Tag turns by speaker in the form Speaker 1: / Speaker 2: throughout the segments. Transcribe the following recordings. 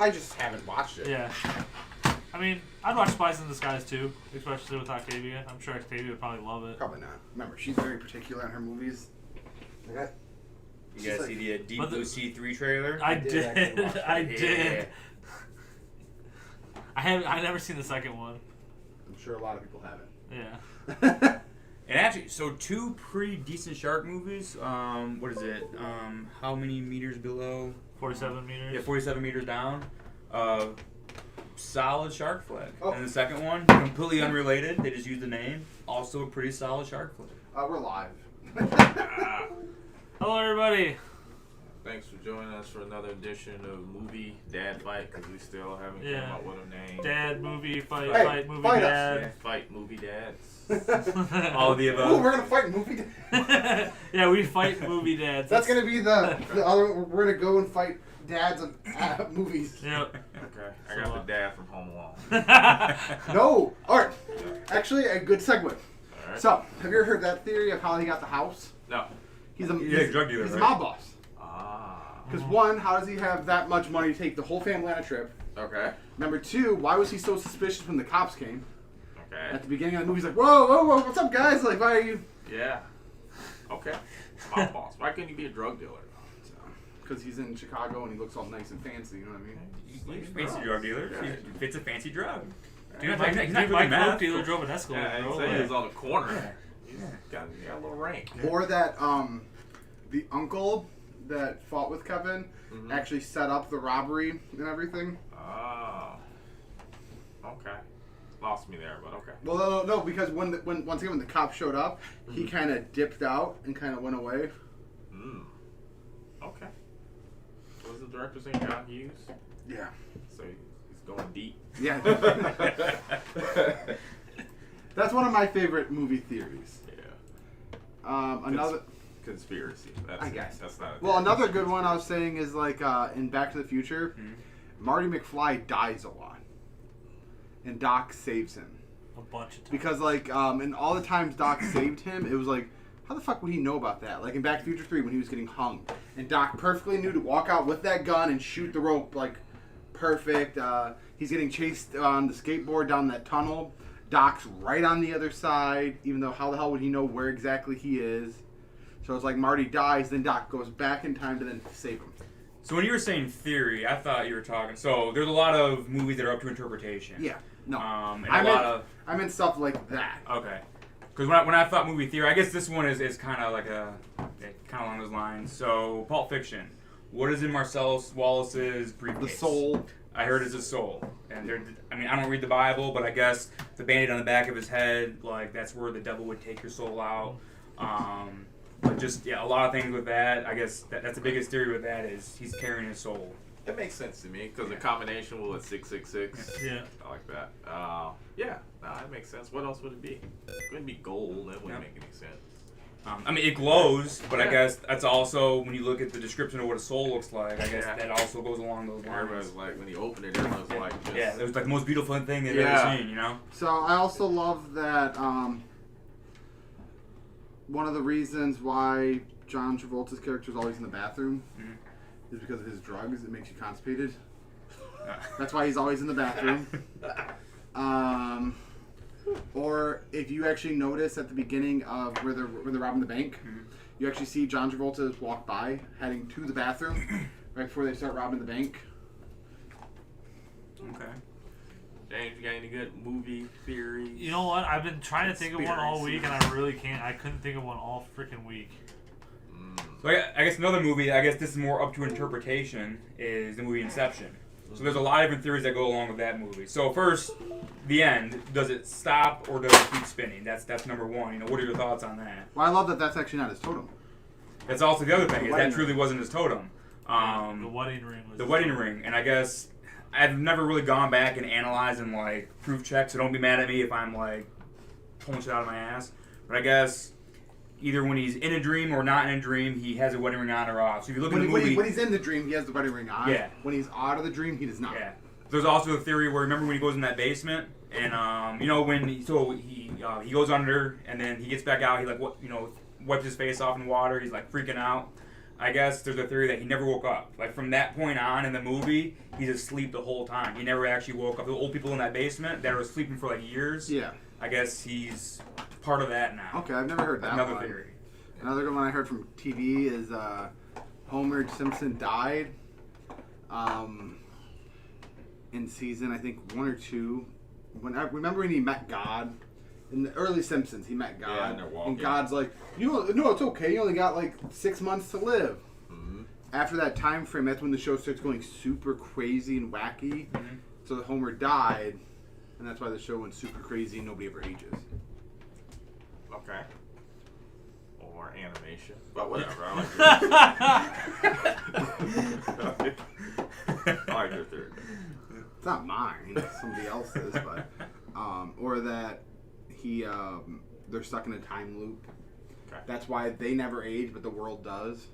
Speaker 1: I just haven't watched it.
Speaker 2: Yeah. I mean, I'd watch Spies in Disguise too, especially with Octavia. I'm sure Octavia would probably love it.
Speaker 1: Probably not. Remember, she's very particular in her movies. Okay.
Speaker 3: You guys see the Deep Blue Sea 3 trailer?
Speaker 2: I did. I did. I never seen the second one.
Speaker 1: I'm sure a lot of people haven't.
Speaker 2: Yeah.
Speaker 3: And actually, so 2 pretty decent shark movies. What is it? How many meters below?
Speaker 2: 47 meters.
Speaker 3: Yeah, 47 meters down. Solid shark flick.
Speaker 1: Oh.
Speaker 3: And the second one, completely unrelated. They just used the name. Also a pretty solid shark flick.
Speaker 1: We're live.
Speaker 2: Hello, everybody.
Speaker 4: Thanks for joining us for another edition of Movie Dad Fight, because we still haven't come up with a name.
Speaker 2: Dad, movie, fight,
Speaker 1: Hey,
Speaker 2: fight, movie,
Speaker 1: fight
Speaker 2: dad.
Speaker 4: Yeah, fight Movie Dads.
Speaker 3: All of the above.
Speaker 1: Oh, we're gonna fight movie.
Speaker 2: Yeah, we fight movie dads.
Speaker 1: That's gonna be the other. We're gonna go and fight dads of movies.
Speaker 2: Yep.
Speaker 4: Okay, I got the dad from Home Alone.
Speaker 1: No. All right. Actually, a good segue.
Speaker 4: All right.
Speaker 1: So, have you ever heard that theory of how he got the house?
Speaker 4: No.
Speaker 1: He's a
Speaker 3: drug dealer.
Speaker 1: He's a
Speaker 3: right?
Speaker 1: mob boss.
Speaker 4: Ah.
Speaker 1: Because one, how does he have that much money to take the whole family on a trip?
Speaker 4: Okay.
Speaker 1: Number two, why was he so suspicious when the cops came?
Speaker 4: Okay.
Speaker 1: At the beginning of the movie, he's like, whoa, whoa, whoa, what's up, guys? Like, why are you...
Speaker 4: Yeah. Okay. My boss. Why couldn't he be a drug dealer?
Speaker 1: Because he's in Chicago and he looks all nice and fancy, you know what I mean?
Speaker 3: He's a fancy drug dealer. It's a fancy drug.
Speaker 2: Dude,
Speaker 3: He's
Speaker 2: my
Speaker 3: not doing
Speaker 2: coke
Speaker 3: math.
Speaker 2: dealer drove an Escalade,
Speaker 4: Yeah,
Speaker 2: bro.
Speaker 4: he was on the corner. He's got a little rank.
Speaker 1: Or that, the uncle that fought with Kevin actually set up the robbery and everything.
Speaker 4: Oh. Okay. Lost me there, but okay.
Speaker 1: Well, no, because when once again when the cops showed up, he kind of dipped out and kind of went away.
Speaker 4: Okay. What was the director's name? John Hughes?
Speaker 1: Yeah.
Speaker 4: So he's going deep.
Speaker 1: Yeah. That's one of my favorite movie theories.
Speaker 4: Yeah.
Speaker 1: Another.
Speaker 4: Conspiracy. That's
Speaker 1: I guess.
Speaker 4: That's not.
Speaker 1: Well, another good one I was saying is like in Back to the Future, Marty McFly dies a lot, and Doc saves him.
Speaker 2: A bunch of times.
Speaker 1: Because like, and all the times Doc saved him, it was like, how the fuck would he know about that? Like in Back to the Future 3 when he was getting hung, and Doc perfectly knew to walk out with that gun and shoot the rope like perfect. He's getting chased on the skateboard down that tunnel. Doc's right on the other side, even though how the hell would he know where exactly he is? So it's like Marty dies, then Doc goes back in time to then save him.
Speaker 3: So when you were saying theory, I thought you were talking. So there's a lot of movies that are up to interpretation.
Speaker 1: Yeah. No.
Speaker 3: And
Speaker 1: I meant stuff like that.
Speaker 3: Okay. Because when I thought movie theory, I guess this one is kind of like kind of along those lines. So Pulp Fiction, what is in Marcellus Wallace's briefcase?
Speaker 1: The soul.
Speaker 3: I heard it's a soul, and I don't read the Bible, but I guess the bandage on the back of his head, like that's where the devil would take your soul out. But just a lot of things with that. I guess that's the biggest theory with that is he's carrying his soul.
Speaker 4: It makes sense to me because the combination with 666.
Speaker 2: Yeah.
Speaker 4: I like that. Yeah, that makes sense. What else would it be? It wouldn't be gold. That wouldn't make any sense.
Speaker 3: I mean, it glows, but I guess that's also, when you look at the description of what a soul looks like, I guess that also goes along those lines.
Speaker 4: Everybody's like, when you open it, everyone's like, just...
Speaker 3: Yeah, it was like the most beautiful thing they've ever seen, you know?
Speaker 1: So I also love that one of the reasons why John Travolta's character is always in the bathroom is because of his drugs. It makes you constipated. That's why he's always in the bathroom. Or if you actually notice at the beginning of where they're robbing the bank, you actually see John Travolta walk by heading to the bathroom right before they start robbing the bank.
Speaker 3: Okay.
Speaker 4: James, you got any good movie theories?
Speaker 2: You know what? I've been trying to think of one all week, and I really can't. I couldn't think of one all freaking week.
Speaker 3: So I guess another movie, I guess this is more up to interpretation, is the movie Inception. So there's a lot of different theories that go along with that movie. So first, the end. Does it stop or does it keep spinning? That's number one. You know, what are your thoughts on that?
Speaker 1: Well, I love that that's actually not his totem.
Speaker 3: That's also the other thing, is that truly wasn't his totem.
Speaker 2: The wedding ring was
Speaker 3: the wedding ring, and I guess I've never really gone back and analyzed and like proof checked, so don't be mad at me if I'm like pulling shit out of my ass. But I guess either when he's in a dream or not in a dream, he has a wedding ring on or off. So if you look at the movie,
Speaker 1: when he's in the dream, he has the wedding ring on.
Speaker 3: Yeah.
Speaker 1: When he's out of the dream, he does not.
Speaker 3: Yeah. There's also a theory where remember when he goes in that basement and you know when he goes under and then he gets back out, he like wipes his face off in water. He's like freaking out. I guess there's a theory that he never woke up. Like from that point on in the movie, he's asleep the whole time. He never actually woke up. The old people in that basement that were sleeping for like years.
Speaker 1: Yeah.
Speaker 3: I guess he's part of that now.
Speaker 1: Okay, I've never heard that
Speaker 3: Another
Speaker 1: one.
Speaker 3: theory.
Speaker 1: Another good one I heard from TV is Homer Simpson died in season, I think, 1 or 2. Remember when he met God? In the early Simpsons, he met God.
Speaker 4: Yeah, and they're walking.
Speaker 1: And God's like, no, it's okay. You only got like 6 months to live.
Speaker 4: Mm-hmm.
Speaker 1: After that time frame, that's when the show starts going super crazy and wacky.
Speaker 3: Mm-hmm.
Speaker 1: So the Homer died, and that's why the show went super crazy and nobody ever ages.
Speaker 4: Okay. Or animation. But whatever. I like your theory.
Speaker 1: It's not mine. It's somebody else's, but or that they're stuck in a time loop.
Speaker 4: Okay.
Speaker 1: That's why they never age, but the world does.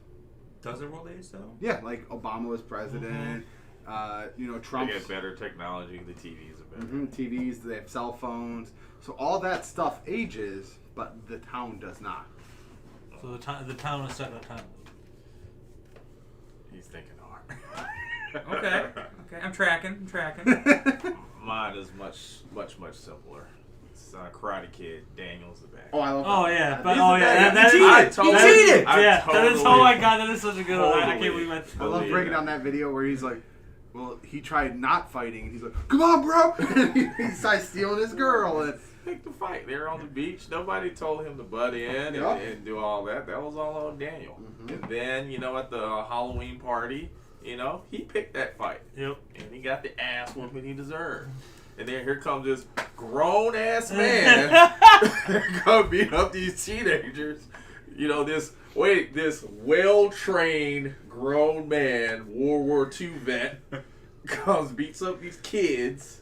Speaker 3: Does the world age though?
Speaker 1: Yeah, like Obama was president. Trump.
Speaker 4: They get better technology. The TVs are better.
Speaker 1: TVs. They have cell phones. So all that stuff ages, but the town does not.
Speaker 2: So the town is stuck in a time loop.
Speaker 4: He's thinking hard.
Speaker 3: Okay. I'm tracking.
Speaker 4: Mine is much simpler. It's Karate Kid. Daniel's the bad.
Speaker 1: Oh, I love.
Speaker 2: Oh
Speaker 1: that.
Speaker 2: yeah, but
Speaker 1: He's
Speaker 2: oh
Speaker 1: the
Speaker 2: yeah,
Speaker 1: bad
Speaker 2: that
Speaker 1: guy.
Speaker 2: is.
Speaker 3: He cheated.
Speaker 2: Yeah, that is. Oh my god, that is such a good one. I can't
Speaker 4: Totally.
Speaker 2: believe it.
Speaker 1: I love breaking down that video where he's like, well, he tried not fighting, and he's like, come on, bro! And he starts stealing his girl, and
Speaker 4: Pick the fight. They were on the beach. Nobody told him to butt in and do all that. That was all on Daniel.
Speaker 1: Mm-hmm.
Speaker 4: And then, at the Halloween party, he picked that fight.
Speaker 2: Yep.
Speaker 4: And he got the ass whooping he deserved. And then here comes this grown ass man come beat up these teenagers. This well trained grown man, World War II vet, comes beats up these kids.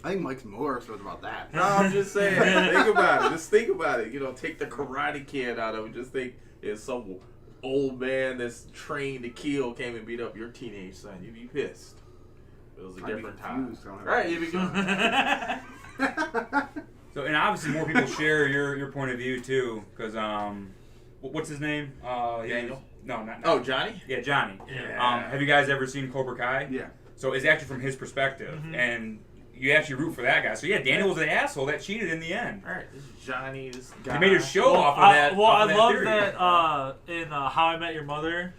Speaker 1: I think Mike's more upset about that.
Speaker 4: No, I'm just saying. Think about it. Just think about it. Take the Karate Kid out of it. Just think if some old man that's trained to kill came and beat up your teenage son. You'd be pissed. It was a
Speaker 1: I'd be
Speaker 4: different time.
Speaker 1: confused. I don't have-
Speaker 4: Right, you'd be good.
Speaker 3: So and obviously more people share your point of view too, because what's his name?
Speaker 4: Daniel?
Speaker 3: No, not.
Speaker 4: Oh, Johnny?
Speaker 3: Yeah, Johnny.
Speaker 2: Yeah.
Speaker 3: Have you guys ever seen Cobra Kai?
Speaker 1: Yeah.
Speaker 3: So it's actually from his perspective, and you actually root for that guy. So yeah, Daniel was the asshole that cheated in the end.
Speaker 4: All right, this is Johnny. This guy.
Speaker 3: They made a show off of that.
Speaker 2: Well,
Speaker 3: off
Speaker 2: I
Speaker 3: of that
Speaker 2: love
Speaker 3: theory.
Speaker 2: that in How I Met Your Mother,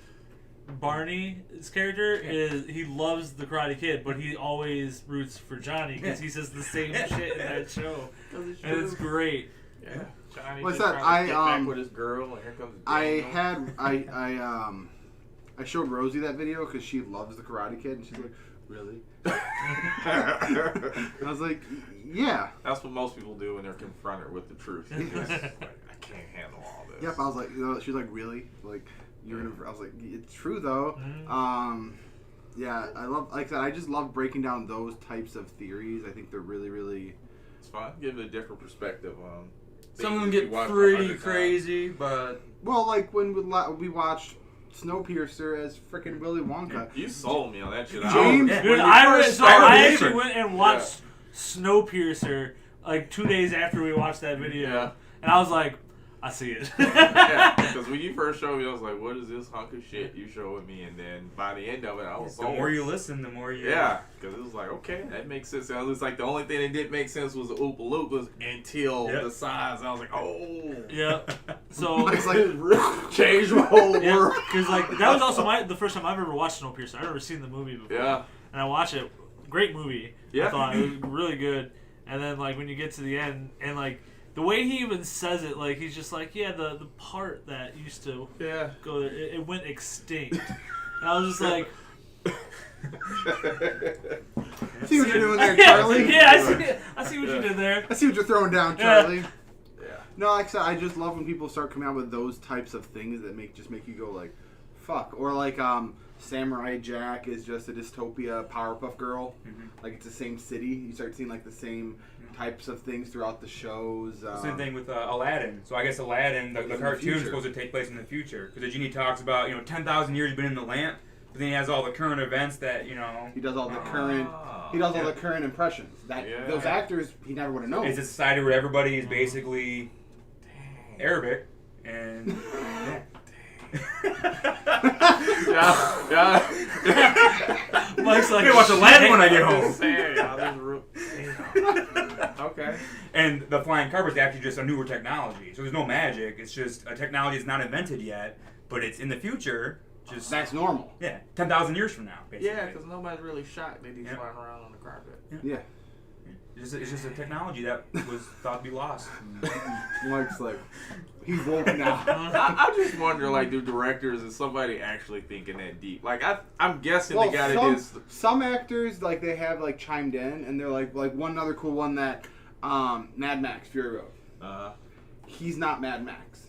Speaker 2: Barney's character is he loves the Karate Kid, but he always roots for Johnny because he says the same shit in that show, and it's great.
Speaker 4: Yeah. Johnny
Speaker 1: What's
Speaker 4: just
Speaker 1: that?
Speaker 4: trying to get back with his girl, and here comes Daniel.
Speaker 1: I showed Rosie that video because she loves the Karate Kid, and she's like, really? I was like, yeah.
Speaker 4: That's what most people do when they're confronted with the truth. It's just like, I can't handle all this.
Speaker 1: Yep. I was like, she's like, really? Like, you're gonna? I was like, it's true though. Yeah, I love, like I said, I just love breaking down those types of theories. I think they're really, really.
Speaker 4: It's fun. Give it a different perspective on.
Speaker 3: Some of them
Speaker 4: things
Speaker 3: get
Speaker 4: you watch
Speaker 3: pretty
Speaker 4: 100 times.
Speaker 3: crazy, but
Speaker 1: Well, like when we watched Snowpiercer as frickin' Willy Wonka.
Speaker 4: You sold me on that shit.
Speaker 1: James-
Speaker 3: Yeah.
Speaker 2: Dude,
Speaker 1: When
Speaker 2: I
Speaker 1: first
Speaker 2: actually went and watched Snowpiercer like 2 days after we watched that video,
Speaker 4: Yeah.
Speaker 2: and I was like, I see it.
Speaker 4: Yeah, because when you first showed me, I was like, "What is this hunk of shit you showing me?" And then by the end of it, I was
Speaker 3: the
Speaker 4: sold.
Speaker 3: more you listen, the more you.
Speaker 4: Yeah, because it was like, okay, that makes sense. It was like the only thing that didn't make sense was the Oompa Loompas until the size. I was like, oh.
Speaker 2: Yeah. So
Speaker 1: It's like changed my whole world.
Speaker 2: because like that was also the first time I've ever watched Snowpiercer. I've never seen the movie before.
Speaker 4: Yeah.
Speaker 2: And I watched it. Great movie.
Speaker 4: Yeah.
Speaker 2: I thought it was really good. And then like when you get to the end and like the way he even says it, like he's just like, yeah, the part that used to go there, it went extinct. And I was just like,
Speaker 1: See what you're doing there, Charlie?
Speaker 2: Yeah, I see what you did there.
Speaker 1: I see what you're throwing down, Charlie.
Speaker 4: Yeah.
Speaker 1: No, like I said, I just love when people start coming out with those types of things that make you go like, fuck. Or like Samurai Jack is just a dystopia Powerpuff Girl. Like it's the same city. You start seeing like the same types of things throughout the shows.
Speaker 3: Same thing with Aladdin. So I guess Aladdin, the cartoon is supposed to take place in the future because the genie talks about 10,000 years been in the lamp, but then he has all the current events that
Speaker 1: He does all the current. He does all the current impressions. Those actors he never would have known.
Speaker 3: It's a society where everybody is basically Arabic and.
Speaker 4: Yeah.
Speaker 2: Mike's like,
Speaker 3: I'm gonna watch Aladdin when I get home.
Speaker 4: Okay.
Speaker 3: And the flying carpet is actually just a newer technology. So there's no magic. It's just a technology that's not invented yet, but it's in the future. Just
Speaker 1: That's normal.
Speaker 3: yeah, 10,000 years from now, basically.
Speaker 4: Yeah, because nobody's really shocked that he's flying around on the carpet.
Speaker 1: Yeah.
Speaker 3: It's just a technology that was thought to be lost.
Speaker 1: Mike's like, he's woke now.
Speaker 4: I just wonder, like, do directors, is somebody actually thinking that deep? Like, I'm guessing the guy that is.
Speaker 1: Some actors, like, they have, like, chimed in, and they're like one other cool one that, Mad Max, Fury Road. He's not Mad Max.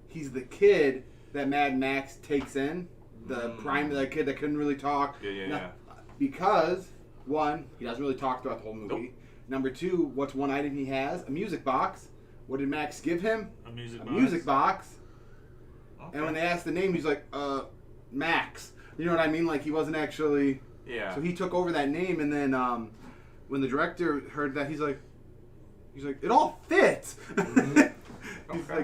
Speaker 1: He's the kid that Mad Max takes in. The kid that couldn't really talk.
Speaker 4: Yeah.
Speaker 1: Because, one, he doesn't really talk throughout the whole movie. Nope. Number two, what's one item he has? A music box. What did Max give him?
Speaker 2: A
Speaker 1: music box.
Speaker 4: Okay.
Speaker 1: And when they asked the name, he's like, Max. You know what I mean? Like, he wasn't actually...
Speaker 4: Yeah.
Speaker 1: So he took over that name, and then when the director heard that, he's like, it all fits.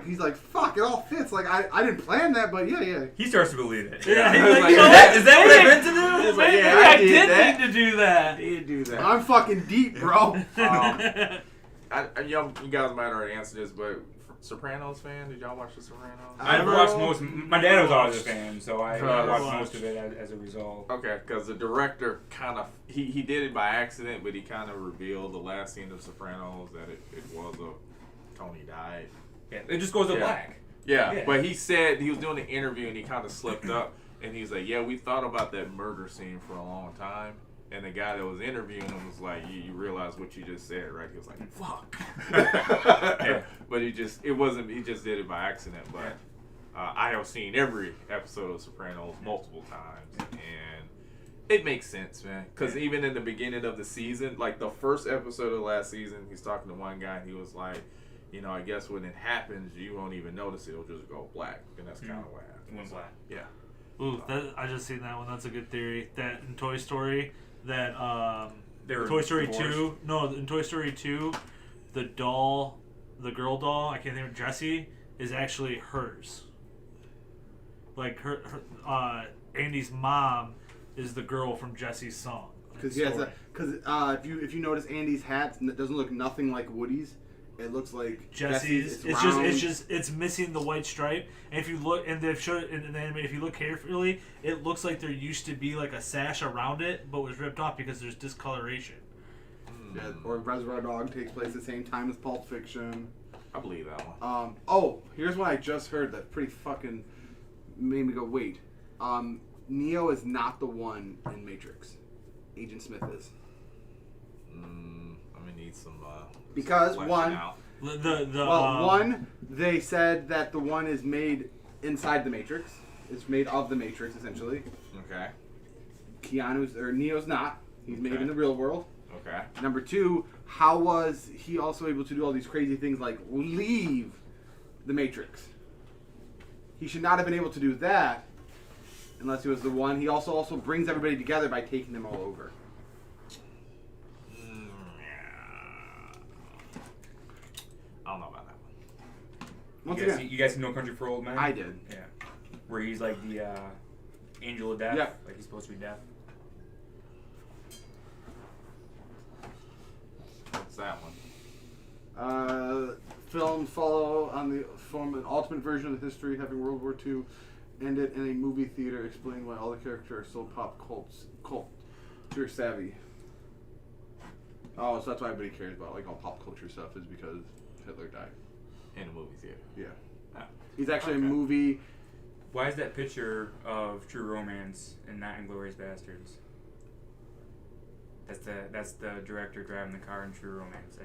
Speaker 1: He's like, fuck, it all fits. Like, I didn't plan that, but yeah.
Speaker 3: He starts to believe it.
Speaker 2: Yeah,
Speaker 3: He's
Speaker 2: like,
Speaker 3: like,
Speaker 2: you know
Speaker 3: is that what I meant to do?
Speaker 4: He's like,
Speaker 2: Maybe
Speaker 4: yeah,
Speaker 2: I
Speaker 4: did
Speaker 2: did
Speaker 4: that.
Speaker 2: need to do that.
Speaker 4: He did do that.
Speaker 1: I'm fucking deep, bro.
Speaker 4: You guys might already answer this, but Sopranos fan? Did y'all watch The Sopranos?
Speaker 3: I've watched most. My dad was always a fan, so I watched
Speaker 2: watched.
Speaker 3: most of it as a result.
Speaker 4: Okay, because the director kind of he did it by accident, but he kind of revealed the last scene of Sopranos that it was Tony died.
Speaker 3: Yeah, it just goes to black.
Speaker 4: Yeah, but he said he was doing an interview and he kind of slipped up, and he's like, "Yeah, we thought about that murder scene for a long time." And the guy that was interviewing him was like, "You realize what you just said, right?" He was like, "Fuck." Yeah. But he just did it by accident. But I have seen every episode of Sopranos multiple times, and it makes sense, man. Because even in the beginning of the season, like the first episode of last season, he's talking to one guy, and he was like, "You know, I guess when it happens, you won't even notice it. It'll just go black." And that's kind of what happened.
Speaker 3: It went black.
Speaker 4: Yeah.
Speaker 2: Ooh, I just seen that one. That's a good theory. That in Toy Story, that Toy Story
Speaker 3: divorced.
Speaker 2: 2. No, in Toy Story 2, the doll, the girl doll, I can't think of Jessie, is actually hers. Like her Andy's mom is the girl from Jessie's song.
Speaker 1: Because if you notice Andy's hat doesn't look nothing like Woody's. It looks like
Speaker 2: Jesse's. It's missing the white stripe. And if you look, and they've showed it in the anime, if you look carefully, it looks like there used to be like a sash around it, but was ripped off because there's discoloration.
Speaker 1: Yeah, or Reservoir Dog takes place at the same time as Pulp Fiction.
Speaker 4: I believe that one.
Speaker 1: Here's what I just heard that pretty fucking made me go, wait. Neo is not the one in Matrix. Agent Smith is.
Speaker 4: I'm gonna need some.
Speaker 1: Because
Speaker 4: some
Speaker 1: one,
Speaker 4: out.
Speaker 1: one, they said that the one is made inside the Matrix. It's made of the Matrix, essentially.
Speaker 4: Okay.
Speaker 1: Neo's not. He's made in the real world.
Speaker 4: Okay.
Speaker 1: Number two, how was he also able to do all these crazy things like leave the Matrix? He should not have been able to do that unless he was the one. He also brings everybody together by taking them all over.
Speaker 4: I don't know about that one.
Speaker 3: You guys see No Country for Old Men?
Speaker 1: I did.
Speaker 3: Yeah. Where he's like the angel of death.
Speaker 1: Yeah.
Speaker 3: Like he's supposed to be deaf.
Speaker 4: What's that one?
Speaker 1: Films follow on the form an ultimate version of the history having World War II ended in a movie theater, explain why all the characters are so pop culture savvy. Oh, so that's why everybody cares about like all pop culture stuff is because Hitler died.
Speaker 4: In a movie theater.
Speaker 1: Yeah.
Speaker 4: Oh.
Speaker 1: He's actually
Speaker 4: Okay.
Speaker 1: a movie.
Speaker 3: Why is that picture of True Romance and not Inglourious Bastards? That's the director driving the car in True Romance.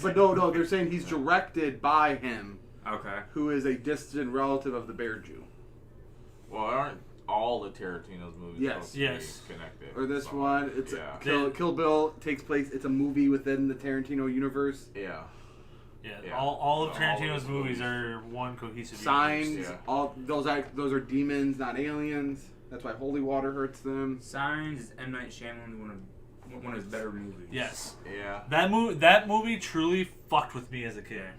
Speaker 1: But no, they're saying he's directed by him.
Speaker 3: Okay.
Speaker 1: Who is a distant relative of the Bear Jew.
Speaker 4: Well, aren't all the Tarantino's movies supposed to be connected?
Speaker 1: Or this one, it's
Speaker 4: yeah.
Speaker 1: Kill Bill takes place. It's a movie within the Tarantino universe.
Speaker 4: Yeah.
Speaker 2: Yeah. All of Tarantino's movies are one cohesive.
Speaker 1: Signs.
Speaker 4: universe. Yeah.
Speaker 1: All those are demons, not aliens. That's why holy water hurts them.
Speaker 3: Signs is M. Night Shyamalan's one of his better movies.
Speaker 2: Yes.
Speaker 4: Yeah.
Speaker 2: That movie truly fucked with me as a kid.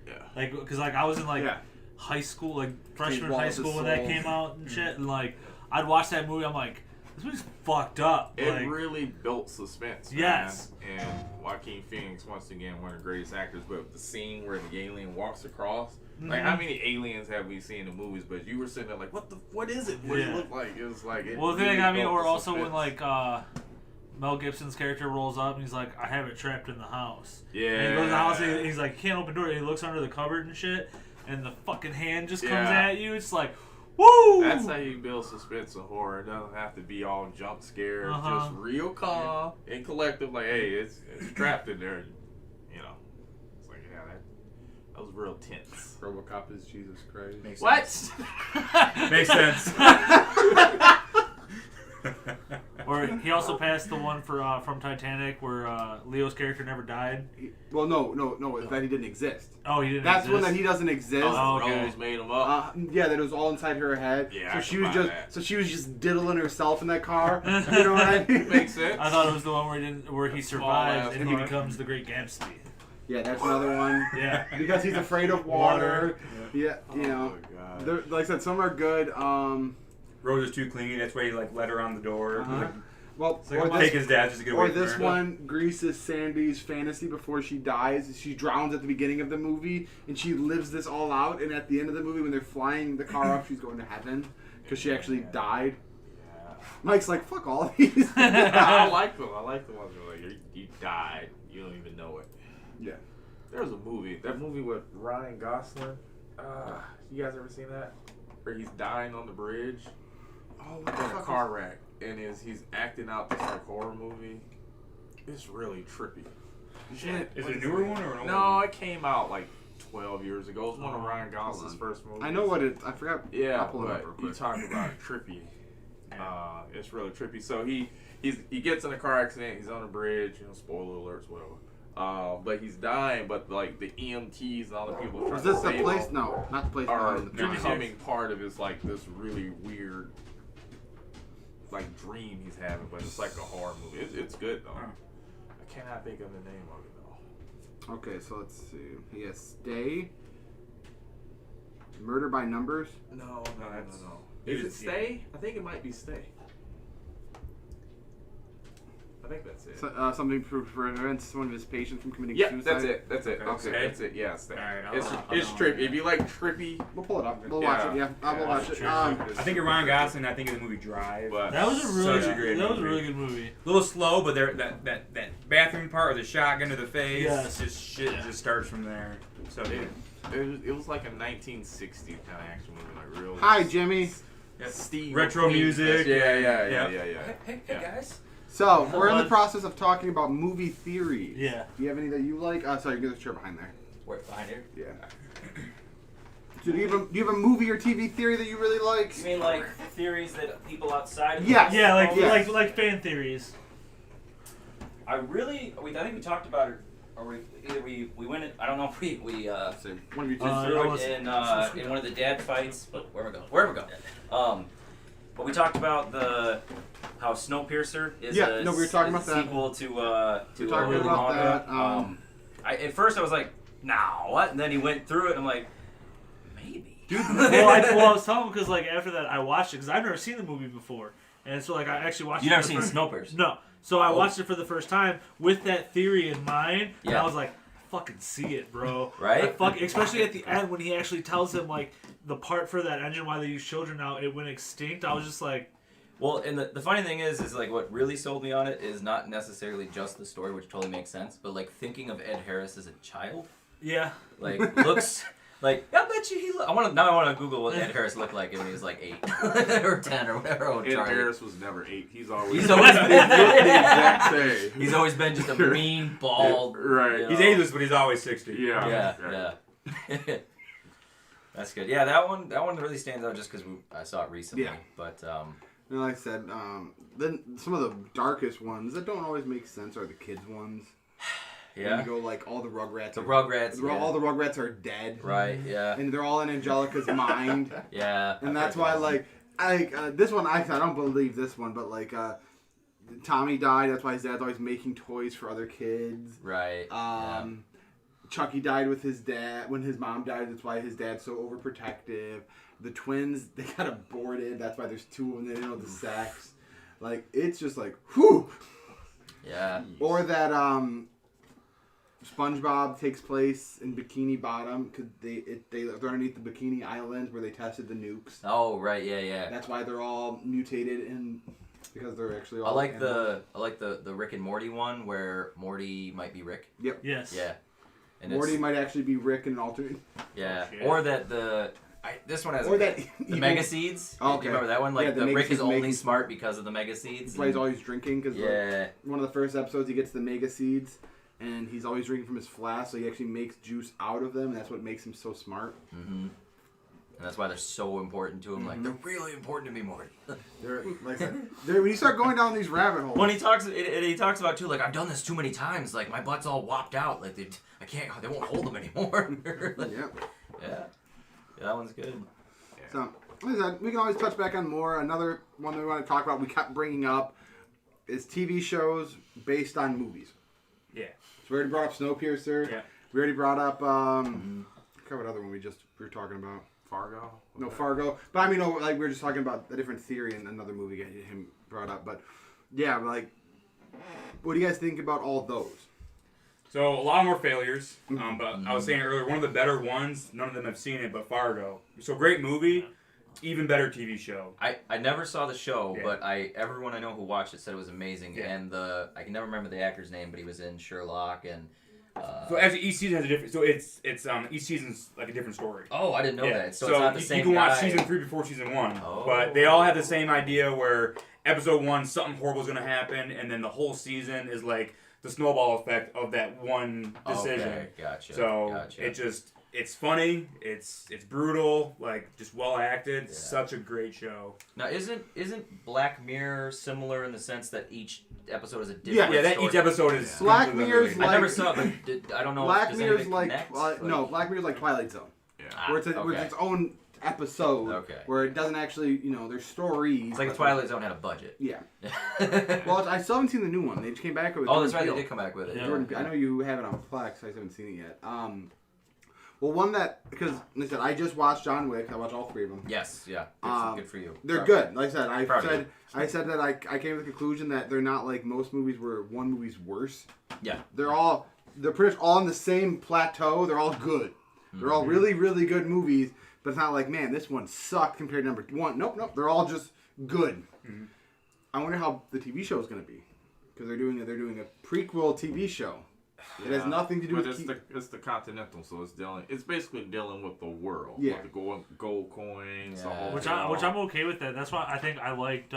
Speaker 4: Yeah.
Speaker 2: Like, because like I was in like
Speaker 1: Yeah.
Speaker 2: high school, like freshman
Speaker 1: Walls
Speaker 2: high
Speaker 1: of
Speaker 2: school when that
Speaker 1: Soul.
Speaker 2: came out and shit. And like, I'd watch that movie. I'm like, this movie's fucked up.
Speaker 4: It
Speaker 2: Like,
Speaker 4: really built suspense.
Speaker 2: Yes.
Speaker 4: Man. And Joaquin Phoenix, once again, one of the greatest actors. But the scene where the alien walks across, like how many aliens have we seen in movies? But you were sitting there like, what is it? What does it look like? It was like.
Speaker 2: Well, the thing that got me,
Speaker 4: built
Speaker 2: or
Speaker 4: the
Speaker 2: also when
Speaker 4: suspense.
Speaker 2: like Mel Gibson's character rolls up and he's like, I have it trapped in the house.
Speaker 4: Yeah.
Speaker 2: And he goes in the house and he's like, can't open the door. And he looks under the cupboard and shit, and the fucking hand just comes
Speaker 4: Yeah.
Speaker 2: at you. It's like, woo!
Speaker 4: That's how you build suspense and horror. It doesn't have to be all jump scares. Just real calm and collective. Like, hey, it's trapped in there. You know, it's like, yeah, that was real tense.
Speaker 1: RoboCop is Jesus Christ.
Speaker 3: Makes
Speaker 4: What?
Speaker 3: sense. Makes sense.
Speaker 2: Or he also passed the one for from Titanic where Leo's character never died.
Speaker 1: Well, no, that he didn't exist.
Speaker 2: Oh, he didn't.
Speaker 1: That's
Speaker 2: exist?
Speaker 1: one that he doesn't exist.
Speaker 2: Oh, okay.
Speaker 4: Rose made them up.
Speaker 1: Yeah, that it was all inside her head.
Speaker 4: Yeah,
Speaker 1: so
Speaker 4: I
Speaker 1: she
Speaker 4: can
Speaker 1: was
Speaker 4: buy
Speaker 1: just
Speaker 4: that.
Speaker 1: so she was just diddling herself in that car. You know what I mean?
Speaker 4: Makes sense.
Speaker 2: I thought it was the one where he survives
Speaker 4: ass
Speaker 2: and he
Speaker 4: car.
Speaker 2: becomes the Great Gatsby.
Speaker 1: Yeah, that's another one.
Speaker 2: Yeah.
Speaker 1: Because he's afraid of water. Yeah, you
Speaker 4: Oh
Speaker 1: know.
Speaker 4: my God.
Speaker 1: Like I said, some are good.
Speaker 3: Rose is too clingy. That's why he like let her on the door.
Speaker 1: Uh-huh. Well,
Speaker 3: It's like, take his dad just to get away
Speaker 1: or
Speaker 3: from
Speaker 1: this
Speaker 3: her.
Speaker 1: one, greases Sandy's fantasy before she dies. She drowns at the beginning of the movie, and she lives this all out. And at the end of the movie, when they're flying the car up, she's going to heaven because she actually died.
Speaker 4: Yeah.
Speaker 1: Mike's like, fuck all these.
Speaker 4: I like them. I like the ones where like you died. You don't even know it.
Speaker 1: Yeah.
Speaker 4: There was a movie. That movie with Ryan Gosling. You guys ever seen that? Where he's dying on the bridge
Speaker 1: Oh, what
Speaker 4: in
Speaker 1: the
Speaker 4: a
Speaker 1: fuck?
Speaker 4: car wreck, and he's acting out this like horror movie. It's really trippy. Shit.
Speaker 3: Is it a newer one or an old
Speaker 4: No,
Speaker 3: one?
Speaker 4: it came out like 12 years ago. It was one of Ryan Gosling's
Speaker 1: on.
Speaker 4: first movies.
Speaker 1: I know what it. I forgot.
Speaker 4: Yeah,
Speaker 1: I'll pull it up
Speaker 4: but
Speaker 1: real
Speaker 4: you
Speaker 1: quick.
Speaker 4: talk about trippy. It's really trippy. So he gets in a car accident. He's on a bridge. You know, spoiler alerts, whatever. But he's dying. But like the EMTs and all the people trying
Speaker 1: Is this
Speaker 4: to
Speaker 1: the
Speaker 4: save
Speaker 1: place?
Speaker 4: him
Speaker 1: No, not the place.
Speaker 4: are
Speaker 1: no,
Speaker 3: No.
Speaker 4: becoming part of his like this really weird like dream he's having. But it's like a horror movie. It's good though. I cannot think of the name of it though.
Speaker 1: Okay, so let's see. He has Stay. Murder by Numbers.
Speaker 4: No.
Speaker 3: It
Speaker 4: Is it
Speaker 3: is-
Speaker 4: Stay? I think it might be Stay. I think that's it.
Speaker 1: So, something prevents one of his patients from committing
Speaker 4: Yeah,
Speaker 1: suicide.
Speaker 4: that's it. That's it.
Speaker 3: Okay.
Speaker 4: That's it. Yeah, Stay.
Speaker 3: Alright,
Speaker 4: It's
Speaker 3: I'll
Speaker 4: trippy. If you like trippy,
Speaker 1: We'll pull it up. We'll
Speaker 4: Yeah.
Speaker 1: watch it. Yeah, I will watch it.
Speaker 2: Sure.
Speaker 3: I think of Ryan Gosling. I think of the movie Drive.
Speaker 4: but
Speaker 2: That was a really
Speaker 3: Such a great
Speaker 2: that was a
Speaker 3: movie.
Speaker 2: really good movie.
Speaker 3: A little slow, but there that bathroom part with the shotgun to the face,
Speaker 2: Yes.
Speaker 3: just shit just starts from there. So
Speaker 4: it was like a 1960s kind of action movie, like real.
Speaker 1: Hi, Jimmy.
Speaker 4: Steve
Speaker 3: retro
Speaker 4: McQueen.
Speaker 3: music.
Speaker 4: Yeah.
Speaker 3: Hey
Speaker 4: guys.
Speaker 1: So we're in the process of talking about movie theories.
Speaker 2: Yeah.
Speaker 1: Do you have any that you like? Sorry, get the chair behind there.
Speaker 5: Where, behind here?
Speaker 1: Yeah. So do you have a movie or TV theory that you really like?
Speaker 5: You mean like theories that people outside of
Speaker 1: Yes.
Speaker 2: Yeah, like
Speaker 1: Yes.
Speaker 2: like fan theories.
Speaker 5: I think we talked about it, or we went in, I don't know if we
Speaker 1: Same. One of you two.
Speaker 5: threw
Speaker 2: let's-
Speaker 5: it in one of the dad fights, but where we going? But we talked about how Snowpiercer is
Speaker 1: Yeah, no, we were talking about that.
Speaker 5: sequel to
Speaker 1: We were talking
Speaker 5: Willy
Speaker 1: about
Speaker 5: Wonka.
Speaker 1: that.
Speaker 5: At first I was like, nah, what? And then he went through it, and I'm like, maybe.
Speaker 2: Dude, well, I was telling him because like after that I watched it because I've never seen the movie before, and so like I actually watched.
Speaker 5: You
Speaker 2: it
Speaker 5: never
Speaker 2: for
Speaker 5: seen
Speaker 2: the first-
Speaker 5: Snowpiercer?
Speaker 2: No, so I
Speaker 5: Oh.
Speaker 2: watched it for the first time with that theory in mind, and
Speaker 5: Yeah.
Speaker 2: I was like, "Fucking see it, bro!"
Speaker 5: Right?
Speaker 2: Especially at the end when he actually tells him like the part for that engine why they use children now it went extinct. I was just like,
Speaker 5: Well, and the funny thing is like what really sold me on it is not necessarily just the story, which totally makes sense, but like thinking of Ed Harris as a child,
Speaker 2: yeah,
Speaker 5: like looks like I bet you I want to Google what Ed Harris looked like when he was like 8 or 10 or whatever. Oh,
Speaker 4: Ed
Speaker 5: Charlie.
Speaker 4: Harris was never 8. He's always
Speaker 5: He's always been
Speaker 4: the exact same.
Speaker 5: He's always been just a mean, bald.
Speaker 4: Right.
Speaker 5: you know.
Speaker 3: he's ageless, but he's always 60.
Speaker 4: Yeah.
Speaker 5: Yeah. That's good. Yeah, that one really stands out just because I saw it recently.
Speaker 1: Yeah.
Speaker 5: But
Speaker 1: And like I said, then some of the darkest ones that don't always make sense are the kids ones.
Speaker 5: yeah,
Speaker 1: And you go like all the Rugrats.
Speaker 5: the Rugrats. Yeah.
Speaker 1: All the Rugrats are dead.
Speaker 5: Right. Yeah.
Speaker 1: And they're all in Angelica's mind.
Speaker 5: Yeah.
Speaker 1: And that's why, like, this one, I don't believe this one, but, like, Tommy died. That's why his dad's always making toys for other kids.
Speaker 5: Right. yeah.
Speaker 1: Chucky died with his dad. When his mom died, that's why his dad's so overprotective. The twins, they got aborted. That's why there's 2 of them. They didn't know the sex. Like, it's just like, whew.
Speaker 5: Yeah.
Speaker 1: Or that SpongeBob takes place in Bikini Bottom because they're underneath the Bikini Island where they tested the nukes.
Speaker 5: Oh right, yeah.
Speaker 1: That's why they're all mutated and because they're actually all.
Speaker 5: I like the Rick and Morty one where Morty might be Rick.
Speaker 1: Yep.
Speaker 2: Yes.
Speaker 5: Yeah. And
Speaker 1: Morty might actually be Rick in an alternate.
Speaker 5: Yeah.
Speaker 2: shit.
Speaker 5: Or that this one has
Speaker 1: Or that
Speaker 5: the mega seeds.
Speaker 1: Oh,
Speaker 5: Do you remember that one? Like
Speaker 1: Yeah, the
Speaker 5: the
Speaker 1: mega
Speaker 5: Rick is
Speaker 1: seeds
Speaker 5: only
Speaker 1: make-
Speaker 5: smart because of the mega seeds.
Speaker 1: That's why he's always drinking because
Speaker 5: Yeah.
Speaker 1: one of the first episodes he gets the mega seeds and he's always drinking from his flask, so he actually makes juice out of them, and that's what makes him so smart.
Speaker 5: Mm-hmm. And that's why they're so important to him. Like they're really important to me, Morty.
Speaker 1: They're like I said, when you start going down these rabbit holes.
Speaker 5: When he talks about too, like I've done this too many times. Like my butt's all whopped out. Like they won't hold them anymore. Like,
Speaker 1: Yeah.
Speaker 5: yeah, that one's good.
Speaker 1: So, like I said, we can always touch back on more. Another one that we want to talk about, we kept bringing up, is TV shows based on movies.
Speaker 3: Yeah.
Speaker 1: So we already brought up Snowpiercer.
Speaker 3: Yeah.
Speaker 1: We already brought up, what other one we were talking about?
Speaker 4: Fargo.
Speaker 1: No, Fargo. But I mean, no, like we were just talking about a different theory and another movie him brought up. But yeah, like, what do you guys think about all those?
Speaker 3: So a lot more failures, but I was saying earlier, one of the better ones, none of them have seen it, but Fargo. So great movie, even better TV show.
Speaker 5: I never saw the show,
Speaker 3: Yeah.
Speaker 5: but everyone I know who watched it said it was amazing.
Speaker 3: Yeah.
Speaker 5: And I can never remember the actor's name, but he was in Sherlock and.
Speaker 3: So actually, each season has a different. So it's each season's like a different story.
Speaker 5: Oh, I didn't know
Speaker 3: Yeah.
Speaker 5: that. So it's not the same
Speaker 3: you can watch
Speaker 5: guy.
Speaker 3: season 3 before season 1,
Speaker 5: Oh.
Speaker 3: but they all have the same idea where episode 1 something horrible is gonna happen, and then the whole season is like the snowball effect of that one decision.
Speaker 5: Okay, gotcha.
Speaker 3: So
Speaker 5: gotcha.
Speaker 3: it's funny, it's brutal, like just well acted.
Speaker 5: Yeah.
Speaker 3: Such a great show.
Speaker 5: Now, isn't Black Mirror similar in the sense that each episode is a different
Speaker 3: Yeah, that
Speaker 5: story?
Speaker 3: each episode is
Speaker 1: Black
Speaker 3: completely
Speaker 1: Mirror's
Speaker 3: unrelated.
Speaker 5: I never
Speaker 1: like-
Speaker 5: saw it, but I don't know
Speaker 1: Black
Speaker 5: if
Speaker 1: Mirror's
Speaker 5: anything
Speaker 1: like,
Speaker 5: connects.
Speaker 1: no, Black Mirror's like Twilight Zone.
Speaker 4: Yeah.
Speaker 1: Where it's
Speaker 5: okay.
Speaker 1: its own episode.
Speaker 5: Okay.
Speaker 1: Where it doesn't actually, there's stories.
Speaker 5: It's like
Speaker 1: but-
Speaker 5: the Twilight Zone had a budget.
Speaker 1: Yeah.
Speaker 5: Oh,
Speaker 1: Well, I still haven't seen the new one. They just came back with.
Speaker 5: that's right.
Speaker 1: Jordan
Speaker 5: They
Speaker 1: Peele.
Speaker 5: did come back with it.
Speaker 2: Yeah.
Speaker 1: Jordan Peele. I know you have it on Plex. I just haven't seen it yet. Well, one that because like I said, I just watched John Wick. I watched all 3 of them.
Speaker 5: Yes. Yeah. Good for you.
Speaker 1: They're
Speaker 5: Proud.
Speaker 1: good. Like I said,
Speaker 5: Proud of you.
Speaker 1: I said that I came to the conclusion that they're not like most movies where one movie's worse.
Speaker 5: Yeah.
Speaker 1: They're pretty much all on the same plateau. They're all good. They're all really, really good movies. But it's not like, man, this one sucked compared to number 1. Nope. They're all just good.
Speaker 3: Mhm.
Speaker 1: I wonder how the TV show is going to be because they're doing a prequel TV show. It has nothing to do
Speaker 4: but
Speaker 1: with.
Speaker 4: it's the Continental, so it's basically dealing with the world.
Speaker 1: Yeah.
Speaker 4: With the gold coins. the
Speaker 5: Yeah.
Speaker 4: whole
Speaker 2: Which
Speaker 4: deal.
Speaker 2: I'm okay with that. That's why I think I liked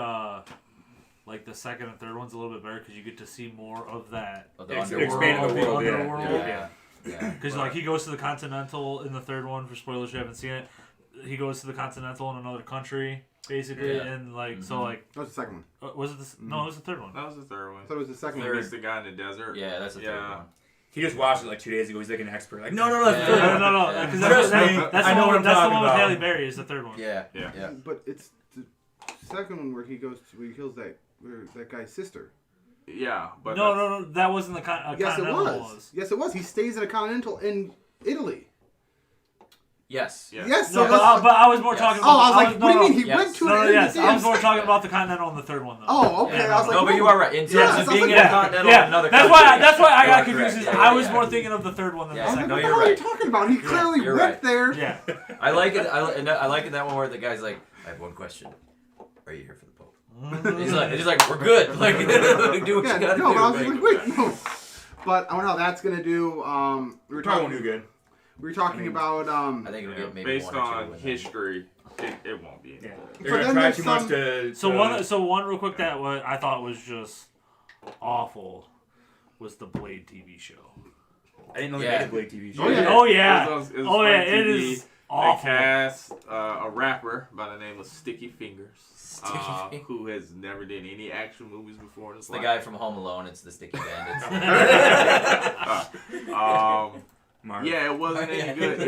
Speaker 2: like the second and third ones a little bit better because you get to see more of that.
Speaker 5: Of the
Speaker 3: Expanded
Speaker 5: underworld.
Speaker 3: the world, yeah.
Speaker 2: underworld.
Speaker 5: Yeah. Yeah.
Speaker 2: Because like he goes to the Continental in the third one. For spoilers, you haven't seen it. He goes to the Continental in another country, basically,
Speaker 5: Yeah.
Speaker 2: and like so
Speaker 5: Mhm.
Speaker 2: like
Speaker 1: That was the second one.
Speaker 2: was it no, it was the third one.
Speaker 4: That was the third one.
Speaker 1: I thought it was the second
Speaker 4: He
Speaker 1: one.
Speaker 4: meets the guy in the desert.
Speaker 5: Yeah, that's the third
Speaker 4: Yeah.
Speaker 5: one.
Speaker 3: He just watched it like 2 days ago. He's like an expert. Like, no,
Speaker 5: Yeah.
Speaker 3: third one.
Speaker 2: No,
Speaker 5: Yeah.
Speaker 2: because
Speaker 3: Trust me,
Speaker 2: that's
Speaker 3: I
Speaker 2: the
Speaker 3: know
Speaker 2: one.
Speaker 3: what I'm
Speaker 2: That's the
Speaker 3: talking
Speaker 2: one with
Speaker 3: about.
Speaker 2: Halle Berry is the third one.
Speaker 5: Yeah.
Speaker 4: Yeah.
Speaker 5: Yeah.
Speaker 1: But it's the second one where he kills that guy's sister.
Speaker 4: Yeah, but
Speaker 2: No, that wasn't the
Speaker 1: Yes, it
Speaker 2: Continental
Speaker 1: was. Yes, it was. He stays in a Continental in Italy.
Speaker 5: Yes.
Speaker 4: Yeah.
Speaker 1: Yes.
Speaker 2: No,
Speaker 1: So
Speaker 2: but I was more talking about.
Speaker 1: oh, I was like, what do you mean? He
Speaker 5: Yes.
Speaker 1: went to
Speaker 2: No,
Speaker 1: it?
Speaker 2: yes, I was more talking about the Continental in the third one though.
Speaker 1: Oh, okay.
Speaker 5: Yeah.
Speaker 1: I was like,
Speaker 5: No, but you are right. In terms
Speaker 1: Yes, I
Speaker 5: of
Speaker 1: was
Speaker 5: being
Speaker 1: like,
Speaker 5: in
Speaker 2: yeah,
Speaker 5: a continental
Speaker 2: yeah.
Speaker 5: in another
Speaker 2: That's
Speaker 5: country.
Speaker 2: why I
Speaker 5: You
Speaker 2: got
Speaker 5: are
Speaker 2: confused.
Speaker 5: correct.
Speaker 2: is
Speaker 5: Yeah,
Speaker 2: I was
Speaker 5: yeah.
Speaker 2: more thinking of the third one than
Speaker 5: Yeah.
Speaker 1: I was
Speaker 2: the
Speaker 1: like,
Speaker 2: second.
Speaker 5: No,
Speaker 1: what the
Speaker 5: you're
Speaker 1: hell are you
Speaker 5: right.
Speaker 1: talking about? He clearly
Speaker 5: you're
Speaker 1: went
Speaker 5: right.
Speaker 1: there.
Speaker 2: Yeah.
Speaker 5: I like it. I like it that one where the guy's like, I have one question. Are you here for the Pope? He's like, we're good. Like, do what you
Speaker 1: Yeah,
Speaker 5: gotta
Speaker 1: no,
Speaker 5: do.
Speaker 1: but I was
Speaker 5: Like,
Speaker 1: like, wait, no. But I wonder how that's gonna do. We were
Speaker 3: Probably
Speaker 1: talking.
Speaker 3: won't do good.
Speaker 1: We were talking about.
Speaker 5: I think it'll
Speaker 4: Yeah,
Speaker 5: get maybe
Speaker 4: based
Speaker 5: one or two.
Speaker 4: on
Speaker 5: and then-
Speaker 4: history, it won't be.
Speaker 3: Yeah.
Speaker 1: But
Speaker 3: They're gonna
Speaker 1: then
Speaker 3: try
Speaker 1: there's
Speaker 3: too much
Speaker 1: some-
Speaker 3: to.
Speaker 2: So one real quick that I thought was just awful was the Blade TV show.
Speaker 3: I didn't know they
Speaker 5: Yeah.
Speaker 3: made a Blade TV show.
Speaker 1: Oh, yeah.
Speaker 2: Oh yeah.
Speaker 4: It was
Speaker 2: Oh yeah.
Speaker 4: Fun
Speaker 2: It
Speaker 4: TV.
Speaker 2: is
Speaker 4: They
Speaker 2: awful.
Speaker 4: cast a rapper by the name of Sticky Fingers,
Speaker 5: Sticky Fingers.
Speaker 4: who has never done any action movies before in his
Speaker 5: It's the
Speaker 4: life.
Speaker 5: guy from Home Alone. It's the Sticky Bandits.
Speaker 3: Mark.
Speaker 4: Yeah, it wasn't any good.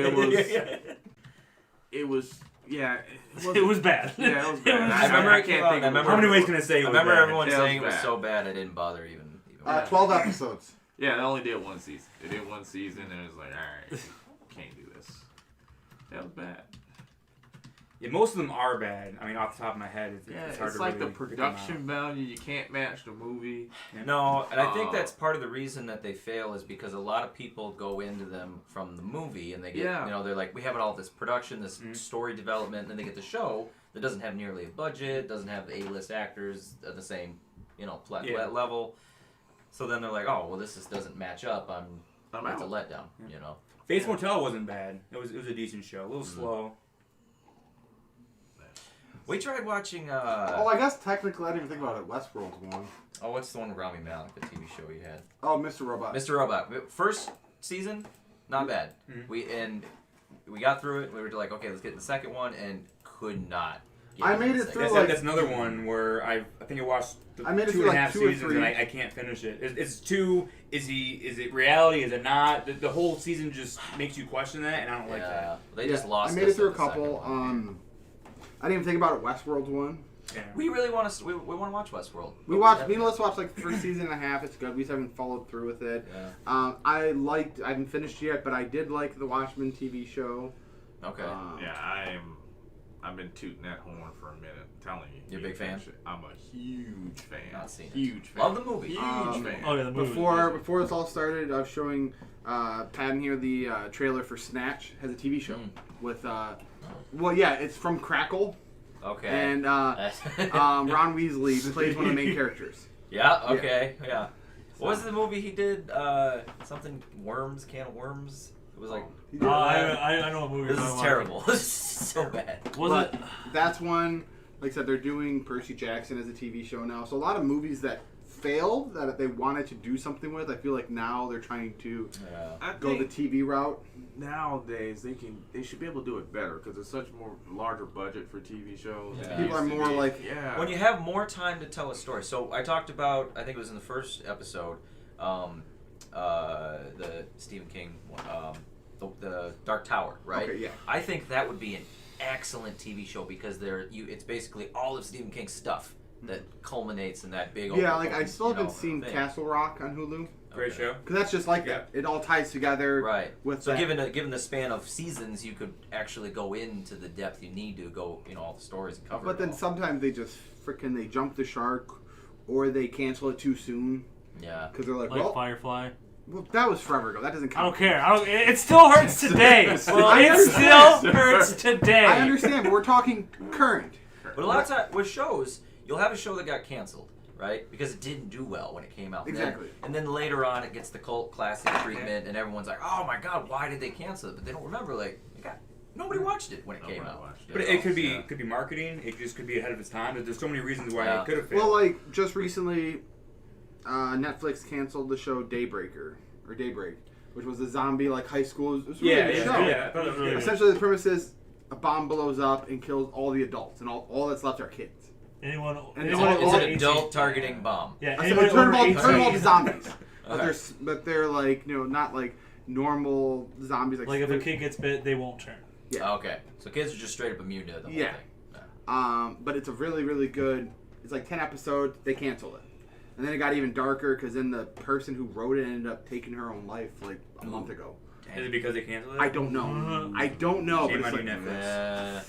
Speaker 4: It was. Yeah,
Speaker 2: It was bad.
Speaker 4: Yeah, it was bad.
Speaker 5: I remember it came out,
Speaker 4: think
Speaker 5: I
Speaker 4: of
Speaker 5: remember-
Speaker 3: How many ways can I say it
Speaker 5: I
Speaker 3: was
Speaker 5: remember
Speaker 3: bad?
Speaker 5: everyone
Speaker 4: Yeah, it
Speaker 5: saying it
Speaker 4: was
Speaker 5: was
Speaker 4: bad.
Speaker 5: so bad I didn't bother even.
Speaker 1: 12 episodes.
Speaker 4: Yeah, they only did one season. They did one season, and it was like, all right, can't do this. That was bad.
Speaker 3: Yeah, most of them are bad. I mean, off the top of my head, it's hard
Speaker 4: it's
Speaker 3: to
Speaker 4: like
Speaker 3: really
Speaker 4: the production value. You can't match the movie.
Speaker 5: No, and I think that's part of the reason that they fail is because a lot of people go into them from the movie and they get, they're like, we have all this production, this story development, and then they get the show that doesn't have nearly a budget, doesn't have the A-list actors at the same, level. So then they're like, oh, well, this just doesn't match up. It's a letdown,
Speaker 3: Bates Motel wasn't bad. It was a decent show. A little slow.
Speaker 5: We tried watching.
Speaker 1: I guess technically I didn't even think about it. Westworld's one.
Speaker 5: Oh, what's the one with Rami Malek, the TV show you had?
Speaker 1: Oh, Mr. Robot.
Speaker 5: Mr. Robot. First season, not bad.
Speaker 3: Mm-hmm.
Speaker 5: We got through it. We were like, okay, let's get the second one, and could not.
Speaker 1: I made it through
Speaker 3: that's another one where I think I watched
Speaker 1: I made it
Speaker 3: 2.5
Speaker 1: through like 2 or
Speaker 3: seasons
Speaker 1: 3.
Speaker 3: and I can't finish it. It's too. Is it reality? Is it not? The whole season just makes you question that, and I don't like that.
Speaker 5: They just lost.
Speaker 1: I made it through a
Speaker 5: us at the
Speaker 1: couple.
Speaker 5: second one.
Speaker 1: I didn't even think about it. Westworld's one.
Speaker 3: Yeah.
Speaker 5: We really want to. We want to watch Westworld.
Speaker 1: Let's watch like the first season and a half. It's good. We just haven't followed through with it.
Speaker 5: Yeah.
Speaker 1: I haven't finished yet, but I did like the Watchmen TV show.
Speaker 5: Okay.
Speaker 4: I've been tooting that horn for a minute. I'm telling you.
Speaker 5: You're a big fan?
Speaker 4: I'm a huge fan.
Speaker 5: Not seen it.
Speaker 4: Huge fan.
Speaker 5: Love the movie.
Speaker 4: Huge fan.
Speaker 2: Oh yeah, the movie.
Speaker 1: Before this all started, I was showing Pat in here the trailer for Snatch. Has a TV show with it's from Crackle.
Speaker 5: Okay.
Speaker 1: And Ron Weasley plays one of the main characters.
Speaker 5: Yeah. Okay. Yeah. What was the movie he did? Something Worms, Can of Worms. It was like.
Speaker 2: I know a movie.
Speaker 5: This is terrible. This is so bad.
Speaker 1: That's one. Like I said, they're doing Percy Jackson as a TV show now. So a lot of movies that failed that they wanted to do something with, I feel like now they're trying to go the TV route.
Speaker 4: Nowadays, they should be able to do it better because it's such more larger budget for TV shows.
Speaker 5: Yeah.
Speaker 1: People are more like
Speaker 5: when you have more time to tell a story. So I talked about, I think it was in the first episode, the Stephen King one, the Dark Tower, right?
Speaker 1: Okay, yeah.
Speaker 5: I think that would be an excellent TV show because it's basically all of Stephen King's stuff that culminates in that big.
Speaker 1: I still haven't seen
Speaker 5: thing.
Speaker 1: Castle Rock on Hulu.
Speaker 3: Great show.
Speaker 1: Because that's just like that. It all ties together.
Speaker 5: Right.
Speaker 1: With
Speaker 5: so given the span of seasons, you could actually go into the depth you need to go, all the stories and cover.
Speaker 1: But then sometimes they just they jump the shark, or they cancel it too soon.
Speaker 5: Yeah.
Speaker 1: Because they're like,
Speaker 2: Firefly.
Speaker 1: Well, that was forever ago. That doesn't count.
Speaker 2: I don't care. It still hurts today. It still hurts today.
Speaker 1: I understand, but we're talking current.
Speaker 5: But a lot of times with shows, you'll have a show that got canceled, right? Because it didn't do well when it came out.
Speaker 1: Exactly.
Speaker 5: And then later on, it gets the cult classic treatment, and everyone's like, "Oh my God, why did they cancel it?" But they don't remember, nobody watched it when it came out.
Speaker 3: But it could be marketing. It just could be ahead of its time. There's so many reasons why it could have failed.
Speaker 1: Well, just recently, Netflix canceled the show Daybreak, which was a zombie high school. It was a really good show.
Speaker 3: Yeah.
Speaker 1: Essentially, the premise is a bomb blows up and kills all the adults, and all that's left are kids.
Speaker 2: Anyone
Speaker 5: It's an adult targeting bomb.
Speaker 2: Yeah.
Speaker 1: I said, turn them all to zombies.
Speaker 5: Okay.
Speaker 1: But they're not like normal zombies.
Speaker 2: Like if a kid gets bit, they won't turn.
Speaker 5: Yeah. Okay. So kids are just straight up immune to the whole thing.
Speaker 1: Yeah. But it's a really, really good. It's like 10 episodes. They canceled it. And then it got even darker because then the person who wrote it ended up taking her own life a month ago.
Speaker 3: Is it because they canceled it?
Speaker 1: I don't know. I don't know.
Speaker 3: Shame
Speaker 1: but
Speaker 3: on you, Netflix.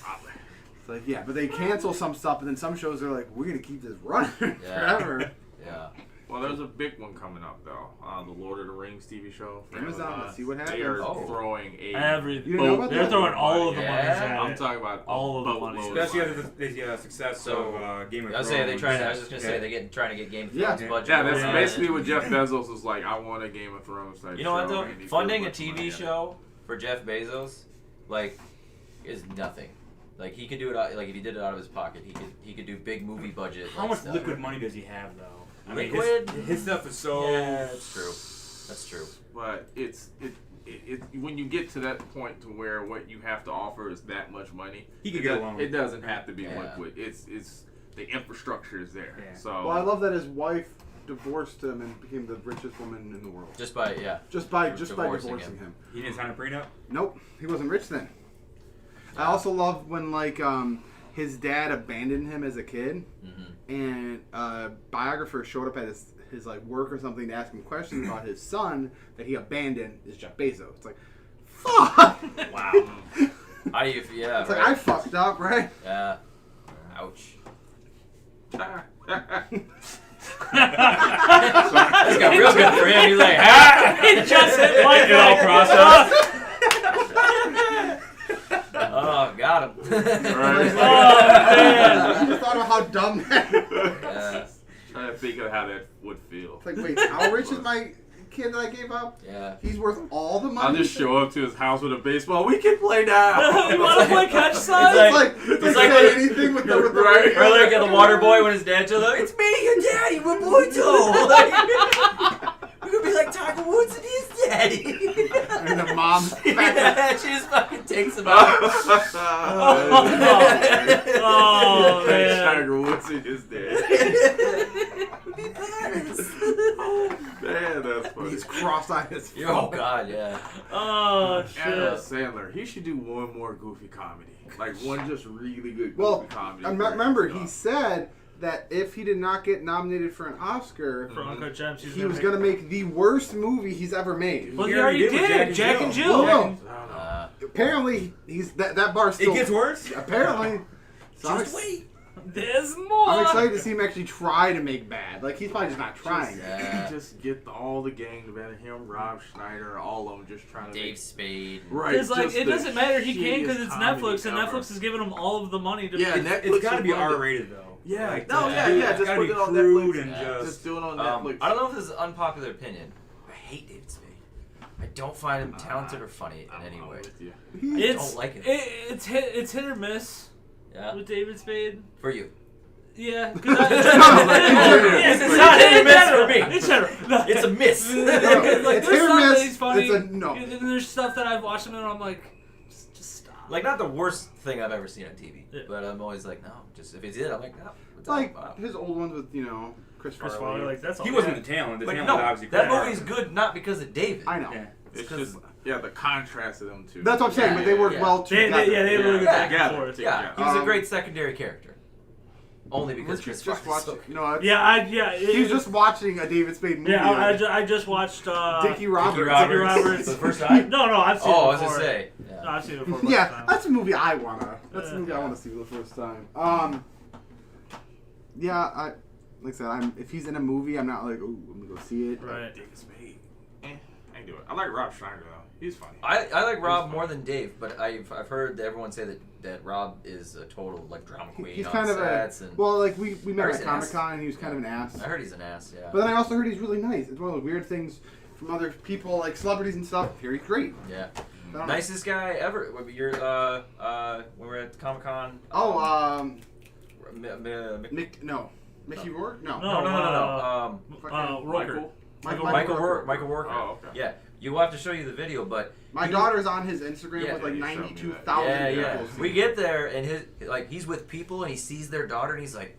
Speaker 1: It's like, yeah, but they cancel some stuff, and then some shows are like, we're going to keep this running forever.
Speaker 5: Yeah.
Speaker 4: Well, there's a big one coming up, though. The Lord of the Rings TV show.
Speaker 1: Amazon, let's see what happens.
Speaker 4: They are throwing
Speaker 2: They're throwing all of the money at it.
Speaker 4: I'm talking about
Speaker 2: all of the money.
Speaker 3: Especially after the success of Game of Thrones.
Speaker 5: I was just gonna say they're trying to get Game of Thrones budget.
Speaker 4: Yeah, that's basically what Jeff Bezos was like. I want a Game of Thrones type.
Speaker 5: You know what
Speaker 4: show,
Speaker 5: though? Funding a TV show for Jeff Bezos, is nothing. He could do it. If he did it out of his pocket, he could do big movie budget.
Speaker 3: How much liquid money does he have though? I mean,
Speaker 5: liquid.
Speaker 3: His stuff is so.
Speaker 5: Yeah, that's true. That's true.
Speaker 4: But it's when you get to that point to where what you have to offer is that much money,
Speaker 3: he could get along.
Speaker 4: It doesn't have to be liquid. It's the infrastructure is there.
Speaker 3: Yeah.
Speaker 4: So.
Speaker 1: Well, I love that his wife divorced him and became the richest woman in the world.
Speaker 5: Just by
Speaker 1: divorcing him.
Speaker 3: He didn't sign a prenup?
Speaker 1: Nope, he wasn't rich then. I also love when his dad abandoned him as a kid, and a biographer showed up at his like work or something to ask him questions about his son that he abandoned is Jeff Bezos. It's like, fuck.
Speaker 5: Wow. Yeah.
Speaker 1: It's like I fucked up, right?
Speaker 5: Yeah. Ouch. This got real good for him. He's like,
Speaker 2: It just hit my
Speaker 3: It all processed.
Speaker 5: oh, got him.
Speaker 4: Right.
Speaker 2: man.
Speaker 1: You just thought of how dumb that is.
Speaker 5: Yeah.
Speaker 4: Trying to think of how that would feel.
Speaker 1: It's like, wait, how rich is my kid that I gave up?
Speaker 5: Yeah.
Speaker 1: He's worth all the money.
Speaker 4: I'll just show up to his house with a baseball. We can play now.
Speaker 2: You want to play catch sign?
Speaker 1: It's like say anything with the
Speaker 4: Right.
Speaker 5: Or like the water boy when his dad shows up, it's me, your daddy, Roberto. Like, we're gonna be like Tiger Woods and his daddy.
Speaker 1: And the mom.
Speaker 5: Yeah, she just fucking takes him out.
Speaker 2: Oh, man.
Speaker 4: Tiger Woods and his dad.
Speaker 5: Be honest.
Speaker 4: Man, that's funny.
Speaker 1: He's cross-eyed as fuck.
Speaker 5: Oh God, yeah.
Speaker 2: Oh,
Speaker 4: Adam
Speaker 2: shit.
Speaker 4: Sandler, he should do one more goofy comedy. Like one just really good goofy
Speaker 1: Well,
Speaker 4: comedy.
Speaker 1: remember, he said that if he did not get nominated for an Oscar,
Speaker 2: For Uncut Gems,
Speaker 1: he was going to make the worst movie he's ever made.
Speaker 2: Well,
Speaker 3: He
Speaker 2: he already
Speaker 3: already did
Speaker 2: did.
Speaker 3: with
Speaker 2: Jack and Jill.
Speaker 1: Well,
Speaker 5: Uh,
Speaker 1: apparently, he's that bar still.
Speaker 3: It gets worse.
Speaker 1: Apparently. So
Speaker 5: just wait.
Speaker 2: There's more.
Speaker 1: I'm excited to see him actually try to make bad. Like, he's probably just not trying.
Speaker 5: Yeah.
Speaker 4: Just get all the gang together. Him, Rob Schneider, all of them just trying to
Speaker 5: Dave
Speaker 4: make...
Speaker 5: Spade.
Speaker 4: Right.
Speaker 2: It's like,
Speaker 4: just
Speaker 2: it
Speaker 4: the
Speaker 2: doesn't matter. He can because
Speaker 4: shittiest
Speaker 2: it's
Speaker 4: comedy
Speaker 2: Netflix, and
Speaker 4: ever.
Speaker 2: Netflix is giving him all of the money to
Speaker 4: Yeah,
Speaker 2: make
Speaker 4: Netflix
Speaker 3: It's got to be
Speaker 4: is one of the-
Speaker 3: R-rated though.
Speaker 4: Yeah.
Speaker 3: Like,
Speaker 4: No,
Speaker 5: yeah,
Speaker 4: yeah.
Speaker 3: It's
Speaker 4: Just
Speaker 3: gotta
Speaker 4: put
Speaker 3: be
Speaker 4: it on
Speaker 3: crude
Speaker 4: Netflix.
Speaker 3: and
Speaker 5: Yeah.
Speaker 4: Just do it on Netflix.
Speaker 5: I don't know if this is an unpopular opinion. I hate David Spade. I don't find him talented or funny in any
Speaker 4: I'm
Speaker 5: way.
Speaker 4: with you.
Speaker 2: It's
Speaker 5: don't like it.
Speaker 2: It's hit or miss
Speaker 5: Yeah.
Speaker 2: with David Spade.
Speaker 5: For you.
Speaker 2: Yeah,
Speaker 1: Like,
Speaker 2: it's not hit or miss for me. It's general. No.
Speaker 5: It's a miss.
Speaker 2: Like,
Speaker 1: It's
Speaker 2: there's
Speaker 1: hit or
Speaker 2: stuff that
Speaker 1: miss.
Speaker 2: he's funny.
Speaker 1: It's a no.
Speaker 2: And then there's stuff that I've watched him and I'm like, just stop.
Speaker 5: Like, not the worst thing I've ever seen on TV.
Speaker 2: Yeah.
Speaker 5: But I'm always like, no. Just if it's it, I'm like, no.
Speaker 1: It's like his old ones with, Chris
Speaker 2: Chris
Speaker 1: Farley.
Speaker 2: Farley, like that's all.
Speaker 3: He wasn't the talent. The
Speaker 5: Like,
Speaker 3: talent was
Speaker 5: no,
Speaker 3: obviously
Speaker 5: that
Speaker 3: Chris
Speaker 5: movie's
Speaker 3: Farley.
Speaker 5: good not because of David.
Speaker 1: I know.
Speaker 3: Yeah.
Speaker 4: It's
Speaker 5: because-
Speaker 4: just, the contrast of them two.
Speaker 1: That's what I'm saying, but they work
Speaker 5: Yeah.
Speaker 1: well together.
Speaker 2: They really good back
Speaker 4: Yeah.
Speaker 2: and forth.
Speaker 5: Yeah, he was a
Speaker 1: Um,
Speaker 5: great secondary character. Only because Chris
Speaker 1: just
Speaker 5: Farley's
Speaker 1: watch,
Speaker 5: so-
Speaker 1: he was just watching a David Spade movie.
Speaker 2: Yeah,
Speaker 1: like,
Speaker 2: I just watched
Speaker 1: Dickie Roberts.
Speaker 5: Dickie Roberts.
Speaker 2: Roberts.
Speaker 5: For the first time?
Speaker 2: No, I've seen
Speaker 5: Oh, I
Speaker 2: it
Speaker 5: was
Speaker 2: before.
Speaker 5: gonna say.
Speaker 2: No,
Speaker 5: Yeah.
Speaker 2: I've seen it before.
Speaker 1: Yeah, that's a movie I wanna. That's a movie
Speaker 5: Yeah.
Speaker 1: I wanna see for the first time. Yeah, like I said, if he's in a movie, I'm not like, oh, I'm gonna go see it.
Speaker 2: Right.
Speaker 4: David Spade. I can do it. I like Rob Schneider though. He's funny.
Speaker 5: I like Rob more than Dave, but I've heard everyone say that Rob is a total like drama queen
Speaker 1: He's
Speaker 5: on
Speaker 1: kind of
Speaker 5: sets
Speaker 1: a
Speaker 5: and
Speaker 1: well, like we met
Speaker 5: He's
Speaker 1: at
Speaker 5: an
Speaker 1: Comic
Speaker 5: ass.
Speaker 1: Con and he was kind of an ass.
Speaker 5: I heard he's an ass. Yeah.
Speaker 1: But then I also heard he's really nice. It's one of those weird things from other people, like celebrities and stuff. Here he's great.
Speaker 5: Yeah.
Speaker 1: I don't know.
Speaker 5: Nicest guy ever. You're when we were at Comic Con.
Speaker 1: Mickey Rourke? No.
Speaker 5: No.
Speaker 2: Roker.
Speaker 5: Michael Rourke.
Speaker 4: Oh, okay.
Speaker 5: Yeah. You'll have to show you the video, but
Speaker 1: My daughter's on his Instagram
Speaker 5: Yeah,
Speaker 1: with like
Speaker 4: you showed me that.
Speaker 1: 92,000
Speaker 5: yeah.
Speaker 1: people.
Speaker 5: We get there and he's with people and he sees their daughter and he's like,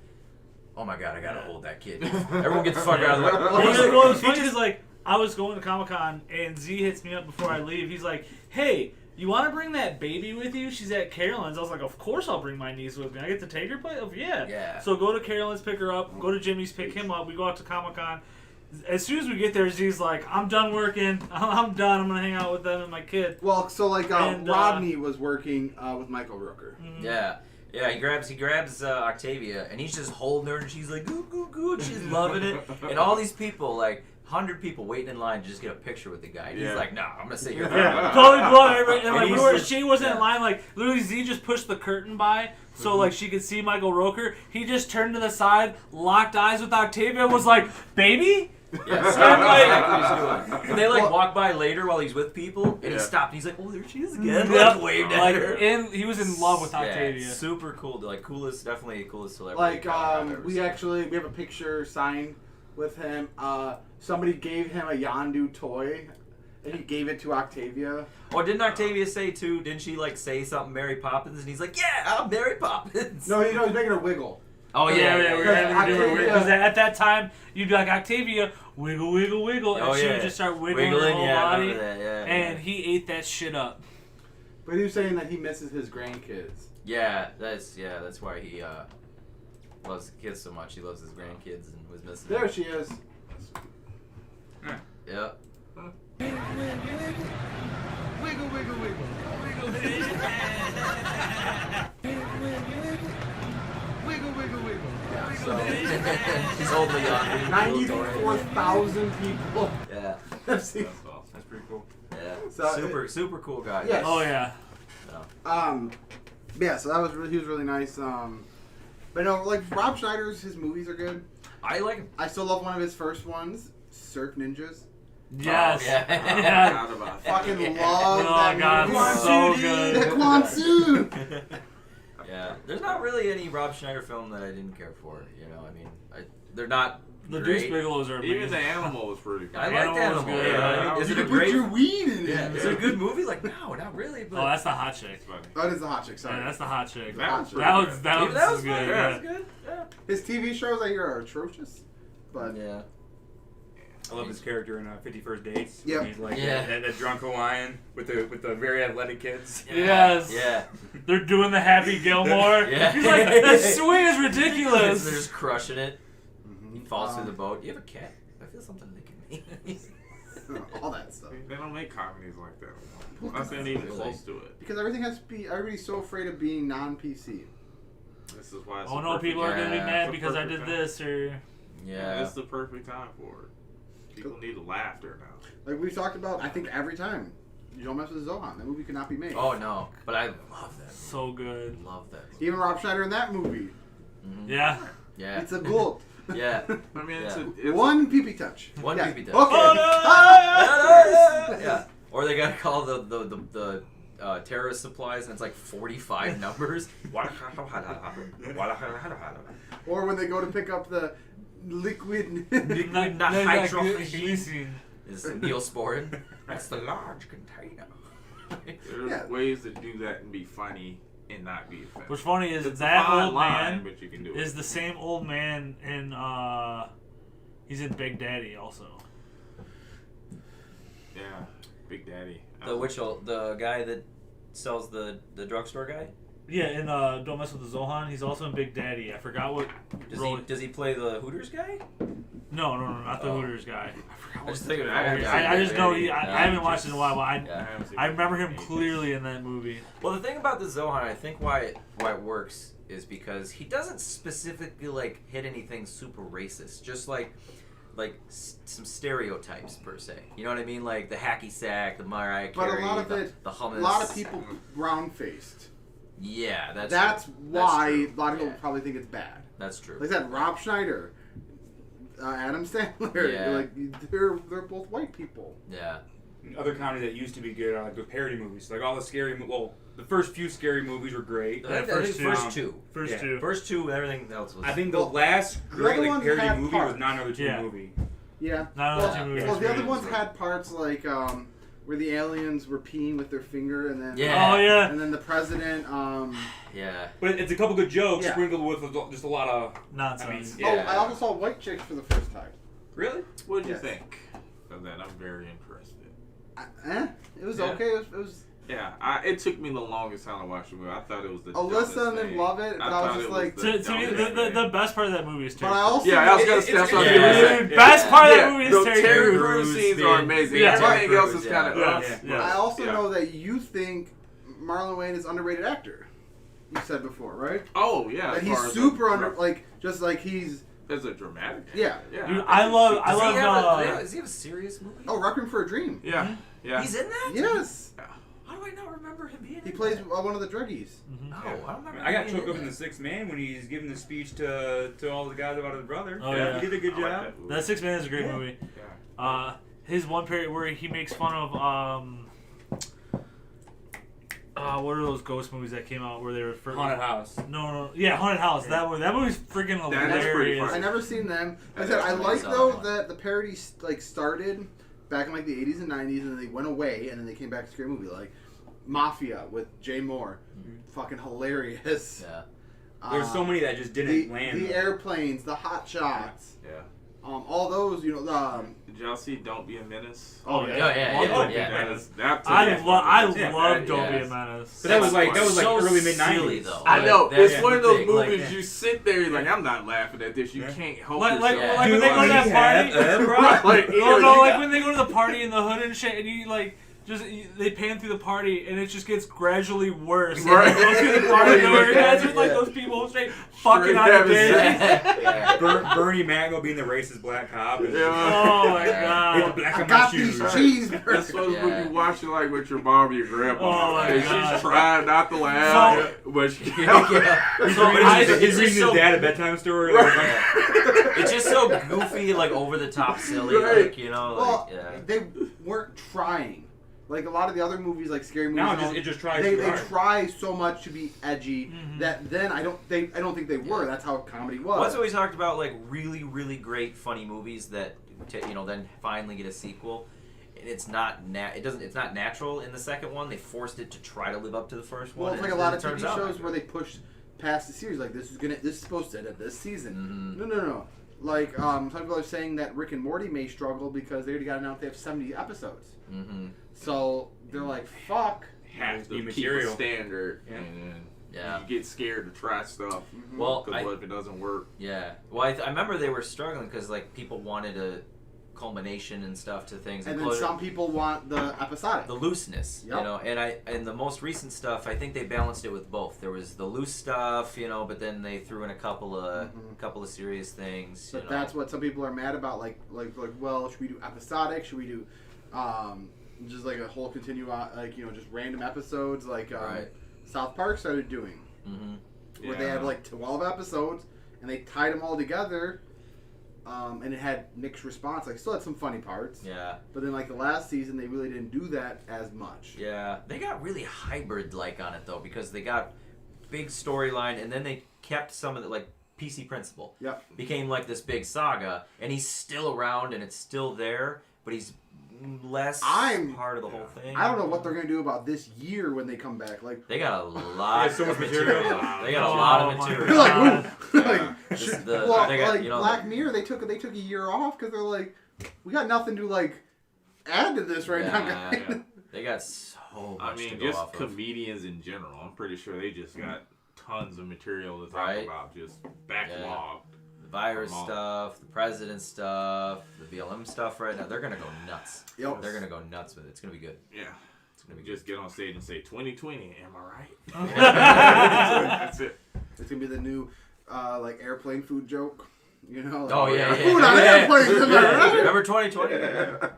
Speaker 5: oh my god, I gotta hold that kid. Everyone get the fuck out of the way.
Speaker 2: Well, it's funny because like I was going to Comic Con and Z hits me up before I leave. He's like, "Hey, you want to bring that baby with you? She's at Carolyn's." I was like, "Of course I'll bring my niece with me. I get to take her place." Oh, yeah.
Speaker 5: Yeah.
Speaker 2: So go to Carolyn's, pick her up. Go to Jimmy's, pick him up. We go out to Comic Con. As soon as we get there, Z's like, "I'm done working. I'm done. I'm gonna hang out with them and my kid."
Speaker 1: Well, so like
Speaker 2: And,
Speaker 1: Rodney was working with Michael Rooker.
Speaker 5: Yeah. Yeah, he grabs Octavia and he's just holding her and she's like goo goo goo and she's loving it. And all these people, like 100 people waiting in line to just get a picture with the guy. And he's
Speaker 4: Yeah.
Speaker 5: like, nah, I'm gonna sit here.
Speaker 2: Yeah, totally blowing everybody. And like
Speaker 5: And he's just-
Speaker 2: she wasn't in
Speaker 5: yeah.
Speaker 2: line. Like literally, Z just pushed the curtain by so like she could see Michael Rooker. He just turned to the side, locked eyes with Octavia, and was like, "Baby."
Speaker 5: Yeah, so
Speaker 2: I'm like-
Speaker 5: exactly what he's doing. And they like walk by later while he's with people, and he
Speaker 4: Yeah.
Speaker 5: stopped. And he's like, "Oh, there she is again!"
Speaker 2: Yep.
Speaker 5: Like, waved at
Speaker 2: Like,
Speaker 5: her.
Speaker 2: and he was in love with
Speaker 5: Yeah,
Speaker 2: Octavia.
Speaker 5: super cool. Like definitely coolest celebrity.
Speaker 1: Like
Speaker 5: I've ever
Speaker 1: we
Speaker 5: seen.
Speaker 1: have a picture signed with him. Somebody gave him a Yondu toy, and he gave it to Octavia.
Speaker 5: Oh, didn't Octavia say too? Didn't she like say something Mary Poppins? And he's like, "Yeah, I'm Mary Poppins."
Speaker 1: No, he's making her wiggle.
Speaker 5: Oh yeah,
Speaker 2: we were
Speaker 1: yeah.
Speaker 2: having to do it
Speaker 1: Octavia-
Speaker 2: because at that time you'd be like Octavia, wiggle, wiggle, wiggle, and
Speaker 5: Oh,
Speaker 2: she
Speaker 5: yeah.
Speaker 2: would just start wiggling her
Speaker 5: Wiggling,
Speaker 2: whole
Speaker 5: yeah, I
Speaker 2: body,
Speaker 5: remember that, yeah,
Speaker 2: and
Speaker 5: yeah.
Speaker 2: he ate that shit up.
Speaker 1: But he was saying that he misses his grandkids.
Speaker 5: Yeah, that's why he loves the kids so much. He loves his grandkids and was missing.
Speaker 1: There
Speaker 5: them.
Speaker 1: she is.
Speaker 5: Yeah.
Speaker 1: Wiggle, wiggle, wiggle. Wiggle, wiggle, wiggle.
Speaker 5: Yeah, so he's holding the on.
Speaker 1: 94,000 people
Speaker 5: Yeah.
Speaker 1: have seen.
Speaker 4: That's awesome.
Speaker 3: That's pretty cool.
Speaker 5: Yeah.
Speaker 1: So
Speaker 5: super cool guy.
Speaker 1: Yes.
Speaker 2: Oh yeah.
Speaker 1: Yeah, so that was he was really nice. But no, like Rob Schneider's his movies are good.
Speaker 5: I like him.
Speaker 1: I still love one of his first ones, Surf Ninjas.
Speaker 2: Yes.
Speaker 5: Oh, yeah.
Speaker 2: Yeah.
Speaker 4: Forgot about that.
Speaker 1: Fucking
Speaker 2: Oh
Speaker 1: love that
Speaker 2: god,
Speaker 1: movie.
Speaker 2: so good.
Speaker 1: The Quan Su.
Speaker 5: Yeah. There's not really any Rob Schneider film that I didn't care for. You know, I mean, they're not
Speaker 2: The
Speaker 5: great.
Speaker 2: Deuce Bigelows are
Speaker 4: Even
Speaker 2: amazing.
Speaker 4: the animal was pretty
Speaker 5: I
Speaker 4: good.
Speaker 5: liked
Speaker 2: Animal was
Speaker 5: Animal.
Speaker 2: good.
Speaker 5: Yeah. Is
Speaker 1: You
Speaker 5: it a
Speaker 1: can put
Speaker 5: great?
Speaker 1: your weed in it.
Speaker 5: Yeah. Is it a good movie? Like, no, not really. But
Speaker 2: Oh, that's the hot chick.
Speaker 4: It's funny.
Speaker 1: That is the hot chick. Sorry.
Speaker 2: Yeah, that's the hot chick.
Speaker 4: That was pretty
Speaker 2: That
Speaker 4: good.
Speaker 2: was
Speaker 5: Even that was
Speaker 2: good.
Speaker 5: fun.
Speaker 2: Yeah.
Speaker 5: That was good. Yeah.
Speaker 1: His TV shows I hear are atrocious, but
Speaker 5: Yeah.
Speaker 3: I love his character in 51st Dates.
Speaker 1: Yep.
Speaker 3: He's like
Speaker 5: Yeah.
Speaker 3: that drunk Hawaiian with the very athletic kids.
Speaker 2: Yes.
Speaker 5: Yeah.
Speaker 2: They're doing the Happy Gilmore.
Speaker 5: Yeah.
Speaker 2: He's like, the swing is
Speaker 5: They're
Speaker 2: ridiculous.
Speaker 5: just crushing it. He falls
Speaker 1: Um,
Speaker 5: through the boat. You have a cat? I feel something licking me.
Speaker 1: all that stuff.
Speaker 4: They don't make comedies like that anymore. Nothing even
Speaker 5: Really?
Speaker 4: close to it.
Speaker 1: Because everything has to be. Everybody's so afraid of being non-PC.
Speaker 4: This is why it's
Speaker 2: Oh
Speaker 4: the
Speaker 2: no,
Speaker 4: perfect
Speaker 2: people are gonna be
Speaker 5: Yeah.
Speaker 2: mad
Speaker 4: It's the
Speaker 2: because I
Speaker 4: perfect
Speaker 2: did
Speaker 4: time.
Speaker 2: this or.
Speaker 5: Yeah.
Speaker 4: It's the perfect time for it. People need laughter now.
Speaker 1: Like we've talked about, I think every time. You don't mess with Zohan. That movie could not be made.
Speaker 5: Oh no, but I love that.
Speaker 2: So good.
Speaker 5: Love that. Movie.
Speaker 1: Even Rob Schneider in that movie.
Speaker 5: Mhm.
Speaker 2: Yeah.
Speaker 5: Yeah.
Speaker 1: It's a gold.
Speaker 5: Yeah.
Speaker 4: I mean,
Speaker 5: Yeah.
Speaker 4: it's
Speaker 1: One pee-pee touch.
Speaker 5: One
Speaker 1: Yeah.
Speaker 5: pee-pee touch.
Speaker 1: Okay.
Speaker 2: Oh,
Speaker 5: Yeah. Or they gotta call the terrorist supplies, and it's like 45 numbers.
Speaker 1: Or when they go to pick up the liquid.
Speaker 5: Liquid
Speaker 2: Not
Speaker 5: nitrogen is Neosporin. That's the large container.
Speaker 4: There's
Speaker 1: Yeah.
Speaker 4: ways to do that and be funny and not be offensive.
Speaker 2: What's funny is
Speaker 4: It's a
Speaker 2: that
Speaker 4: fine
Speaker 2: old
Speaker 4: line,
Speaker 2: man
Speaker 4: but you can do
Speaker 2: is
Speaker 4: it.
Speaker 2: the same old man in he's in Big Daddy also.
Speaker 4: Yeah, Big Daddy.
Speaker 5: The guy that sells the drugstore guy.
Speaker 2: Yeah, in Don't Mess with the Zohan, he's also in Big Daddy. I forgot what role.
Speaker 5: Does he play the Hooters guy?
Speaker 2: No, not the
Speaker 5: Oh.
Speaker 2: Hooters guy.
Speaker 5: I just think
Speaker 2: I just know he. I haven't watched it in a while, but
Speaker 5: Yeah.
Speaker 2: I remember him clearly in that movie.
Speaker 5: Well, the thing about the Zohan, I think why it works is because he doesn't specifically like hit anything super racist. Just like some stereotypes per se. You know what I mean? Like the hacky sack, the Mariah
Speaker 1: But
Speaker 5: Carey,
Speaker 1: a lot of it,
Speaker 5: the hummus.
Speaker 1: a lot of people brown-faced.
Speaker 5: Yeah,
Speaker 1: That's why
Speaker 5: true.
Speaker 1: a lot of people
Speaker 5: Yeah.
Speaker 1: probably think it's bad.
Speaker 5: That's true.
Speaker 1: Like I said, Rob Schneider, Adam Sandler.
Speaker 5: Yeah.
Speaker 1: Like they're both white people.
Speaker 5: Yeah.
Speaker 3: Other comedies that used to be good are like the parody movies. Like all the scary, well, the first few scary movies were great.
Speaker 5: I think
Speaker 2: first two.
Speaker 5: first two.
Speaker 2: First
Speaker 3: Yeah.
Speaker 2: two.
Speaker 5: First two, everything else was.
Speaker 3: I think the
Speaker 1: Well,
Speaker 3: last
Speaker 1: the
Speaker 3: great
Speaker 1: other
Speaker 3: like
Speaker 1: ones
Speaker 3: parody
Speaker 1: had
Speaker 3: movie was
Speaker 1: parts.
Speaker 3: Not Another Teen
Speaker 2: Yeah.
Speaker 3: Movie.
Speaker 1: Yeah.
Speaker 2: Not
Speaker 1: well,
Speaker 2: another two movies.
Speaker 1: well, the other
Speaker 2: Really.
Speaker 1: ones had parts like where the aliens were peeing with their finger, and then
Speaker 5: Yeah.
Speaker 2: Oh yeah.
Speaker 1: and then the president.
Speaker 5: Yeah.
Speaker 3: But it's a couple good jokes
Speaker 1: Yeah.
Speaker 3: sprinkled with just a lot of.
Speaker 2: Nonsense.
Speaker 3: I mean,
Speaker 5: Yeah.
Speaker 1: Oh, I also saw White Chicks for the first time.
Speaker 3: Really?
Speaker 4: What did you
Speaker 1: Yes.
Speaker 4: think of that? I'm very interested.
Speaker 1: It was
Speaker 4: Yeah.
Speaker 1: okay. It was.
Speaker 4: Yeah, it took me the longest time to watch the movie. I thought it was the
Speaker 1: Alyssa
Speaker 4: dumbest
Speaker 1: and them
Speaker 4: thing.
Speaker 1: love it, but I was
Speaker 4: thought
Speaker 1: just
Speaker 4: it
Speaker 1: like-
Speaker 2: To me,
Speaker 4: dumbest
Speaker 2: the
Speaker 4: thing.
Speaker 2: best part of that movie is Terry
Speaker 1: But I
Speaker 2: Crews.
Speaker 1: also.
Speaker 4: Yeah, I was gonna
Speaker 3: It's-
Speaker 4: say that's what I was
Speaker 5: yeah.
Speaker 4: gonna say.
Speaker 2: Dude, best part of that movie is
Speaker 4: the
Speaker 2: Terry
Speaker 4: Terry
Speaker 2: Crews.
Speaker 4: Crews scenes
Speaker 5: being-
Speaker 4: are amazing.
Speaker 2: Yeah.
Speaker 4: Everything
Speaker 5: Terry
Speaker 4: else
Speaker 5: Crews,
Speaker 4: is kind of
Speaker 2: yeah.
Speaker 4: us.
Speaker 2: Yeah.
Speaker 1: I also
Speaker 4: Yeah.
Speaker 1: know that you think Marlon Wayne is underrated actor. You said before, right?
Speaker 4: Oh yeah,
Speaker 1: That
Speaker 4: as
Speaker 1: he's
Speaker 4: far as
Speaker 1: super
Speaker 4: a-
Speaker 1: under, like just like he's.
Speaker 4: as a dramatic.
Speaker 1: Yeah.
Speaker 4: Yeah.
Speaker 2: Dude,
Speaker 4: think
Speaker 2: I
Speaker 4: he's
Speaker 2: love-
Speaker 4: super-
Speaker 2: I
Speaker 5: Does he
Speaker 2: love,
Speaker 5: have does he have a serious movie?
Speaker 1: Oh, Requiem for a Dream.
Speaker 4: Yeah, yeah.
Speaker 5: He's in that?
Speaker 1: Yes,
Speaker 5: How do I not remember him being
Speaker 1: he
Speaker 5: in
Speaker 1: plays
Speaker 5: that?
Speaker 1: one of the druggies.
Speaker 5: No, I don't remember.
Speaker 3: I got
Speaker 5: him being
Speaker 3: choked up in
Speaker 5: in
Speaker 3: The
Speaker 5: that.
Speaker 3: Sixth Man when he's giving the speech to all the guys about his brother.
Speaker 2: Oh, yeah.
Speaker 3: He did a good
Speaker 4: I like
Speaker 3: job.
Speaker 4: that movie.
Speaker 2: That 6 Man is a great
Speaker 3: Yeah.
Speaker 2: movie.
Speaker 4: Yeah.
Speaker 2: His one period where he makes fun of what are those ghost movies that came out where they were
Speaker 3: Haunted House.
Speaker 2: No, yeah, Haunted House. That movie's freaking
Speaker 4: That is pretty
Speaker 2: hilarious.
Speaker 1: I never seen them. I said I
Speaker 5: That's
Speaker 1: like
Speaker 5: amazing.
Speaker 1: though that the parody like started back in like the 80s and 90s, and then they went away, and then they came back to scary movie like Mafia with Jay Moore, fucking hilarious.
Speaker 5: Yeah.
Speaker 3: There's so many that just didn't land.
Speaker 1: The airplanes, the hot shots.
Speaker 4: Yeah.
Speaker 1: All those,
Speaker 4: Did y'all see Don't Be a Menace?
Speaker 1: Oh
Speaker 5: yeah.
Speaker 2: I love Don't Be a Menace.
Speaker 3: But that was like
Speaker 5: so
Speaker 3: early mid
Speaker 5: silly,
Speaker 3: '90s.
Speaker 5: though.
Speaker 4: I know.
Speaker 5: That's
Speaker 4: It's one of
Speaker 5: the
Speaker 4: those
Speaker 5: thing,
Speaker 4: movies
Speaker 5: like,
Speaker 4: you sit there, you're like, I'm not laughing at this. You can't help
Speaker 2: Like
Speaker 4: yourself.
Speaker 2: when they go to that party,
Speaker 4: Right, like,
Speaker 2: like when they go to the party in the hood and shit, and you like. They pan through the party and it just gets gradually worse.
Speaker 4: Right.
Speaker 2: Like, go through the party where you guys with like those people straight fucking out of
Speaker 4: Yeah.
Speaker 3: Bernie Magnol being the racist black cop. And
Speaker 2: Oh my god.
Speaker 3: It's black
Speaker 1: I
Speaker 3: on
Speaker 1: got
Speaker 3: my
Speaker 1: these
Speaker 3: shoes.
Speaker 1: cheeseburgers.
Speaker 4: That's what you watch it like with your mom or your grandma.
Speaker 2: Oh my
Speaker 4: and
Speaker 2: God.
Speaker 4: she's trying not to laugh, but she
Speaker 3: He's reading his dad a bedtime story.
Speaker 5: It's just so goofy, like over the top, silly,
Speaker 4: Right.
Speaker 5: like
Speaker 1: Well,
Speaker 5: like
Speaker 1: they weren't trying. Like a lot of the other movies, like scary movies,
Speaker 3: Now it just tries
Speaker 1: they
Speaker 3: too hard.
Speaker 1: try so much to be edgy that then I don't think they were. That's how comedy was.
Speaker 5: What's always talked about, like really, really great funny movies that then finally get a sequel, and it's not it's not natural in the second one. They forced it to try to live up to the first one.
Speaker 1: Well, it's like a
Speaker 5: and
Speaker 1: lot
Speaker 5: it
Speaker 1: of
Speaker 5: turns
Speaker 1: TV
Speaker 5: out
Speaker 1: shows
Speaker 5: not
Speaker 1: where they push past the series. Like this is supposed to end at this season.
Speaker 5: Mm-hmm.
Speaker 1: No. Like some people are saying that Rick and Morty may struggle because they already got announced they have 70 episodes.
Speaker 5: Mm-hmm.
Speaker 1: So they're like, fuck.
Speaker 4: have to keep a
Speaker 3: material.
Speaker 4: standard,
Speaker 3: Yeah.
Speaker 4: and
Speaker 5: Yeah.
Speaker 4: you get scared to try stuff.
Speaker 5: Well,
Speaker 4: because what if it doesn't work?
Speaker 5: Yeah. Well, I remember they were struggling because like people wanted a culmination and stuff to things,
Speaker 1: And then
Speaker 5: closure.
Speaker 1: some people want the episodic.
Speaker 5: The looseness,
Speaker 1: Yep.
Speaker 5: and the most recent stuff, I think they balanced it with both. There was the loose stuff, but then they threw in a couple of serious things.
Speaker 1: But that's what some people are mad about. Like, well, should we do episodic? Should we do, just like a whole just random episodes like
Speaker 5: Right.
Speaker 1: South Park started doing, where they had like 12 episodes and they tied them all together. And it had mixed response. Like, still had some funny parts.
Speaker 5: Yeah.
Speaker 1: But then, like the last season, they really didn't do that as much.
Speaker 5: Yeah. They got really hybrid-like on it though, because they got big storyline, and then they kept some of the like PC Principal.
Speaker 1: Yep.
Speaker 5: Became like this big saga, and he's still around, and it's still there, but he's less part of the whole thing.
Speaker 1: I don't know what they're gonna do about this year when they come back. Like,
Speaker 5: They got a lot
Speaker 3: so much
Speaker 5: of material.
Speaker 3: material.
Speaker 5: They got a lot of
Speaker 2: my
Speaker 5: material.
Speaker 2: God.
Speaker 5: They got,
Speaker 1: Black Mirror, they took a year off because they're like, we got nothing to like add to this right now, guys.
Speaker 5: Yeah. They got so much to go
Speaker 4: just
Speaker 5: off of.
Speaker 4: comedians in general. I'm pretty sure they just got tons of material to talk
Speaker 5: Right.
Speaker 4: about, just backlog.
Speaker 5: The virus stuff, the president stuff, the BLM stuff right now. They're going to go nuts.
Speaker 1: Yep.
Speaker 5: They're going to go nuts with it. It's going to be good.
Speaker 4: Yeah.
Speaker 5: It's going to be
Speaker 4: Just get on stage and say 2020. Am I right?
Speaker 5: good.
Speaker 4: That's it.
Speaker 1: It's gonna be the new like airplane food joke. Like,
Speaker 5: Oh, yeah.
Speaker 1: Food on airplanes, am I right?
Speaker 5: Remember 2020?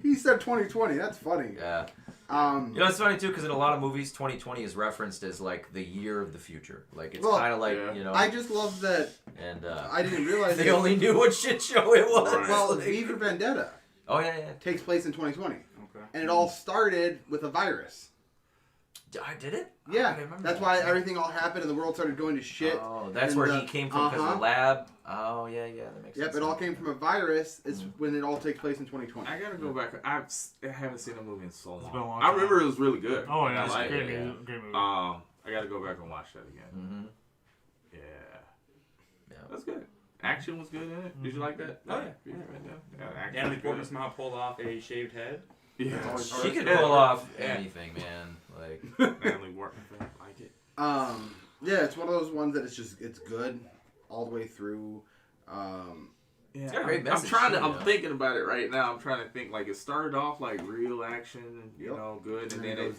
Speaker 1: He said 2020. That's funny.
Speaker 5: Yeah. It's funny too because in a lot of movies, 2020 is referenced as like the year of the future. Like it's kind of like
Speaker 1: I just love that.
Speaker 5: And
Speaker 1: I didn't realize
Speaker 5: they only knew what shit show it was.
Speaker 4: Right.
Speaker 1: Well, V for Vendetta
Speaker 5: Oh yeah.
Speaker 1: takes place in 2020,
Speaker 3: Okay.
Speaker 1: and it all started with a virus.
Speaker 5: Did it?
Speaker 1: Yeah,
Speaker 5: I remember
Speaker 1: that's
Speaker 5: that.
Speaker 1: why everything all happened and the world started going to shit.
Speaker 5: Oh, that's
Speaker 1: And
Speaker 5: where
Speaker 1: the-
Speaker 5: he came from because of the lab. Oh yeah, that makes sense.
Speaker 1: Yep, it all came from a virus. Is when it all takes place in 2020.
Speaker 4: I gotta go back. I haven't seen a movie in so long.
Speaker 2: been a long
Speaker 4: I
Speaker 2: time.
Speaker 4: remember it was really good.
Speaker 2: Oh yeah,
Speaker 4: I
Speaker 2: it's
Speaker 4: like
Speaker 2: a great
Speaker 4: it.
Speaker 2: movie. Great movie.
Speaker 4: I gotta go back and watch that again.
Speaker 5: Mm-hmm.
Speaker 4: Yeah, that's good. Action was good in it. Did you like that?
Speaker 3: Oh, yeah.
Speaker 4: Action
Speaker 3: Natalie
Speaker 4: was
Speaker 3: Portman
Speaker 4: good.
Speaker 3: somehow pulled off a shaved head.
Speaker 4: Yeah,
Speaker 5: She could pull off anything, man. Like
Speaker 4: Natalie Portman, I like it.
Speaker 1: Yeah, it's one of those ones that it's good all the way through.
Speaker 4: Yeah,
Speaker 5: got a great message, too,
Speaker 4: I'm thinking about it right now. I'm trying to think. Like it started off like real action, good, and then it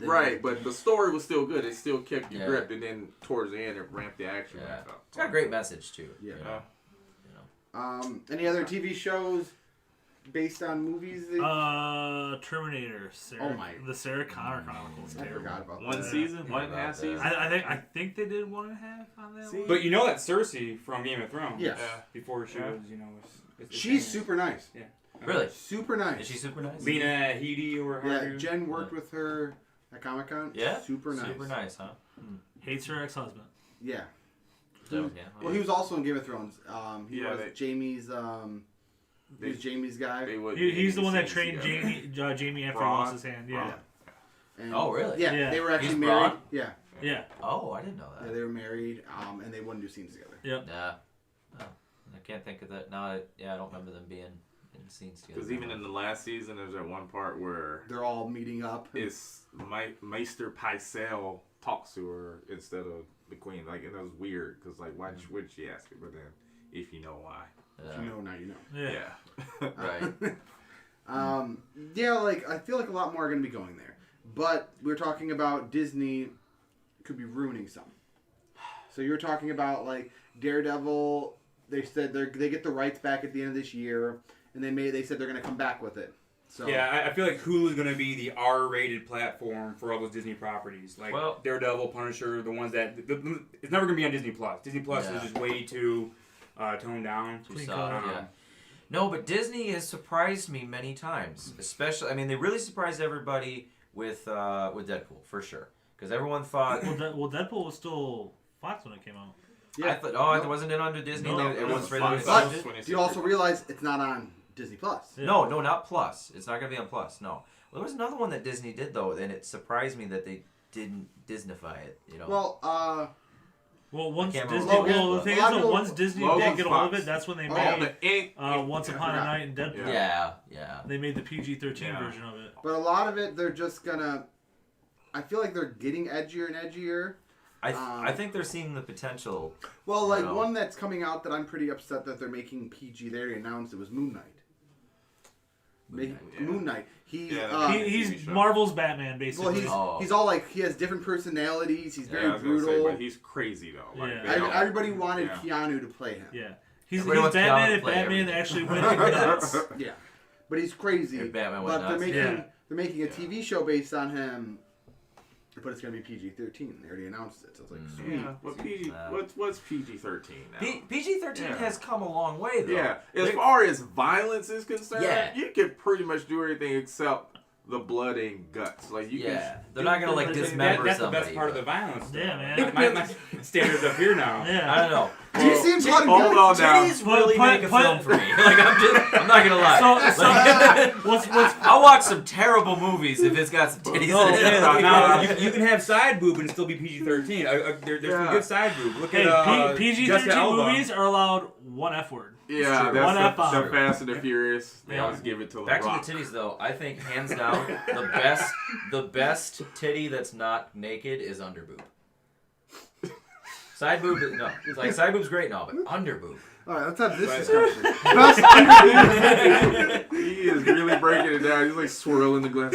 Speaker 4: right. But the story was still good. It still kept you gripped, and then towards the end, it ramped the action back up.
Speaker 5: it's got a great message too.
Speaker 1: Yeah.
Speaker 5: You know.
Speaker 1: Any other TV shows based on movies?
Speaker 2: Terminator. The Sarah Connor Chronicles.
Speaker 1: I forgot about
Speaker 4: One
Speaker 1: that.
Speaker 4: season,
Speaker 5: Yeah,
Speaker 4: 1.5
Speaker 5: about
Speaker 4: seasons.
Speaker 2: I think they did 1.5 on that one.
Speaker 3: But you know that Cersei from Game of Thrones.
Speaker 1: Yes.
Speaker 3: Before she was, it's
Speaker 1: She's
Speaker 3: famous.
Speaker 1: super nice.
Speaker 3: Yeah.
Speaker 5: Really?
Speaker 1: Super nice.
Speaker 5: Is she super nice?
Speaker 3: Lena Headey or
Speaker 1: Yeah,
Speaker 3: however.
Speaker 1: Jen worked with her at Comic Con.
Speaker 5: Yeah.
Speaker 1: Super nice.
Speaker 5: Super nice, huh?
Speaker 2: Hates her ex-husband.
Speaker 1: Yeah.
Speaker 5: So, yeah.
Speaker 1: Well, he was also in Game of Thrones. He
Speaker 4: Yeah,
Speaker 1: was Jamie's. He was Jamie's guy.
Speaker 2: He's the one that trained Jamie after he lost his hand. Yeah.
Speaker 1: And,
Speaker 5: Oh, really?
Speaker 1: Yeah,
Speaker 2: Yeah.
Speaker 1: they were actually
Speaker 5: He's
Speaker 1: married.
Speaker 5: Braun?
Speaker 1: Yeah,
Speaker 2: Yeah.
Speaker 5: Oh, I didn't know
Speaker 1: yeah,
Speaker 5: that.
Speaker 1: they were married, and they wouldn't do scenes together.
Speaker 2: Yep.
Speaker 5: Yeah. I can't think of that. No, I don't remember them being in scenes together.
Speaker 4: Because even in the last season, there's that one part where
Speaker 1: they're all meeting up.
Speaker 4: It's Meister Pycelle talks to her instead of the queen. Like, and that was weird because like, why would she ask it? But then, if you know why,
Speaker 1: if you know now, you know.
Speaker 2: Yeah.
Speaker 5: Right.
Speaker 1: Yeah, like I feel like a lot more are going to be going there. But we're talking about Disney could be ruining some. So you're talking about like Daredevil. They said they get the rights back at the end of this year, and they said they're going to come back with it. So
Speaker 3: yeah, I feel like Hulu is going to be the R-rated platform for all those Disney properties, like Daredevil, Punisher, the ones that it's never going to be on Disney Plus. Disney Plus is just way too toned down.
Speaker 5: Too soft. No, but Disney has surprised me many times. Especially, I mean, they really surprised everybody with Deadpool for sure, because everyone thought.
Speaker 2: Well, Deadpool was still Fox when it came out.
Speaker 1: Yeah.
Speaker 5: I thought, it wasn't it under Disney?
Speaker 2: No,
Speaker 5: everyone's afraid
Speaker 1: But
Speaker 5: of
Speaker 1: do you also realize it's not on Disney Plus?
Speaker 2: Yeah.
Speaker 5: No, not Plus. It's not going to be on Plus. No. Well, there was another one that Disney did though, and it surprised me that they didn't Disneyfy it. You know.
Speaker 2: Well, once
Speaker 5: can't
Speaker 2: Disney.
Speaker 5: remember.
Speaker 2: Well, the thing is, though, once Disney did
Speaker 4: Logan's
Speaker 2: get a hold of
Speaker 4: Fox.
Speaker 2: it, that's when they
Speaker 1: Oh,
Speaker 2: made Once Upon a Night in Deadpool.
Speaker 5: Yeah.
Speaker 2: They made the PG-13 version of it.
Speaker 1: But a lot of it, they're just gonna. I feel like they're getting edgier and edgier.
Speaker 5: I think they're seeing the potential.
Speaker 1: Well, like one that's coming out that I'm pretty upset that they're making PG. They already announced it was Moon Knight. Moon Knight.
Speaker 2: He's Marvel's Batman, basically.
Speaker 1: Well, he's all like he has different personalities. He's very brutal.
Speaker 4: Say, but he's crazy though. Like,
Speaker 1: everybody wanted Keanu to play him.
Speaker 2: Yeah, he's Batman if Batman actually went nuts.
Speaker 1: Yeah, but he's crazy.
Speaker 5: If Batman went nuts.
Speaker 1: They're making a TV show based on him. But it's going to be PG-13. They already announced it. So it's like, sweet.
Speaker 4: Yeah, but what's PG-13 now?
Speaker 5: PG-13 has come a long way, though.
Speaker 4: Yeah, as far as violence is concerned, you can pretty much do everything except the blood and guts. Like you can.
Speaker 5: They're not going to like dismember
Speaker 3: That's
Speaker 5: somebody.
Speaker 3: the best part of the violence. Though.
Speaker 2: Yeah, man.
Speaker 3: My standards up here now.
Speaker 2: Yeah.
Speaker 5: I don't know.
Speaker 1: Do you see blood and
Speaker 4: Hold
Speaker 1: guts?
Speaker 4: on now.
Speaker 5: Titties really make a film for me. Like I'm not gonna lie. I'll watch some terrible movies if it's got some titties in it.
Speaker 3: Now you can have side boob and still be PG-13. There's some good side boob. Look at
Speaker 2: PG-13 movies are allowed one F word.
Speaker 4: Yeah, that's the Fast and the Furious. They always give it to
Speaker 5: Back to the titties, though. I think hands down the best titty that's not naked is under boob. Side boob, no. It's like side boob's great and all, but under boob.
Speaker 1: All right, let's have this discussion.
Speaker 4: He is really breaking it down. He's like swirling the glass.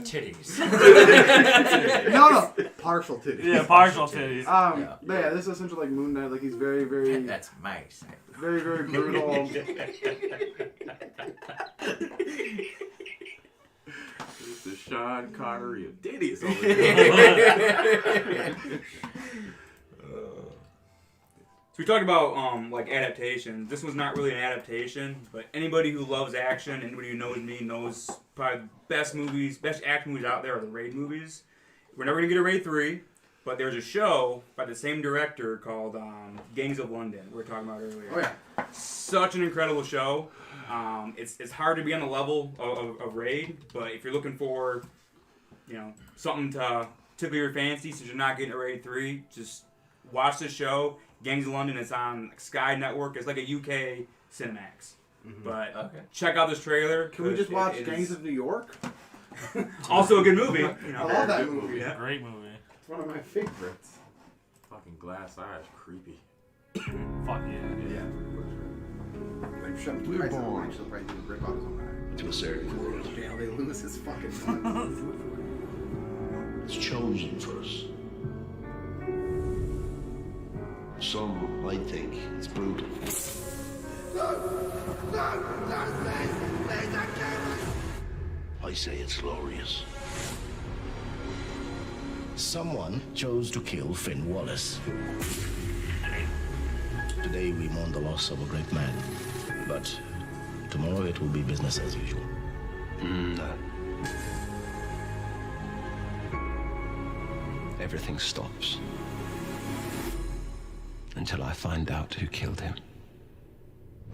Speaker 5: Titties.
Speaker 1: No, partial titties.
Speaker 2: Yeah, partial titties.
Speaker 1: But yeah, this is essentially like Moon Knight. Like he's very, very.
Speaker 5: That's my side boob.
Speaker 1: Very, very brutal.
Speaker 4: The Sean Connery of titties over there.
Speaker 3: So we talked about like adaptations. This was not really an adaptation, but anybody who loves action, anybody who knows me knows probably best action movies out there are the Raid movies. We're never gonna get a Raid 3, but there's a show by the same director called Gangs of London. We were talking about earlier.
Speaker 1: Oh yeah,
Speaker 3: such an incredible show. It's hard to be on the level of Raid, but if you're looking for, something to tickle your fancy since you're not getting a Raid 3, just watch the show. Gangs of London. It's on Sky Network. It's like a UK Cinemax. Mm-hmm. But check out this trailer.
Speaker 1: Can we just watch Gangs of New York?
Speaker 3: Also a good movie.
Speaker 1: I love that movie.
Speaker 2: Yeah. Great movie.
Speaker 1: It's one of my favorites.
Speaker 4: Fucking glass eyes, creepy.
Speaker 2: Fuck yeah.
Speaker 1: Like, shut the price on one, she'll probably do the rip out his own eye.
Speaker 6: To a certain world.
Speaker 1: Damn, they lose his fucking mind.
Speaker 6: It's chosen for us. Some might think it's brutal. I say it's glorious.
Speaker 7: Someone chose to kill Finn Wallace. Today we mourn the loss of a great man, but tomorrow it will be business as usual.
Speaker 6: No. Everything stops. Until I find out who killed him.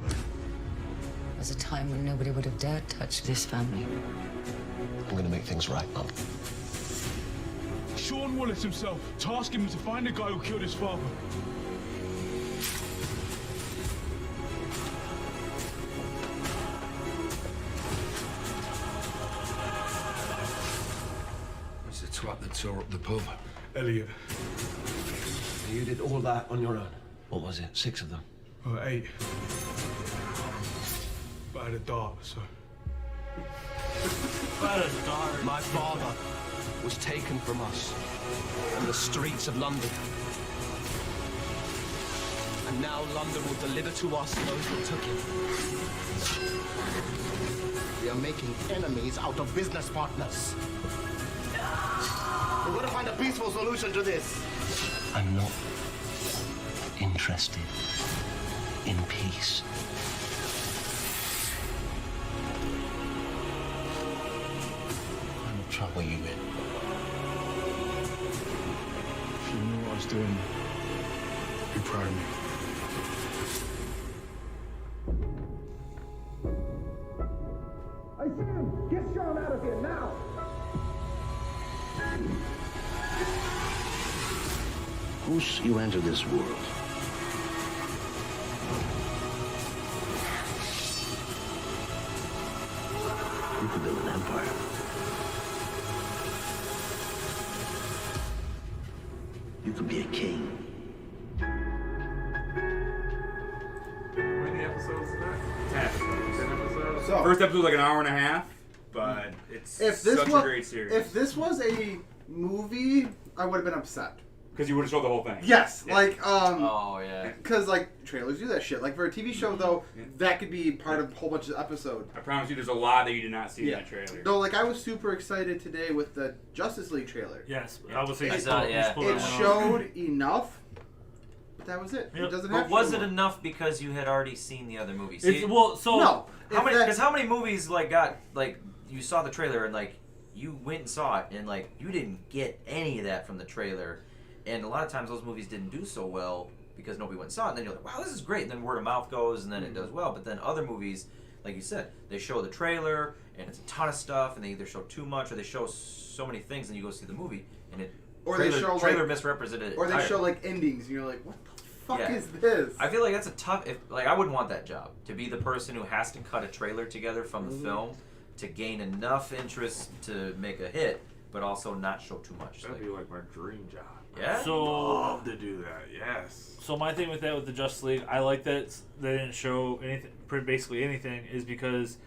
Speaker 8: There was a time when nobody would have dared touch this family.
Speaker 6: I'm gonna make things right, Mum.
Speaker 7: Sure
Speaker 9: Wallace himself. Task him to find the guy who killed his father.
Speaker 10: What's the twat that tore up the pub?
Speaker 9: Elliot.
Speaker 6: You did all that on your own? What was it, 6 of them?
Speaker 9: 8. But I had a dart, so...
Speaker 11: My father was taken from us on the streets of London. And now London will deliver to us those who took him.
Speaker 12: We are making enemies out of business partners. We're going to find a peaceful solution to this.
Speaker 7: I'm not interested in peace.
Speaker 6: What trouble you in?
Speaker 9: If you knew what I was doing, be proud of me.
Speaker 12: I see him! Get Sean out of here now!
Speaker 6: Who's you enter this world? You could build an empire. You could be a king.
Speaker 4: How many episodes is that? 10 episodes?
Speaker 1: So,
Speaker 3: First episode was like an hour and a half, but it's such a great series.
Speaker 1: If this was a movie, I would have been upset.
Speaker 3: Because you would have showed the whole thing.
Speaker 1: Yes,
Speaker 3: Yeah.
Speaker 1: like
Speaker 5: Oh yeah.
Speaker 1: because like trailers do that shit. Like for a TV show though, that could be part of a whole bunch of episodes.
Speaker 3: I promise you, there's a lot that you did not see in the trailer.
Speaker 1: Though, like I was super excited today with the Justice League trailer.
Speaker 2: Yes, I was saying
Speaker 5: I saw it, yeah.
Speaker 1: It showed enough, but that was it.
Speaker 2: Yep.
Speaker 1: It doesn't have.
Speaker 5: But was
Speaker 1: to
Speaker 5: it
Speaker 1: more.
Speaker 5: enough because you had already seen the other movies?
Speaker 2: It's, well, so
Speaker 1: No.
Speaker 5: how many?
Speaker 1: If that-
Speaker 5: Because how many movies like got like you saw the trailer and like you went and saw it and like you didn't get any of that from the trailer, and a lot of times those movies didn't do so well because nobody went and saw it. And then you're like, wow, this is great. And then word of mouth goes, and then it does well. But then other movies, like you said, they show the trailer and it's a ton of stuff, and they either show too much or they show so many things, and you go see the movie and it
Speaker 1: Or
Speaker 5: trailer,
Speaker 1: they show
Speaker 5: trailer
Speaker 1: like,
Speaker 5: misrepresented it
Speaker 1: or they
Speaker 5: entirely.
Speaker 1: show like endings, and you're like, what the fuck
Speaker 5: Yeah.
Speaker 1: is this?
Speaker 5: I feel like that's a tough. Like I wouldn't want that job to be the person who has to cut a trailer together from the film to gain enough interest to make a hit, but also not show too much.
Speaker 4: That'd be like my dream job.
Speaker 5: Yeah.
Speaker 2: So
Speaker 4: Love to do that. Yes.
Speaker 2: So my thing with that, with the Justice League, I like that they didn't show anything, basically anything, is because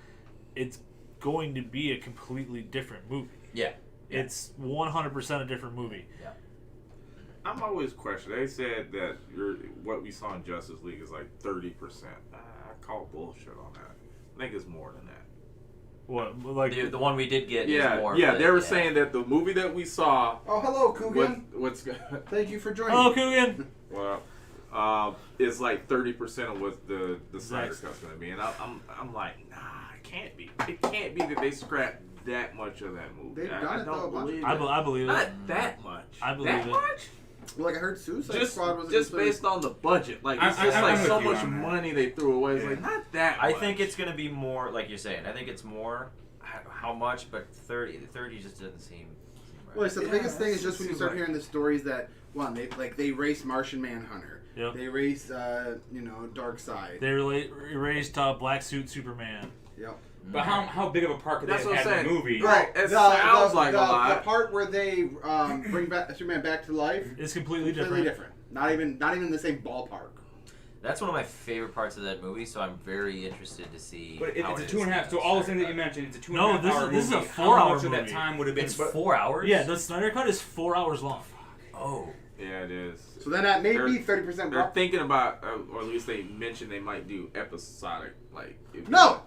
Speaker 2: it's going to be a completely different movie.
Speaker 5: Yeah.
Speaker 2: It's 100% a different movie.
Speaker 5: Yeah.
Speaker 4: I'm always questioning. They said that what we saw in Justice League is like 30%. I call bullshit on that. I think it's more than that.
Speaker 2: What, like
Speaker 5: the one we did get?
Speaker 4: Yeah,
Speaker 5: is more
Speaker 4: yeah.
Speaker 5: of
Speaker 4: They were saying that the movie that we saw.
Speaker 1: Oh, hello, Coogan.
Speaker 4: What's
Speaker 1: Thank you for joining.
Speaker 2: Hello, Coogan.
Speaker 4: Well, it's like 30% of what the Snyder Cut's gonna be, and I'm like, nah, it can't be. It can't be that they scrapped that much of that movie.
Speaker 1: They've
Speaker 4: I
Speaker 1: done it though a
Speaker 4: don't
Speaker 1: bunch.
Speaker 4: believe
Speaker 2: I believe it.
Speaker 4: Not that much.
Speaker 2: I believe
Speaker 4: that
Speaker 2: it.
Speaker 4: much.
Speaker 1: Well, like I heard Suicide
Speaker 4: Just
Speaker 1: Squad was
Speaker 4: based on the budget. Like it's just
Speaker 3: I'm
Speaker 4: like
Speaker 3: with
Speaker 4: so
Speaker 3: you
Speaker 4: much
Speaker 3: on that.
Speaker 4: money they threw away. It's like not that
Speaker 5: I
Speaker 4: much.
Speaker 5: think it's going to be more, like you're saying. I think it's more. How much? But 30 just doesn't seem right.
Speaker 1: Well, so the biggest thing is just when you start hearing the stories that they race Martian Manhunter.
Speaker 2: Yep.
Speaker 1: They race Dark Side.
Speaker 2: They erased Black Suit Superman.
Speaker 1: Yep.
Speaker 3: But how big of a part could they
Speaker 4: That's
Speaker 3: have
Speaker 4: what I'm
Speaker 3: had in the
Speaker 4: saying.
Speaker 3: movie?
Speaker 1: Right.
Speaker 4: It sounds like a lot.
Speaker 1: The part where they bring back Superman back to life
Speaker 2: It's completely
Speaker 1: completely
Speaker 2: different.
Speaker 1: different. Not even the same ballpark.
Speaker 5: That's one of my favorite parts of that movie, so I'm very interested to see.
Speaker 3: But
Speaker 5: how
Speaker 3: it's a
Speaker 5: it
Speaker 3: 2.5.
Speaker 5: is
Speaker 3: So all the things that you mentioned, it's a 2.5
Speaker 2: No,
Speaker 3: hour
Speaker 2: this is a
Speaker 3: movie.
Speaker 2: 4
Speaker 3: How
Speaker 2: hour
Speaker 3: much of that
Speaker 2: movie.
Speaker 3: time would have been?
Speaker 5: It's 4 hours.
Speaker 2: Yeah, the Snyder Cut is 4 hours long.
Speaker 5: Oh.
Speaker 4: Yeah, it is.
Speaker 1: So then that may
Speaker 4: They're-
Speaker 1: be 30%.
Speaker 4: They're thinking about, or at least they mentioned they might do episodic, like
Speaker 1: No.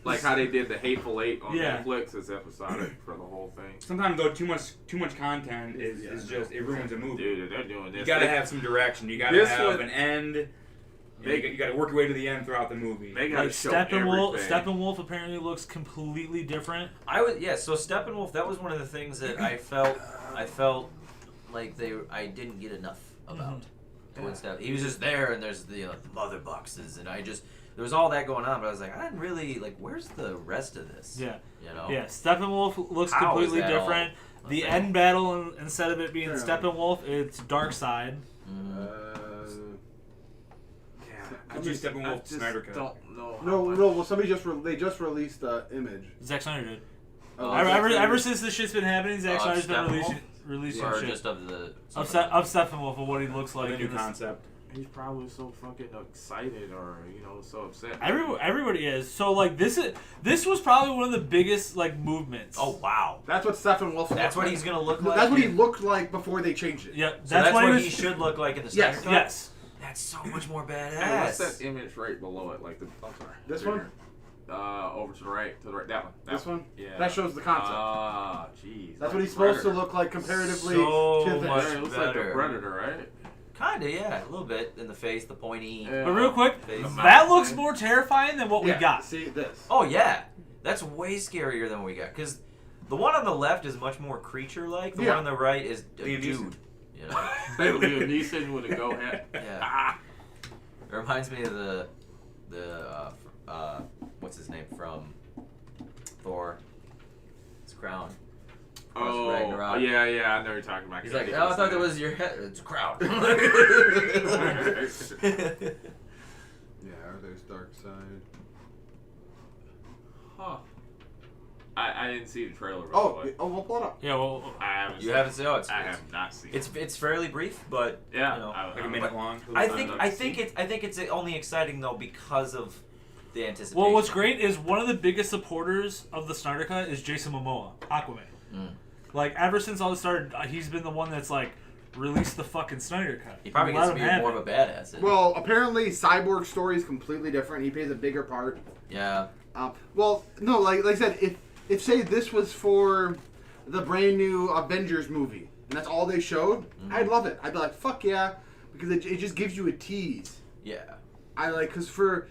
Speaker 4: like how they did the Hateful Eight on
Speaker 2: Yeah.
Speaker 4: Netflix is episodic for the whole thing.
Speaker 3: Sometimes though, too much content is just it ruins a movie.
Speaker 4: Dude, they're doing this.
Speaker 3: You gotta have some direction. You gotta
Speaker 4: This
Speaker 3: have
Speaker 4: one-
Speaker 3: an end. You gotta work your way to the end throughout the movie.
Speaker 4: They gotta
Speaker 2: Like
Speaker 4: show
Speaker 2: Steppenwolf.
Speaker 4: everything.
Speaker 2: Steppenwolf apparently looks completely different.
Speaker 5: So Steppenwolf, that was one of the things that I felt like I didn't get enough about. He was just there, and there's the mother boxes, and there was all that going on, but I was like, I didn't really where's the rest of this?
Speaker 2: Yeah.
Speaker 5: You know?
Speaker 2: Yeah, Steppenwolf looks
Speaker 5: How is
Speaker 2: completely
Speaker 5: that
Speaker 2: different. The end battle, instead of it being Steppenwolf, it's Darkseid.
Speaker 3: I just Steppenwolf Snyder Cut.
Speaker 4: Don't know.
Speaker 1: No. Well, somebody they just released the image.
Speaker 2: Zack Snyder did.
Speaker 1: Oh,
Speaker 2: ever since this shit's been happening, Zack Snyder's been releasing
Speaker 5: or
Speaker 2: shit.
Speaker 5: Just of
Speaker 2: Steppenwolf, of what he looks like.
Speaker 3: A new concept.
Speaker 4: He's probably so fucking excited, or so upset.
Speaker 2: Everybody is. So like this was probably one of the biggest like movements.
Speaker 5: Oh wow,
Speaker 1: that's what Steppenwolf.
Speaker 5: That's what he's gonna look like.
Speaker 1: That's what he looked like before they changed it.
Speaker 2: Yeah,
Speaker 5: so that's what he should look like in the Snyder Cut?
Speaker 2: Yes.
Speaker 5: That's so much more badass.
Speaker 4: Hey, what's that image right below it? Like I'm sorry.
Speaker 1: This one?
Speaker 4: Over to the right. That one.
Speaker 1: This one?
Speaker 4: Yeah.
Speaker 1: That shows the concept.
Speaker 4: Ah, jeez.
Speaker 1: That's what he's supposed to look like comparatively
Speaker 5: so
Speaker 1: to the.
Speaker 5: Much
Speaker 4: it looks like the Predator, right?
Speaker 5: Kinda, yeah, a little bit in the face, the pointy.
Speaker 2: But real quick, that looks more terrifying than what we got.
Speaker 1: See this?
Speaker 5: Oh yeah, that's way scarier than what we got. Because the one on the left is much more creature-like. The one on the right is a dude. You know?
Speaker 4: Liam Neeson with a go hat.
Speaker 5: Yeah. It reminds me of the what's his name from Thor? His crown.
Speaker 4: Oh,
Speaker 5: Ragnarok.
Speaker 4: yeah, I know you're talking about.
Speaker 5: He's like, I thought that was your head. It's a crown.
Speaker 1: Yeah, there's Darkseid.
Speaker 4: Huh. I didn't see the trailer.
Speaker 1: We'll pull it up.
Speaker 2: Yeah, well,
Speaker 4: I haven't.
Speaker 5: You haven't seen it?
Speaker 4: I have not seen it.
Speaker 5: It's fairly brief, but
Speaker 4: yeah,
Speaker 5: you know,
Speaker 3: like a minute long.
Speaker 5: I think it's only exciting though because of the anticipation.
Speaker 2: Well, what's great is one of the biggest supporters of the Snyder Cut is Jason Momoa, Aquaman. Like ever since all this started, he's been the one that's like released the fucking Snyder Cut.
Speaker 5: He probably gets to be more of a badass.
Speaker 1: Well, apparently Cyborg's story is completely different. He plays a bigger part.
Speaker 5: Yeah.
Speaker 1: Well, no, like I said, if say this was for the brand new Avengers movie and that's all they showed, I'd love it. I'd be like, fuck yeah, because it just gives you a tease.
Speaker 5: Yeah.
Speaker 1: Because for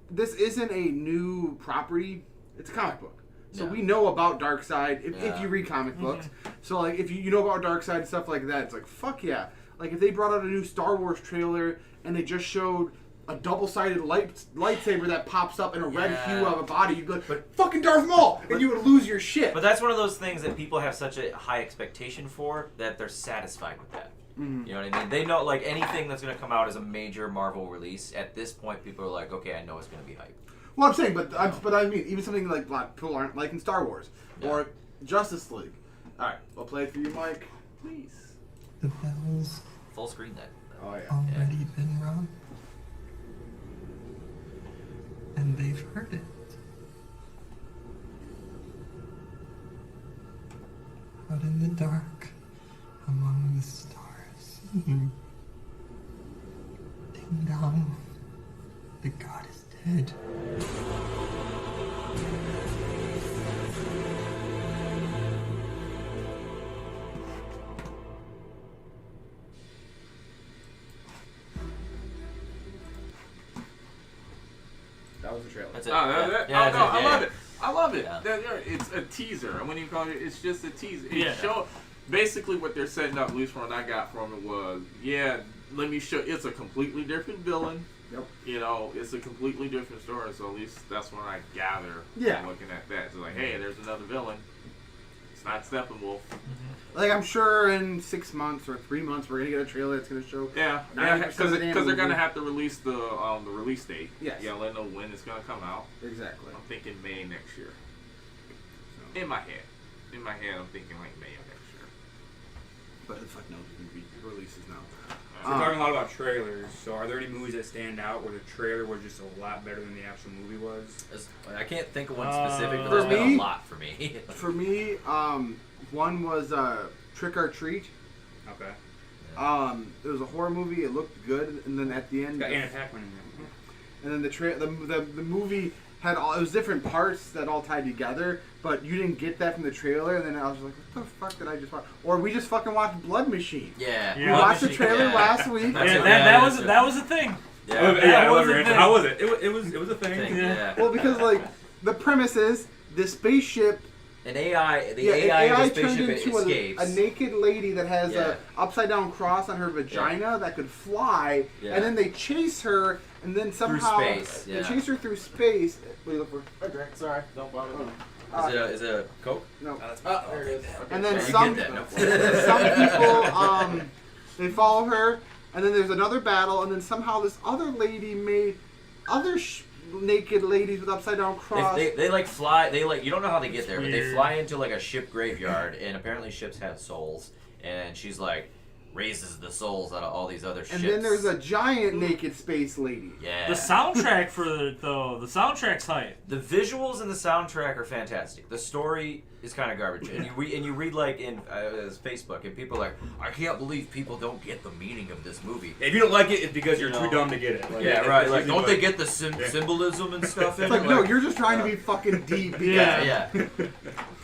Speaker 1: this isn't a new property; it's a comic book. So we know about Darkseid if you read comic books. So like if you know about Darkseid and stuff like that, it's like fuck yeah. Like if they brought out a new Star Wars trailer and they just showed a double-sided lightsaber that pops up in a red hue of a body, you'd be like, fucking Darth Maul! And you would lose your shit.
Speaker 5: But that's one of those things that people have such a high expectation for that they're satisfied with that.
Speaker 1: Mm-hmm.
Speaker 5: You know what I mean? They know, like, anything that's going to come out as a major Marvel release, at this point, people are like, okay, I know it's going to be hype.
Speaker 1: Well, I'm saying, but I mean, even something like people aren't like in Star Wars or Justice League. All right, we'll play it for you, Mike, please.
Speaker 13: The bells.
Speaker 5: Full screen that.
Speaker 1: Oh yeah.
Speaker 13: Already been rung, and they've heard it. Out in the dark, among the stars, ding dong, the god is dead.
Speaker 1: That was the trailer.
Speaker 5: That's it.
Speaker 4: I love it. I love it. It's a teaser. I wouldn't even call it. It's just a teaser. Basically, what they're setting up, at least from what I got from it, was let me show. It's a completely different villain.
Speaker 1: Yep.
Speaker 4: You know, it's a completely different story. So at least that's what I gather. From looking at that, it's like, hey, there's another villain. It's not Steppenwolf.
Speaker 1: Like I'm sure in 6 months or 3 months we're gonna get a trailer that's gonna show.
Speaker 4: Yeah, because they're gonna have to release the release date.
Speaker 1: Yes.
Speaker 4: Yeah, let know when it's gonna come out.
Speaker 1: Exactly.
Speaker 4: I'm thinking May next year. So. In my head, I'm thinking like May of next year.
Speaker 1: But who the fuck knows when the releases now?
Speaker 3: So we're talking a lot about trailers. So are there any movies that stand out where the trailer was just a lot better than the actual movie was?
Speaker 5: I can't think of one specific, but there's been a lot for me.
Speaker 1: For me, one was Trick or Treat.
Speaker 3: Okay.
Speaker 1: It was a horror movie. It looked good, and then at the end,
Speaker 3: got Anna Paquin in there.
Speaker 1: And then the movie had it was different parts that all tied together, but you didn't get that from the trailer. And then I was like, what the fuck did I just watch? Or we just fucking watched Blood Machine.
Speaker 5: Yeah.
Speaker 1: We watched the trailer last week.
Speaker 2: That was a thing.
Speaker 3: How was it? It was a thing.
Speaker 5: Yeah.
Speaker 1: Well, because like the premise is the spaceship.
Speaker 5: An AI, the AI in the
Speaker 1: turned
Speaker 5: spaceship
Speaker 1: into
Speaker 5: escapes.
Speaker 1: a naked lady that has a upside down cross on her vagina that could fly, and then they chase her, and then somehow
Speaker 5: through space.
Speaker 1: they chase her through space. Wait, look for a drink. Sorry, don't bother me.
Speaker 5: Is it a Coke?
Speaker 1: No.
Speaker 4: There it is.
Speaker 1: And then
Speaker 5: Yeah, you
Speaker 1: some
Speaker 5: get that, no
Speaker 1: some people they follow her, and then there's another battle, and then somehow this other lady made other naked ladies with upside down cross.
Speaker 5: They like fly. They like you don't know how they get there, but they
Speaker 2: weird.
Speaker 5: fly into like a ship graveyard, and apparently ships have souls, and she's like raises the souls out of all these other ships.
Speaker 1: And then there's a giant naked space lady.
Speaker 5: Yeah.
Speaker 2: The soundtrack the soundtrack's hype.
Speaker 5: The visuals in the soundtrack are fantastic. The story is kind of garbage, and you read like in Facebook, and people are like, I can't believe people don't get the meaning of this movie.
Speaker 3: If you don't like it, it's because you're too dumb to get it. Like,
Speaker 5: Yeah, right. Like, don't they get the symbolism and stuff in
Speaker 1: It's like,
Speaker 5: it?
Speaker 1: no, you're just trying to be fucking deep.
Speaker 5: Yeah.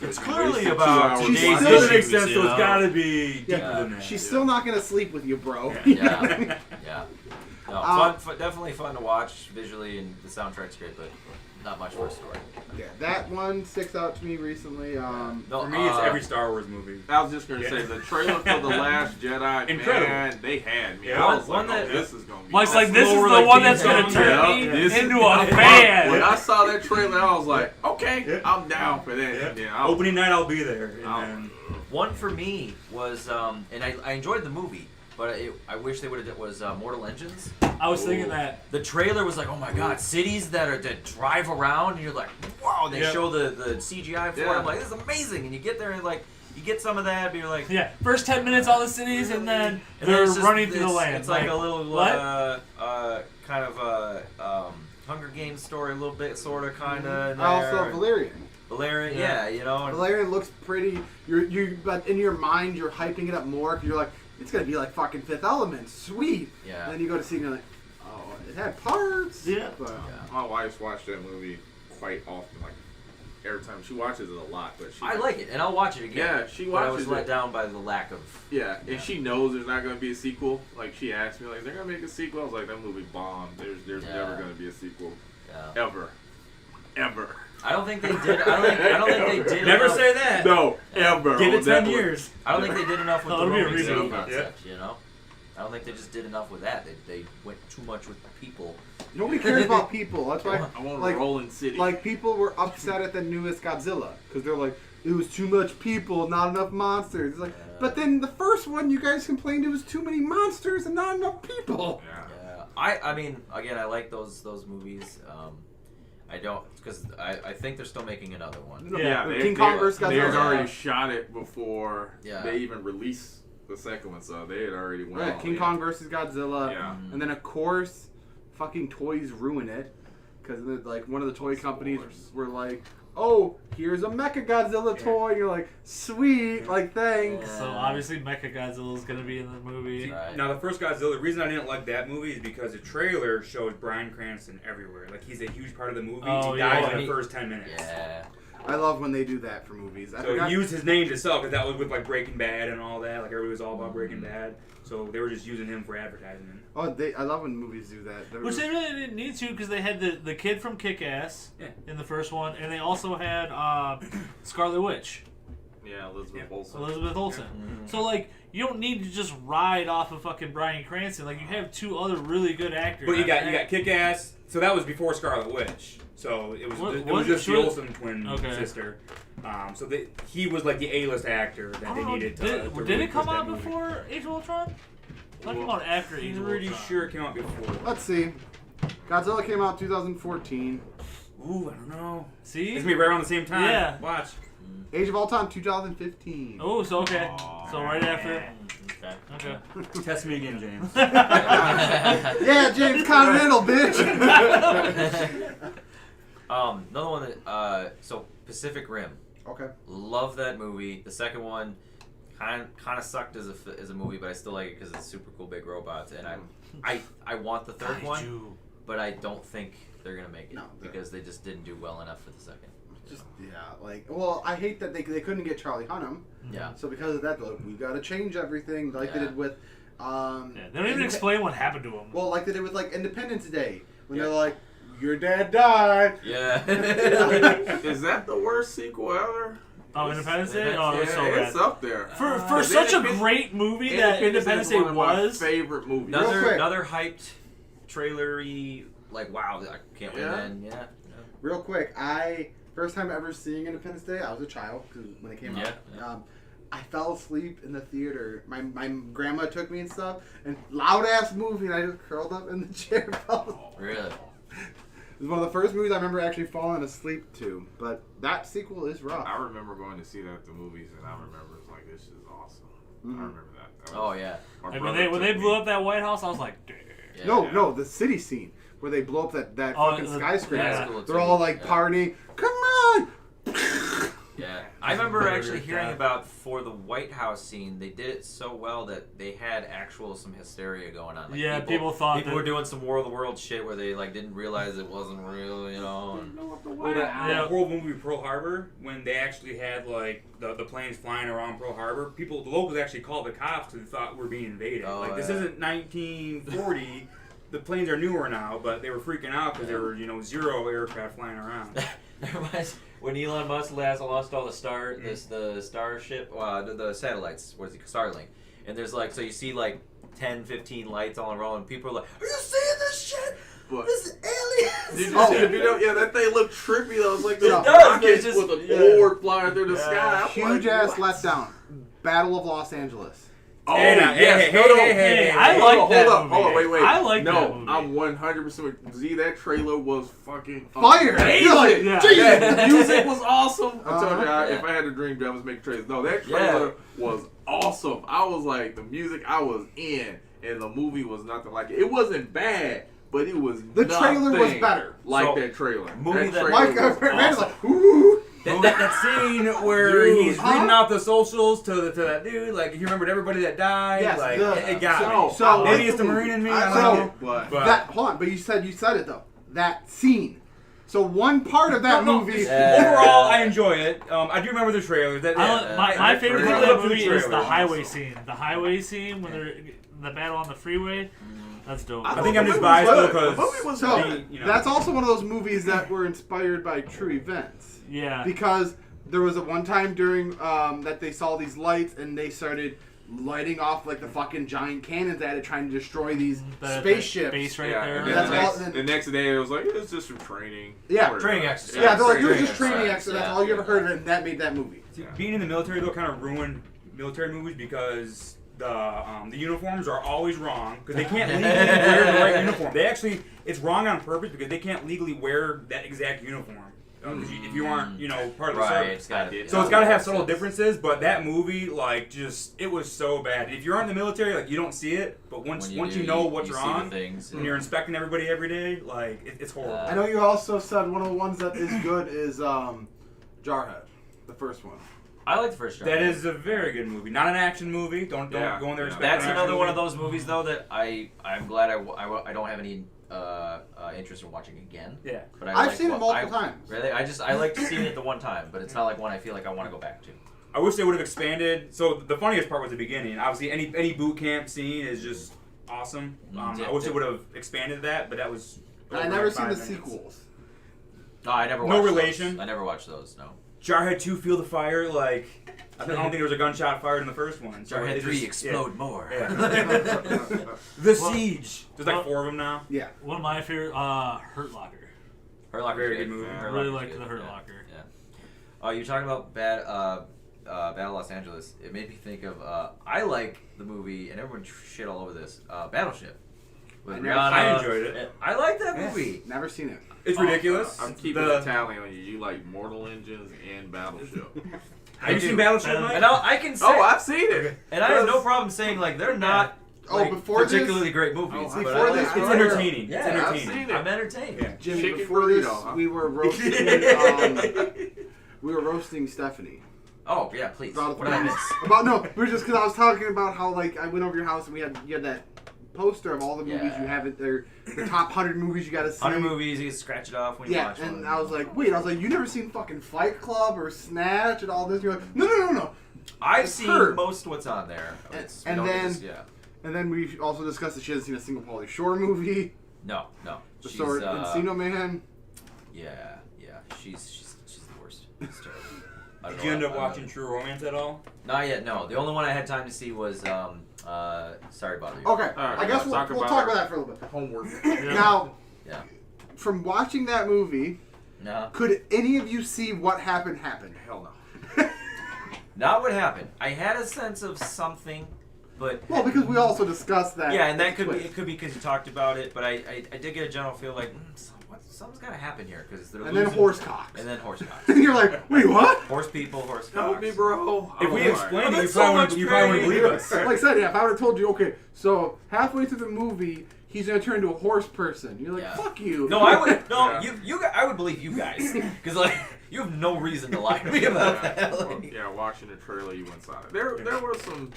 Speaker 5: It's clearly about
Speaker 1: hours.
Speaker 5: today's
Speaker 1: She's
Speaker 3: It
Speaker 1: still-
Speaker 3: doesn't make
Speaker 5: issues,
Speaker 3: sense,
Speaker 5: you
Speaker 3: so it's
Speaker 5: know?
Speaker 3: got to be deeper
Speaker 1: Yeah.
Speaker 3: than that.
Speaker 1: She's still not gonna sleep with you, bro.
Speaker 5: Yeah. No, definitely fun to watch visually, and the soundtrack's great, but not much for a story.
Speaker 1: Yeah, that one sticks out to me recently.
Speaker 3: For me, it's every Star Wars movie.
Speaker 4: I was just gonna say the trailer for The Last Jedi.
Speaker 3: Incredible.
Speaker 4: Man, they had me.
Speaker 3: Yeah.
Speaker 4: I was
Speaker 5: One
Speaker 4: like,
Speaker 5: that-
Speaker 4: this is gonna be.
Speaker 2: Mike's like,
Speaker 4: awesome.
Speaker 2: this is the one that's gonna turn me into a fan.
Speaker 4: When I saw that trailer, I was like, okay, I'm down for that. Yeah,
Speaker 3: Opening night, I'll be there. And then,
Speaker 5: One for me was, and I enjoyed the movie, but I wish they would have done was Mortal Engines.
Speaker 2: I was thinking that.
Speaker 5: The trailer was like, oh my god, cities that drive around, and you're like, wow. And they
Speaker 2: Yep.
Speaker 5: show the CGI for it. I'm like, this is amazing. And you get there and like, you get some of that, but you're like,
Speaker 2: Yeah, first 10 minutes, all the cities, and then they're
Speaker 5: it's just-
Speaker 2: running through the land.
Speaker 5: It's like a little
Speaker 2: what?
Speaker 5: kind of Hunger Games story, a little bit, sort of, kind of.
Speaker 1: Also, Valerian.
Speaker 5: Valerian, yeah, you know. And
Speaker 1: Valerian looks pretty. But in your mind, you're hyping it up more because you're like, it's gonna be like fucking Fifth Element, sweet.
Speaker 5: Yeah.
Speaker 1: And then you go to see it and you're like, oh, it had parts.
Speaker 2: Yeah.
Speaker 1: But,
Speaker 4: My wife's watched that movie quite often. Like every time she watches it a lot, but she.
Speaker 5: I like it, and I'll watch it again.
Speaker 4: Yeah, she
Speaker 5: But I
Speaker 4: watches
Speaker 5: was let
Speaker 4: it.
Speaker 5: down by the lack of.
Speaker 4: Yeah, and she knows there's not gonna be a sequel. Like she asked me, like, they're gonna make a sequel. I was like, that movie bombed. There's never gonna be a sequel.
Speaker 5: Yeah.
Speaker 4: Ever.
Speaker 5: I don't think they did. I don't think they did.
Speaker 3: Never
Speaker 5: enough.
Speaker 3: say that.
Speaker 4: No, ever.
Speaker 3: Give it 10
Speaker 4: Never.
Speaker 3: years.
Speaker 5: I don't think they did enough with the
Speaker 2: That'll be a
Speaker 5: Roman
Speaker 2: remake.
Speaker 5: city
Speaker 4: Yeah.
Speaker 5: concept. You know, I don't think they just did enough with that. They went too much with the people.
Speaker 1: nobody cares about people. That's why,
Speaker 4: I want
Speaker 1: like,
Speaker 4: a rolling city.
Speaker 1: like people were upset at the newest Godzilla because they're like, it was too much people, not enough monsters. It's like, but then the first one, you guys complained it was too many monsters and not enough people.
Speaker 4: Yeah.
Speaker 5: I mean, again, I like those movies. I don't, because I think they're still making another one.
Speaker 1: Yeah,
Speaker 4: they,
Speaker 1: King
Speaker 4: they,
Speaker 1: Kong vs.
Speaker 4: they had
Speaker 1: Godzilla.
Speaker 4: already shot it before
Speaker 5: Yeah.
Speaker 4: they even released the second one, so they had already went.
Speaker 1: Right,
Speaker 4: all
Speaker 1: King
Speaker 4: in.
Speaker 1: Kong versus Godzilla.
Speaker 4: Yeah.
Speaker 1: And then of course, fucking toys ruin it because like one of the toy companies were like, "Oh, here's a Mecha Godzilla toy." And you're like, "Sweet, like thanks."
Speaker 2: So obviously Mechagodzilla is gonna be in the movie.
Speaker 5: Right.
Speaker 3: Now, the first Godzilla, the reason I didn't like that movie is because the trailer shows Bryan Cranston everywhere. Like, he's a huge part of the movie.
Speaker 2: Oh,
Speaker 3: he
Speaker 2: yeah.
Speaker 3: dies in the first 10 minutes.
Speaker 5: Yeah.
Speaker 1: I love when they do that for movies. I
Speaker 3: So
Speaker 1: forgot-
Speaker 3: he used his name to sell, because that was with, like, Breaking Bad and all that. Like, everybody was all about Breaking Bad. So they were just using him for advertising.
Speaker 1: I love when movies do that. They're-
Speaker 2: Which they really didn't need to because they had the kid from Kick-Ass in the first one, and they also had Scarlet Witch,
Speaker 4: Yeah, Elizabeth Olsen.
Speaker 2: Elizabeth Olsen. So like, you don't need to just ride off of fucking Bryan Cranston. Like, you have two other really good actors.
Speaker 3: But you got Kick-Ass. So that was before Scarlet Witch. So it was just the Olsen twin sister. So he was like the A-list actor that they needed to.
Speaker 2: Did
Speaker 3: really
Speaker 2: it come
Speaker 3: push that
Speaker 2: out
Speaker 3: movie.
Speaker 2: before Age of Ultron? I thought it came out after Age of
Speaker 3: Pretty
Speaker 2: Ultron.
Speaker 3: sure it came out before.
Speaker 1: Let's see. Godzilla came out 2014.
Speaker 3: Ooh, I don't know.
Speaker 2: See?
Speaker 3: It's gonna be right around the same time.
Speaker 2: Yeah.
Speaker 3: Watch.
Speaker 1: Age of Ultron 2015.
Speaker 2: Oh, so okay. So right after. Okay.
Speaker 3: Test me again, James.
Speaker 1: Yeah, James Continental, bitch.
Speaker 5: Another one that so Pacific Rim.
Speaker 1: Okay.
Speaker 5: Love that movie. The second one kind of sucked as a movie, but I still like it because it's super cool big robots, and I want the third one, but I don't think they're gonna make it because they just didn't do well enough for the second.
Speaker 1: Just well, I hate that they couldn't get Charlie Hunnam.
Speaker 5: Yeah.
Speaker 1: So because of that, they're like, we got to change everything, like they did with.
Speaker 2: They don't even explain what happened to him.
Speaker 1: Well, like they did with like Independence Day, when they're like, your dad died.
Speaker 5: Yeah.
Speaker 4: Is that the worst sequel ever?
Speaker 2: Oh, Independence Day? Oh, it was so bad.
Speaker 4: It's up there.
Speaker 2: For such a great movie that Independence Day
Speaker 4: is one of my
Speaker 2: was.
Speaker 4: favorite movies.
Speaker 5: Another hyped, trailery, like wow, I can't wait. Yeah.
Speaker 1: Real quick, first time ever seeing Independence Day, I was a child when it came out. I fell asleep in the theater. My grandma took me and stuff, and loud ass movie, and I just curled up in the chair and fell asleep.
Speaker 5: Really?
Speaker 1: It was one of the first movies I remember actually falling asleep to. But that sequel is rough.
Speaker 4: I remember going to see that at the movies, and I remember it was like, this is awesome. I remember that.
Speaker 5: Oh yeah.
Speaker 2: When they blew up that White House, I was like, damn.
Speaker 1: Yeah. No, the city scene where they blow up that fucking skyscraper.
Speaker 5: Yeah.
Speaker 1: They're all like partying. Come on!
Speaker 5: Yeah, I remember actually hearing about for the White House scene, they did it so well that they had some hysteria going on. Like
Speaker 2: people thought
Speaker 5: were doing some War of the World shit where they like didn't realize it wasn't real, you know.
Speaker 3: Well, that whole movie Pearl Harbor, when they actually had like the planes flying around Pearl Harbor, the locals actually called the cops because they thought we were being invaded. This isn't 1940. The planes are newer now, but they were freaking out because there were 0 aircraft flying around.
Speaker 5: When Elon Musk lost all the starship, the satellites, what is it, Starlink, and there's like, so you see like 10, 15 lights all in a row, and people are like, are you seeing this shit? This is aliens!
Speaker 4: Did you see the video? Yeah, that thing looked trippy though. It was like this
Speaker 5: rocket
Speaker 4: with a board flying through the sky.
Speaker 1: Huge ass letdown. Battle of Los Angeles.
Speaker 4: Oh, yes.
Speaker 2: I like that movie.
Speaker 4: Hold on, wait.
Speaker 2: I like that movie.
Speaker 4: I'm 100% Z. That trailer was fucking
Speaker 1: fire.
Speaker 4: amazing. The music was awesome. I told you,
Speaker 1: Uh-huh.
Speaker 4: if I had a dream, I was making trailers. No, that trailer was awesome. I was like, the music I was in, and the movie was nothing like it. It wasn't bad, but it was
Speaker 1: the trailer was better.
Speaker 4: Like that trailer.
Speaker 5: Movie that
Speaker 1: awesome. Like, ooh.
Speaker 3: That scene where he's reading out the socials to that dude, like he remembered everybody that died.
Speaker 1: Yes,
Speaker 3: like it
Speaker 1: me.
Speaker 3: got me.
Speaker 1: So
Speaker 3: maybe it's the Marine in me. I don't know.
Speaker 1: But hold on, but you said it though. That scene. So one part of that movie.
Speaker 3: Overall, I enjoy it. I do remember the trailer.
Speaker 2: My favorite part of that movie is the highway scene. The highway scene when they're the battle on the freeway. That's dope.
Speaker 3: I think I'm just biased because
Speaker 1: that's also one of those movies that were inspired by true events.
Speaker 2: Yeah.
Speaker 1: Because there was a one time during that they saw these lights and they started lighting off like the fucking giant cannons at it, trying to destroy these spaceships.
Speaker 2: Base right there.
Speaker 4: The next day it was like, it's just some training.
Speaker 1: Yeah,
Speaker 5: training exercise.
Speaker 1: Yeah, they're like, it was just training exercise. That's all you ever heard of it, and that made that movie.
Speaker 3: See, being in the military though kind of ruined military movies because the uniforms are always wrong because they can't legally wear the right uniform. It's wrong on purpose because they can't legally wear that exact uniform. If you aren't, part of the service. So it's got to have subtle differences, but that movie, it was so bad. If you aren't in the military, you don't see it, but once you know what's wrong, and you're inspecting everybody every day, it's horrible.
Speaker 1: I know you also said one of the ones that is good is Jarhead, the first one.
Speaker 5: I like the first Jarhead.
Speaker 3: That is a very good movie. Not an action movie. Don't go in there expecting
Speaker 5: That's another one of
Speaker 3: movie.
Speaker 5: those movies, though, that I'm glad I don't have any interest in watching again.
Speaker 3: Yeah,
Speaker 5: but
Speaker 1: I've seen it multiple times.
Speaker 5: Really, I like to see it the one time, but it's not like one I feel like I want to go back to.
Speaker 3: I wish they would have expanded. So the funniest part was the beginning. Obviously, any boot camp scene is just awesome. I wish they would have expanded that, but that was.
Speaker 1: I never seen the sequels.
Speaker 5: No, I never.
Speaker 3: No
Speaker 5: watched
Speaker 3: relation.
Speaker 5: Those. I never watched those. No.
Speaker 3: Jarhead 2, Feel the Fire. I don't think there was a gunshot fired in the first one. So
Speaker 5: Jarhead 3, Explode More.
Speaker 3: Yeah. The Siege. There's 4 of them now.
Speaker 1: Yeah.
Speaker 2: One of my favorite, Hurt Locker.
Speaker 5: Hurt Locker,
Speaker 3: very good movie.
Speaker 2: I really like the Hurt Locker.
Speaker 5: Yeah. You're talking about Battle Los Angeles. It made me think of I like the movie, and everyone shit all over this. Battleship. With Rihanna.
Speaker 3: I enjoyed it.
Speaker 5: I like that movie.
Speaker 1: Never seen it.
Speaker 3: It's ridiculous.
Speaker 4: I'm keeping a tally on you. You like Mortal Engines and Battleship.
Speaker 3: Have you seen Battleship, Mike?
Speaker 5: And I can say.
Speaker 4: Oh, I've seen it.
Speaker 5: And I have no problem saying they're not. Particularly great movies.
Speaker 1: Before this,
Speaker 3: it's entertaining.
Speaker 5: Yeah,
Speaker 3: it's entertaining.
Speaker 5: I'm entertained.
Speaker 3: Yeah.
Speaker 1: Jimmy,
Speaker 4: Chicken
Speaker 1: before this,
Speaker 4: burrito, huh?
Speaker 1: we were roasting Stephanie.
Speaker 5: Oh yeah, please.
Speaker 1: What
Speaker 5: did I miss?
Speaker 1: We're just because I was talking about how I went over your house and you had that poster of all the movies you haven't. They're the top 100 movies you got to see.
Speaker 5: 100 movies, you can scratch it off when you watch one.
Speaker 1: And I was like, you never seen fucking Fight Club or Snatch and all this? You're like, no.
Speaker 5: I've seen most of what's on there.
Speaker 1: And then we also discussed that she hasn't seen a single Pauly Shore movie.
Speaker 5: No.
Speaker 1: The Sword Encino Man.
Speaker 5: Yeah. She's the worst. It's terrible.
Speaker 3: Did you end up watching True Romance at all?
Speaker 5: Not yet. No. The only one I had time to see was Sorry Bother You.
Speaker 1: Okay, I guess we'll talk about that for a little bit.
Speaker 4: Homework.
Speaker 1: Now, from watching that movie,
Speaker 5: No.
Speaker 1: Could any of you see what happened?
Speaker 4: Hell no.
Speaker 5: Not what happened. I had a sense of something, but
Speaker 1: Well, because we also discussed that.
Speaker 5: yeah, and that could be because you talked about it. But I did get a general feel like something's got to happen here because they're
Speaker 1: And
Speaker 5: losing.
Speaker 1: then horse cocks.
Speaker 5: And then horse cocks.
Speaker 1: And you're like, wait, what?
Speaker 5: Horse people, horse cocks.
Speaker 4: Help me, bro.
Speaker 3: If we explained it, you
Speaker 5: so
Speaker 3: probably wouldn't believe us.
Speaker 1: Like I said, yeah, if I would have told you, okay, so halfway through the movie, he's gonna turn into a horse person. You're like, fuck you.
Speaker 5: No, I would. No, I would believe you guys because like you have no reason to lie to me about that. Like,
Speaker 4: watching the trailer, you went solid. There were some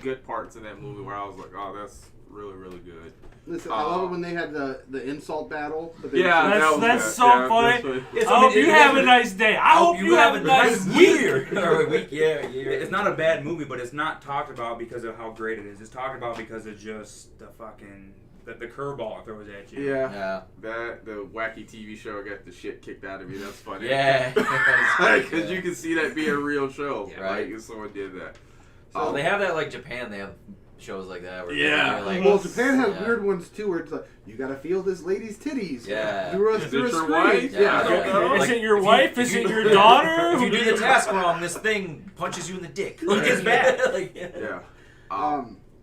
Speaker 4: good parts in that movie where I was like, oh, that's really, really good.
Speaker 1: Listen, I love it when they had the insult battle.
Speaker 2: That's so funny. I hope you have a nice day. I hope you have a nice year.
Speaker 3: It's not a bad movie, but it's not talked about because of how great it is. It's talked about because of just the fucking the curveball it throws at you.
Speaker 4: Yeah. That the wacky TV show got the shit kicked out of me. That's funny.
Speaker 5: Yeah.
Speaker 4: Because you can see that being a real show.
Speaker 5: Right.
Speaker 4: Like if someone did that.
Speaker 5: So they have that like Japan. They have shows like that. Where like,
Speaker 1: well, Japan has weird ones too, where it's like you gotta feel this lady's titties.
Speaker 5: Yeah.
Speaker 1: Through a screen.
Speaker 2: Yeah. Is it your wife? Is it your daughter?
Speaker 5: If you do the task wrong, this thing punches you in the dick.
Speaker 2: Like it's bad.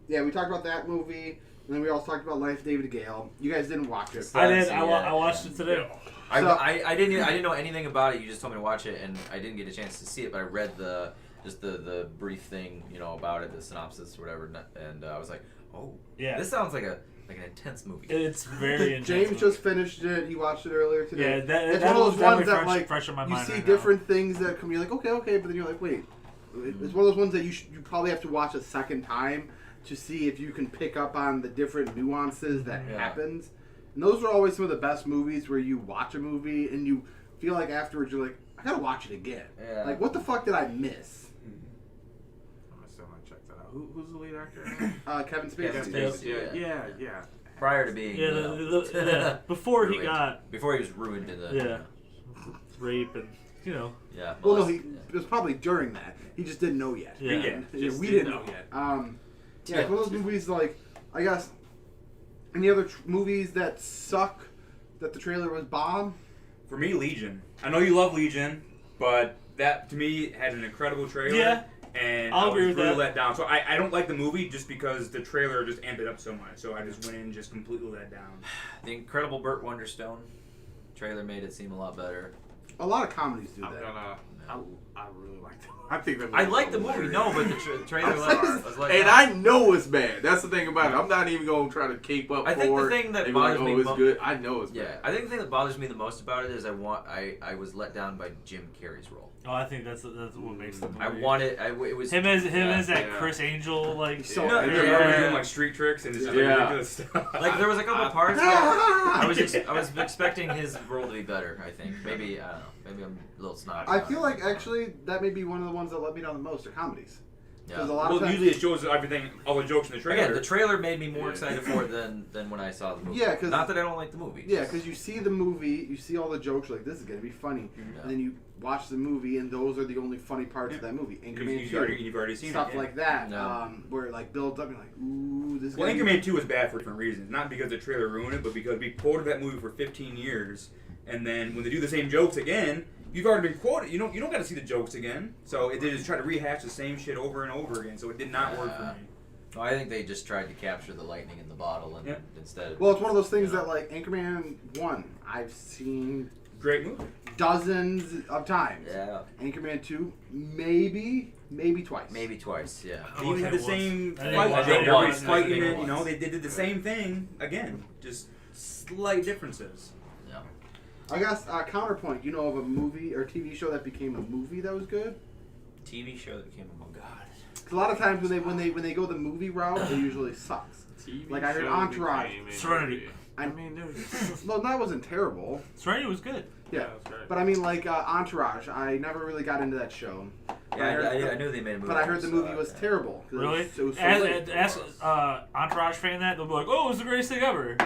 Speaker 1: Yeah, we talked about that movie, and then we also talked about Life of David Gale. You guys didn't watch it.
Speaker 2: I did. I watched it today.
Speaker 5: I didn't know anything about it. You just told me to watch it, and I didn't get a chance to see it. But I read the brief thing, about it, the synopsis or whatever, and I was like, oh,
Speaker 2: yeah,
Speaker 5: this sounds like an intense movie.
Speaker 2: It's very intense.
Speaker 1: James just finished it. He watched it earlier today.
Speaker 2: Yeah,
Speaker 1: it's one of those ones that like
Speaker 2: fresh in my
Speaker 1: you
Speaker 2: mind
Speaker 1: see
Speaker 2: right
Speaker 1: different things that come. You're like, okay, but then you're like, wait. It's one of those ones that you probably have to watch a second time to see if you can pick up on the different nuances that happens. And those are always some of the best movies where you watch a movie and you feel like afterwards you're like, I gotta watch it again.
Speaker 5: Yeah.
Speaker 1: Like, what the fuck did I miss?
Speaker 4: I still might check that out. Who's the lead actor?
Speaker 1: Kevin Spacey.
Speaker 5: Kevin Spacey,
Speaker 4: Yeah.
Speaker 5: Prior to being
Speaker 2: before he
Speaker 5: was ruined in the
Speaker 2: rape and
Speaker 5: yeah.
Speaker 1: Well, no, it was probably during that. He just didn't know yet.
Speaker 2: Yeah.
Speaker 1: We didn't know yet. Yeah, it's one of those movies like, I guess, any other movies that suck that the trailer was bomb?
Speaker 3: For me, Legion. I know you love Legion, but that to me had an incredible trailer.
Speaker 2: Yeah.
Speaker 3: And
Speaker 2: I'll
Speaker 3: I
Speaker 2: agree
Speaker 3: was
Speaker 2: with
Speaker 3: really
Speaker 2: that.
Speaker 3: let down. So I don't like the movie just because the trailer just amped it up so much. So I just went in just completely let down.
Speaker 5: The Incredible Burt Wonderstone trailer made it seem a lot better.
Speaker 1: A lot of comedies do that.
Speaker 4: I really like that. I think that
Speaker 5: I like the movie, but the trailer was like.
Speaker 4: And I know it's bad. That's the thing about it. I'm not even going to try to keep up.
Speaker 5: I think the thing that bothers me
Speaker 4: it's good. I know it's bad.
Speaker 5: Yeah, I think the thing that bothers me the most about it is I was let down by Jim Carrey's role.
Speaker 2: Oh, I think that's what makes the movie.
Speaker 5: It was
Speaker 2: him as that Chris Angel
Speaker 3: doing like street tricks and just ridiculous stuff.
Speaker 5: Like there was a couple parts. I was expecting his role to be better. I think maybe I don't know. Maybe I'm a little snobby.
Speaker 1: I feel like actually that may be one of the ones that let me down the most are comedies.
Speaker 5: Yeah.
Speaker 1: A lot of times,
Speaker 3: usually it shows everything, all the jokes in the trailer.
Speaker 5: Again, the trailer made me more excited for it than when I saw the movie.
Speaker 1: Yeah,
Speaker 5: not that I don't like the movie.
Speaker 1: Yeah, because you see the movie, you see all the jokes, you're like, this is going to be funny.
Speaker 5: Yeah.
Speaker 1: And then you watch the movie, and those are the only funny parts of that movie. Anchorman 2,
Speaker 3: you've already seen
Speaker 1: stuff
Speaker 3: it,
Speaker 1: like that,
Speaker 5: No.
Speaker 1: where it like builds up, and you're like, ooh, this is
Speaker 3: Well,
Speaker 1: gonna
Speaker 3: Anchorman 2 was bad for different reasons. Not because the trailer ruined it, but because we quoted that movie for 15 years, and then when they do the same jokes again, you've already been quoted. You don't got to see the jokes again. So they just try to rehash the same shit over and over again. So it did not work for me.
Speaker 5: Well, I think they just tried to capture the lightning in the bottle and instead.
Speaker 1: Well, it's one of those things that like Anchorman 1, I've seen
Speaker 3: great movie
Speaker 1: dozens of times.
Speaker 5: Yeah.
Speaker 1: Anchorman 2, maybe twice.
Speaker 5: Maybe twice. Yeah.
Speaker 3: They even had the same fight.
Speaker 5: once.
Speaker 3: Everybody's fighting it. They did the same thing again. Just slight differences.
Speaker 1: I guess counterpoint. You know of a movie or TV show that became a movie that was good?
Speaker 5: TV show that became a movie.
Speaker 1: Because a lot of times when they go the movie route, it usually sucks.
Speaker 4: TV
Speaker 1: like I heard Entourage,
Speaker 2: Serenity.
Speaker 1: I mean, well, that wasn't terrible.
Speaker 2: Serenity was good.
Speaker 1: Yeah, but I mean, like Entourage, I never really got into that show.
Speaker 5: Yeah, I knew they made a movie.
Speaker 1: But I heard the movie was terrible.
Speaker 2: Really?
Speaker 1: It was so
Speaker 2: ask Entourage fan that they'll be like, "Oh, it was the greatest thing ever."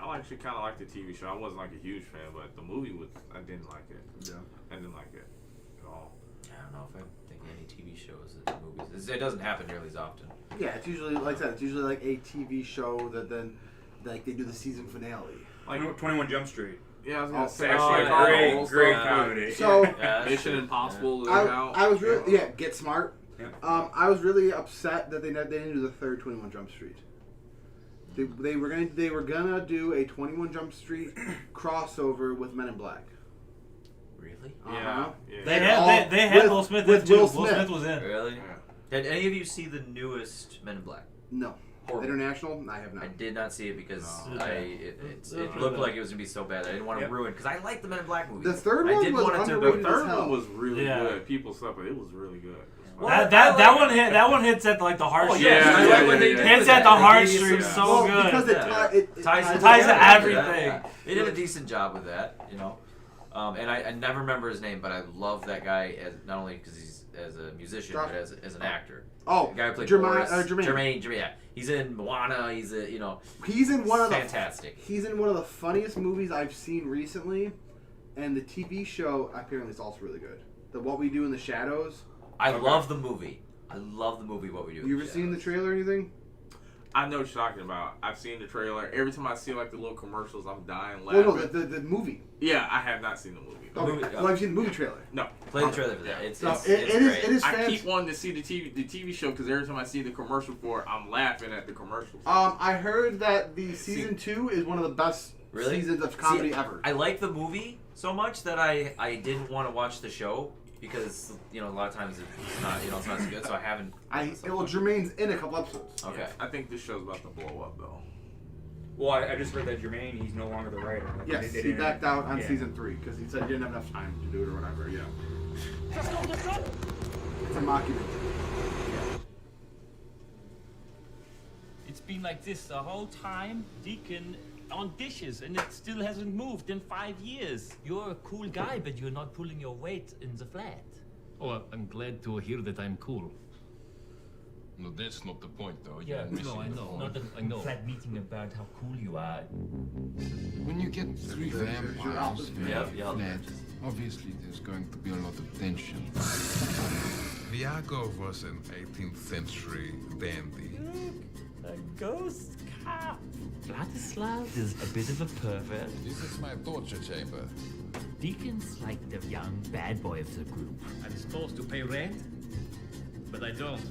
Speaker 4: I actually kind of liked the TV show. I wasn't like a huge fan, but the movie I didn't like it. Yeah, I didn't like it at all.
Speaker 5: I don't know if I'm thinking any TV shows and movies. It doesn't happen nearly as often.
Speaker 1: Yeah, it's usually like that. It's usually like a TV show that then like they do the season finale.
Speaker 3: Like 21 Jump Street.
Speaker 4: Yeah, I was gonna say.
Speaker 3: Great comedy.
Speaker 1: So
Speaker 4: Mission Impossible is out.
Speaker 1: I was really Get Smart. I was really upset that they didn't do the third 21 Jump Street. They were gonna do a 21 Jump Street crossover with Men in Black.
Speaker 5: Really?
Speaker 4: Yeah.
Speaker 2: They had Will Smith in too. Will Smith was in.
Speaker 5: Really? Yeah. Did any of you see the newest Men in Black?
Speaker 1: No. Horrible. International? I have not.
Speaker 5: I did not see it because it looked like it was gonna be so bad. I didn't want to ruin because I like the Men in Black movies.
Speaker 1: The third one
Speaker 4: was really good. People slept, but it was really good.
Speaker 2: That one hits at like the heartstrings. Hits at the heartstrings so good
Speaker 5: because
Speaker 2: it ties
Speaker 5: to
Speaker 2: everything.
Speaker 5: Yeah. They did a decent job with that, you know. And I never remember his name, but I love that guy as not only because he's as a musician, but as an actor.
Speaker 1: Oh,
Speaker 5: the guy who played
Speaker 1: Jermaine.
Speaker 5: Yeah, he's in Moana. He's in
Speaker 1: one of
Speaker 5: fantastic.
Speaker 1: He's in one of the funniest movies I've seen recently, and the TV show apparently is also really good. The What We Do in the Shadows.
Speaker 5: I love the movie. What We Do.
Speaker 1: You ever seen the trailer or anything?
Speaker 4: I know what you're talking about. I've seen the trailer. Every time I see like the little commercials, I'm dying laughing.
Speaker 1: No, the movie.
Speaker 4: Yeah, I have not seen the movie.
Speaker 1: Well, I've seen the movie trailer.
Speaker 4: No,
Speaker 5: play the trailer for that. It
Speaker 1: is.
Speaker 4: I keep wanting to see the TV show because every time I see the commercial for it, I'm laughing at the commercials.
Speaker 1: I heard that the season 2 is one of the best seasons of comedy ever.
Speaker 5: I like the movie so much that I didn't want to watch the show. Because a lot of times it's not it's not as good, so I haven't.
Speaker 1: Jermaine's in a couple episodes.
Speaker 5: Okay,
Speaker 4: I think this show's about to blow up though.
Speaker 3: Well, I just heard that Jermaine, he's no longer the writer. Like,
Speaker 1: yes, he backed out on season 3 because he said he didn't have enough time to do it or whatever. Yeah. It's a mockumentary.
Speaker 14: It's been like this the whole time, Deacon. On dishes, and it still hasn't moved in 5 years. You're a cool guy, but you're not pulling your weight in the flat.
Speaker 15: Oh, I'm glad to hear that I'm cool.
Speaker 10: No, that's not the point, though.
Speaker 14: Yeah, no, I know. Not a flat meeting about how cool you are.
Speaker 10: When you get 3 vampires in a flat, obviously there's going to be a lot of tension.
Speaker 16: Viago was an 18th century dandy.
Speaker 14: Look, a ghost cop. Vladislav is a bit of a pervert.
Speaker 10: This is my torture chamber.
Speaker 14: Deacon's like the young bad boy of the group.
Speaker 15: I'm supposed to pay rent, but I don't.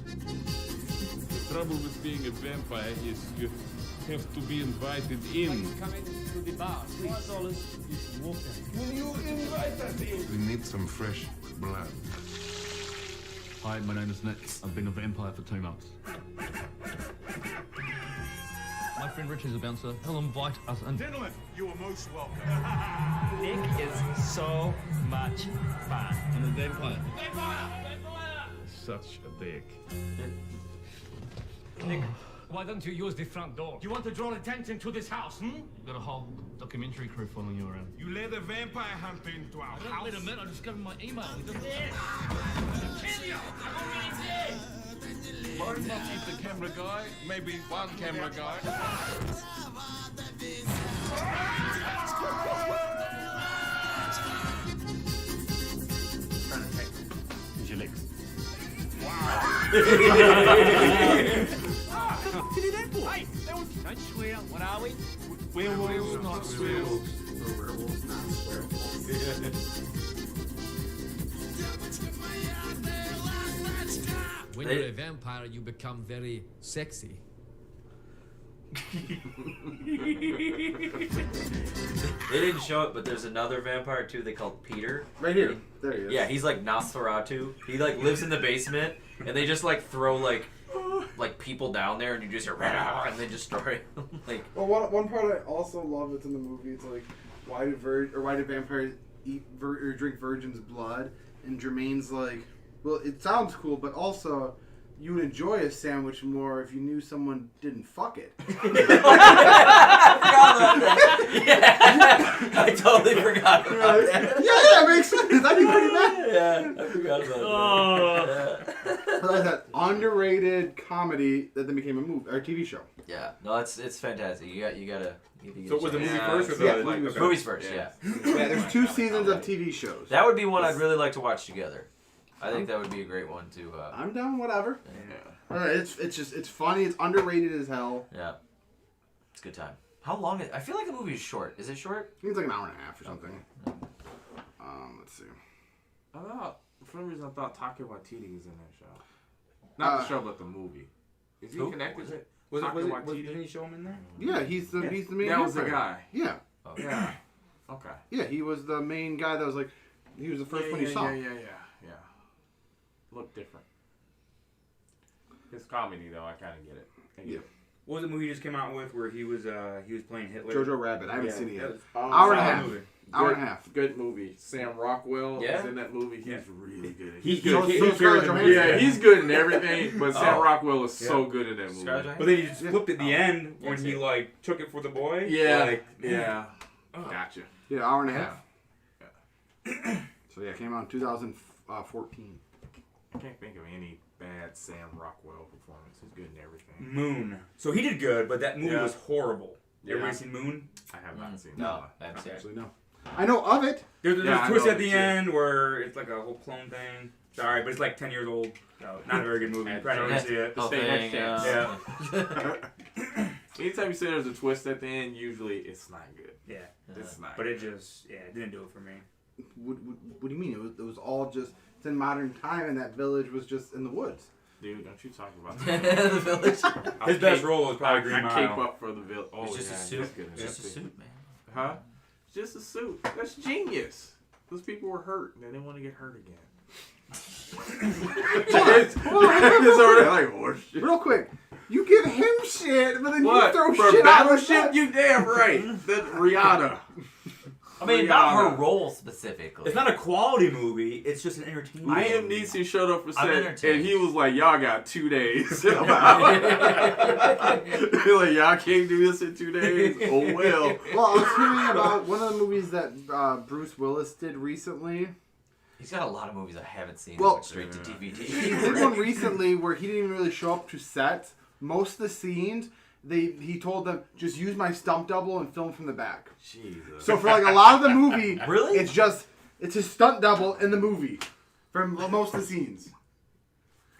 Speaker 16: The trouble with being a vampire is you have to be invited in.
Speaker 14: Come into the bar. $4 is water.
Speaker 16: Will you invite us in? We need some fresh blood.
Speaker 15: Hi, my name is Nick. I've been a vampire for 2 months. My friend Rich is a bouncer. He'll invite us in.
Speaker 16: Gentlemen, you are most welcome.
Speaker 14: Nick is so much fun.
Speaker 15: I'm a vampire.
Speaker 14: Vampire!
Speaker 15: Such a dick.
Speaker 14: Nick, why don't you use the front door? You want to draw attention to this house,
Speaker 15: You've got a whole documentary crew following you around.
Speaker 16: You let a vampire hunter into our house?
Speaker 15: Wait a minute, I just got my email.
Speaker 14: Kill you! I'm already dead!
Speaker 16: Might not keep the camera guy, maybe one camera guy.
Speaker 15: Here's your legs.
Speaker 14: Hey, don't swear. What are we?
Speaker 16: Werewolves, not werewolves.
Speaker 1: Werewolves, not werewolves.
Speaker 17: When you're a vampire, you become very sexy.
Speaker 5: They didn't show it, but there's another vampire too. They called Peter.
Speaker 1: Right here. There he is.
Speaker 5: Yeah, he's like Nosferatu. He like lives in the basement, and they just like throw like people down there, and you just hear and they destroy them. Like.
Speaker 1: Well, one part I also love that's in the movie. It's like why do vampires eat or drink virgin's blood? And Jermaine's like, well, it sounds cool, but also you would enjoy a sandwich more if you knew someone didn't fuck it.
Speaker 5: I totally forgot about that.
Speaker 1: Yeah, it makes sense. That'd be pretty bad.
Speaker 5: Yeah, I forgot about that.
Speaker 1: But like that underrated comedy that then became a movie or TV show.
Speaker 5: Yeah, no, it's fantastic. You gotta.
Speaker 3: So was the movie first or the
Speaker 5: movies first? Yeah.
Speaker 1: Yeah, there's 2 seasons of TV shows.
Speaker 5: That would be one I'd really like to watch together. I think that would be a great one too.
Speaker 1: I'm down, whatever.
Speaker 5: Yeah.
Speaker 1: All right, it's funny. It's underrated as hell.
Speaker 5: Yeah, it's a good time. How long? I feel like the movie is short. Is it short?
Speaker 1: I think it's like an hour and a half or something. Let's see.
Speaker 4: For some reason, I thought Taika Waititi was in that show. Not the show, but the movie. Is he connected?
Speaker 3: Didn't he show him in there?
Speaker 1: Yeah, he's the main.
Speaker 4: That was the
Speaker 1: character.
Speaker 4: guy.
Speaker 1: Yeah.
Speaker 4: Oh. Yeah. Okay.
Speaker 1: Yeah, he was the main guy that was like, he was the first one you saw.
Speaker 4: Yeah. Looked different. His comedy though, I kind of get it.
Speaker 1: Yeah.
Speaker 3: What was the movie he just came out with where he was playing Hitler?
Speaker 1: Jojo Rabbit. I haven't seen it yet.
Speaker 4: Hour
Speaker 1: and a half. Hour and a half.
Speaker 4: Good movie. Sam Rockwell is in that movie. He's really good.
Speaker 3: He's good.
Speaker 4: He's good in everything. But Sam Rockwell is so good in that movie.
Speaker 3: But then he just flipped at the end when he like took it for the boy.
Speaker 4: Yeah.
Speaker 3: Oh.
Speaker 4: Gotcha.
Speaker 1: Yeah, hour and a half. So yeah, it came out in 2014.
Speaker 4: I can't think of any bad Sam Rockwell performance. He's good in everything.
Speaker 3: Moon. So he did good, but that movie was horrible. Everybody seen Moon?
Speaker 4: I have not seen
Speaker 5: No,
Speaker 4: that.
Speaker 5: I haven't seen it.
Speaker 1: Actually, no. I know of it.
Speaker 3: There's a twist at the end where it's like a whole clone thing. Sorry, but it's like 10 years old. So not a very good movie. Probably don't see it.
Speaker 4: Yeah. Anytime you say there's a twist at the end, usually it's not good.
Speaker 3: Yeah.
Speaker 4: It's not
Speaker 3: But
Speaker 4: good.
Speaker 3: it just, it didn't do it for me.
Speaker 1: What do you mean? It was all just, it's in modern time and that village was just in the woods.
Speaker 4: Dude, don't you talk about that.
Speaker 5: The village.
Speaker 3: His best role was probably Green
Speaker 4: I
Speaker 3: Mile.
Speaker 4: cape up for the village. Oh,
Speaker 5: It's just a suit.
Speaker 4: he's good in
Speaker 5: It's
Speaker 4: that
Speaker 5: just a
Speaker 4: too.
Speaker 5: suit, man.
Speaker 4: Huh? It's just a suit. That's genius. Those people were hurt and they didn't want to get hurt again.
Speaker 1: Real quick, you give him shit, but then
Speaker 4: What?
Speaker 1: you throw
Speaker 4: For
Speaker 1: shit
Speaker 4: Battleship?
Speaker 1: out of
Speaker 4: You damn right. That Rihanna.
Speaker 5: I mean, not her role specifically.
Speaker 3: It's not a quality movie. It's just an entertainment.
Speaker 4: Liam Neeson showed up for
Speaker 5: I'm
Speaker 4: set,
Speaker 5: entertained.
Speaker 4: and he was like, "Y'all got 2 days." He's like, "Y'all can't do this in 2 days." Oh well.
Speaker 1: Well, I was hearing about one of the movies that Bruce Willis did recently.
Speaker 5: He's got a lot of movies I haven't seen.
Speaker 1: Well,
Speaker 5: that went straight to DVD.
Speaker 1: He did one recently where he didn't even really show up to set. Most of the scenes, he told them, just use my stunt double and film from the back.
Speaker 4: Jesus.
Speaker 1: So for like a lot of the movie,
Speaker 5: Really?
Speaker 1: it's his stunt double in the movie for most of the scenes.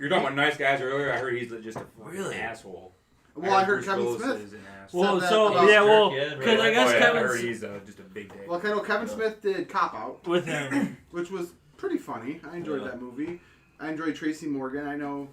Speaker 3: You're talking about Nice Guys earlier. I heard he's just a
Speaker 5: Really?
Speaker 3: asshole.
Speaker 1: Well, I heard
Speaker 3: Bruce
Speaker 1: Kevin
Speaker 3: Willis
Speaker 1: Smith
Speaker 3: is an asshole.
Speaker 2: Well,
Speaker 1: said
Speaker 2: so
Speaker 1: that about-
Speaker 2: yeah, well,
Speaker 5: Yeah,
Speaker 2: because I
Speaker 5: right.
Speaker 2: guess
Speaker 3: I
Speaker 2: Kevin
Speaker 3: heard he's just a big dick.
Speaker 1: Well, I know Kevin Smith did Cop Out
Speaker 2: with him.
Speaker 1: which was pretty funny. I enjoyed that movie. I enjoyed Tracy Morgan. I know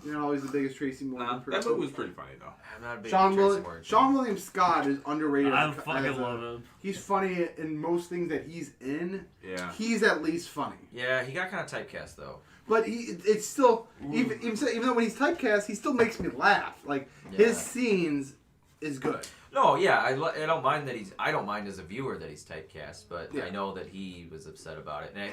Speaker 1: you're not always the biggest Tracy Morgan person.
Speaker 4: That movie was pretty funny though.
Speaker 5: I'm not a big
Speaker 1: Sean
Speaker 5: Tracy
Speaker 1: William
Speaker 5: Morgan.
Speaker 1: Sean William Scott is underrated.
Speaker 2: I
Speaker 1: as
Speaker 2: fucking love him.
Speaker 1: He's funny in most things that he's in.
Speaker 4: Yeah.
Speaker 1: He's at least funny.
Speaker 5: Yeah, he got kind of typecast though.
Speaker 1: But it's still even though when he's typecast, he still makes me laugh. Like his scenes is good.
Speaker 5: No, yeah, I don't mind that I don't mind as a viewer that he's typecast, but
Speaker 1: Yeah.
Speaker 5: I know that he was upset about it. And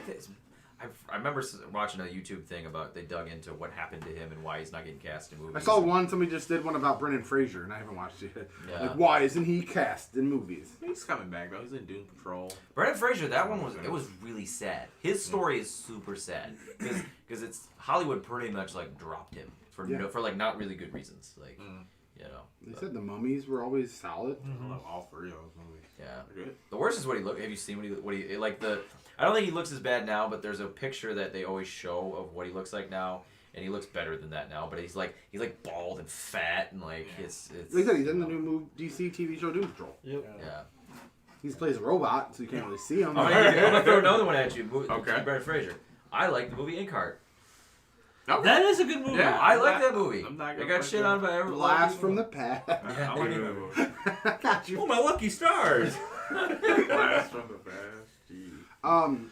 Speaker 5: I remember watching a YouTube thing about they dug into what happened to him and why he's not getting cast in movies.
Speaker 1: I saw somebody just did one about Brendan Fraser, and I haven't watched it yet.
Speaker 5: Yeah.
Speaker 1: Like, why isn't he cast in movies?
Speaker 4: He's coming back though. He's in Doom Patrol.
Speaker 5: Brendan Fraser, that one was really sad. His story is super sad because it's Hollywood pretty much like dropped him for like not really good reasons. Like you know.
Speaker 1: They said the mummies were always solid.
Speaker 4: I love all three of those movies.
Speaker 5: Yeah.
Speaker 4: They're good.
Speaker 5: The worst is what he look. Have you seen what he like the? I don't think he looks as bad now, but there's a picture that they always show of what he looks like now, and he looks better than that now. But he's like bald and fat and like it's.
Speaker 1: Like I said, he's in the new DC TV show Doom Patrol.
Speaker 2: Yep.
Speaker 5: Yeah.
Speaker 1: He plays a robot, so you can't really see him.
Speaker 5: I'm gonna throw another one at you.
Speaker 4: Okay.
Speaker 5: Brendan Fraser. I like the movie Inkheart.
Speaker 4: Okay.
Speaker 2: That is a good movie.
Speaker 5: Yeah, I like that movie.
Speaker 4: I'm not
Speaker 5: I
Speaker 4: gonna
Speaker 5: got
Speaker 4: fuck
Speaker 5: shit
Speaker 4: with
Speaker 5: on by everyone.
Speaker 1: Blast from the past.
Speaker 4: I like that movie.
Speaker 1: Got you.
Speaker 3: Oh, my lucky stars!
Speaker 4: Blast from the past. Jeez.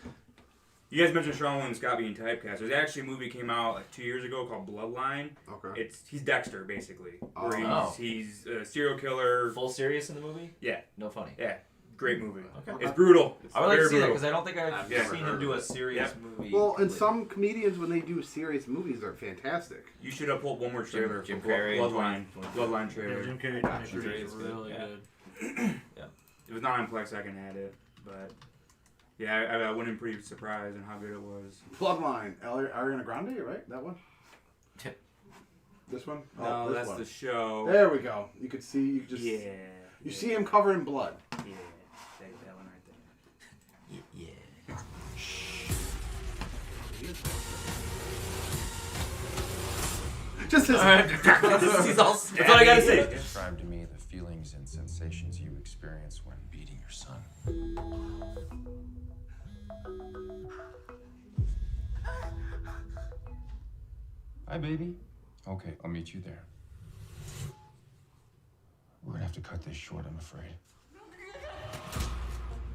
Speaker 3: You guys mentioned Sean William Scott being typecast. There's actually a movie came out like 2 years ago called Bloodline.
Speaker 1: Okay.
Speaker 3: He's Dexter basically, where
Speaker 5: Oh.
Speaker 3: he's a serial killer.
Speaker 5: Full serious in the movie?
Speaker 3: Yeah,
Speaker 5: No funny.
Speaker 3: yeah, great movie.
Speaker 5: Okay.
Speaker 3: It's brutal.
Speaker 5: I would like to
Speaker 3: Very
Speaker 5: see that
Speaker 3: brutal.
Speaker 5: because I don't think I've
Speaker 4: I've never
Speaker 5: seen
Speaker 4: heard
Speaker 5: him do
Speaker 4: of
Speaker 5: a
Speaker 4: it.
Speaker 5: serious movie.
Speaker 1: Well, and some comedians, when they do serious movies, are fantastic.
Speaker 3: You should have pulled one more trailer
Speaker 5: Jim
Speaker 3: for
Speaker 5: Carrey.
Speaker 3: Bloodline trailer.
Speaker 2: Yeah, Jim Carrey
Speaker 5: Yeah,
Speaker 2: 23 is
Speaker 5: Jim Carrey's
Speaker 2: really
Speaker 3: good.
Speaker 2: good.
Speaker 5: Yeah.
Speaker 3: It was not on Plex. I can add it, but yeah, I went in pretty surprised on how good it was.
Speaker 1: Bloodline, Ariana Grande, right? That one? This one?
Speaker 3: No,
Speaker 1: this
Speaker 3: that's
Speaker 1: one.
Speaker 3: the show.
Speaker 1: There we go. You could see,
Speaker 3: Yeah.
Speaker 1: You see him covered in blood.
Speaker 3: Yeah, that one right there.
Speaker 5: Yeah.
Speaker 1: Just his.
Speaker 5: He's all. That's all I gotta say.
Speaker 18: Describe to me the feelings and sensations you
Speaker 15: Hi, baby. Okay, I'll meet you there. We're gonna have to cut this short, I'm afraid.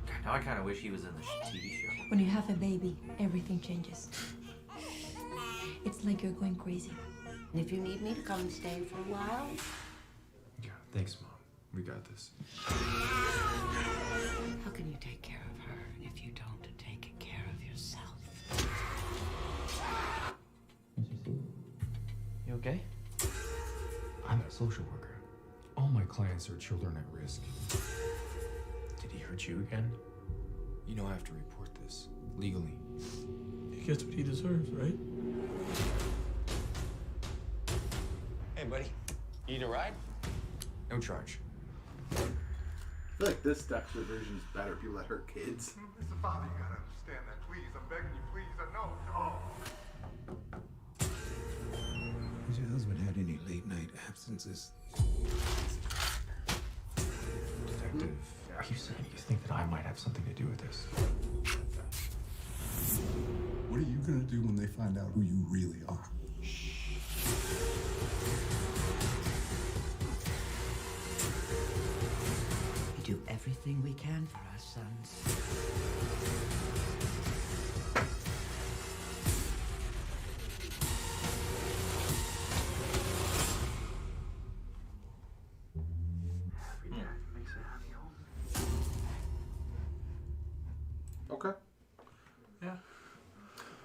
Speaker 5: God, now I kind of wish he was in the TV show.
Speaker 18: When you have a baby, everything changes. It's like you're going crazy.
Speaker 19: And if you need me to come and stay for a while,
Speaker 15: Yeah, thanks, Mom. We got this.
Speaker 19: how can you take care of her if you don't take care of yourself?
Speaker 17: You okay?
Speaker 15: I'm a social worker. All my clients are children at risk. Did he hurt you again? You know I have to report this legally.
Speaker 9: He gets what he deserves, right?
Speaker 6: Hey, buddy. You need a ride?
Speaker 15: No charge.
Speaker 1: I feel like this Dexter version is better. People that hurt kids.
Speaker 20: Mr. Father, you gotta understand that. Please, I'm begging you, please. I know.
Speaker 9: Has your husband had any late night absences?
Speaker 15: Detective, are you saying you think that I might have something to do with this?
Speaker 20: What are you gonna do when they find out who you really are?
Speaker 19: We do everything we can for our sons.
Speaker 1: Okay.
Speaker 5: Yeah.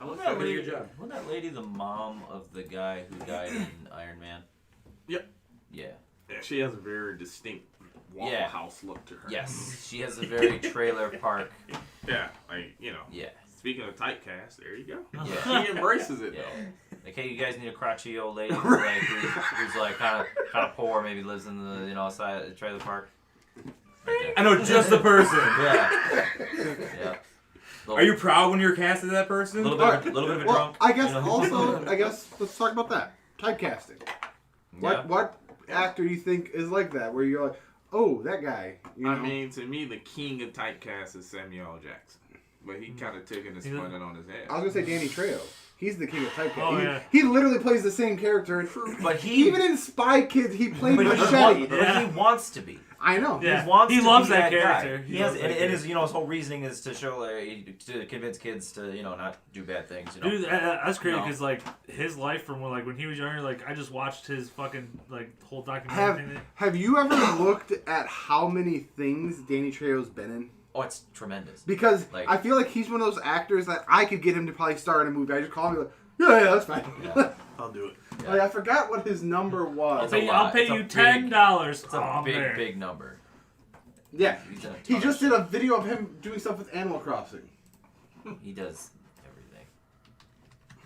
Speaker 4: Wasn't
Speaker 5: Wasn't that lady the mom of the guy who died in Iron Man?
Speaker 4: Yep.
Speaker 5: Yeah.
Speaker 4: Yeah, she has a very distinct Waffle House look to her.
Speaker 5: Yes, she has a very trailer park.
Speaker 4: Yeah, like, you know.
Speaker 5: Yeah.
Speaker 4: Speaking of typecast, there you go.
Speaker 5: Yeah.
Speaker 4: She embraces it,
Speaker 5: Yeah.
Speaker 4: though.
Speaker 5: Like, hey, you guys need a crotchety old lady who's like, who's like kind of poor, maybe lives in the outside the trailer park. Right
Speaker 3: I know just the person.
Speaker 5: Yeah. Yeah.
Speaker 3: Are you proud when you're cast as that person?
Speaker 5: A little bit of a drunk.
Speaker 1: I guess
Speaker 5: you know?
Speaker 1: also, let's talk about that. Typecasting. What actor do you think is like that? Where you're like, oh, that guy. You know?
Speaker 4: I mean, to me, the king of typecast is Samuel L. Jackson. But he kind of took it and spun it on his head.
Speaker 1: I was going to say Danny Trejo. He's the king of typecast.
Speaker 4: Oh, yeah.
Speaker 1: He literally plays the same character.
Speaker 5: But he...
Speaker 1: Even in Spy Kids, he played
Speaker 5: But
Speaker 1: Machete.
Speaker 5: he wants to be.
Speaker 1: I know.
Speaker 5: He wants
Speaker 2: He
Speaker 5: to
Speaker 2: loves
Speaker 5: be
Speaker 2: that
Speaker 5: guy.
Speaker 2: character.
Speaker 5: He has, and his, his whole reasoning is to show, to convince kids to, not do bad things.
Speaker 2: Dude, that's crazy because like his life from when he was younger, like I just watched his fucking whole documentary thing.
Speaker 1: Have you ever looked at how many things Danny Trejo's been in?
Speaker 5: Oh, it's tremendous.
Speaker 1: Because I feel like he's one of those actors that I could get him to probably star in a movie. I just call him and be like, yeah, that's fine.
Speaker 5: Yeah.
Speaker 4: I'll do it.
Speaker 1: Yeah. Like, I forgot what his number was.
Speaker 2: I'll pay you $10.
Speaker 5: It's a big number.
Speaker 1: Yeah. He just did a video of him doing stuff with Animal Crossing.
Speaker 5: He does everything.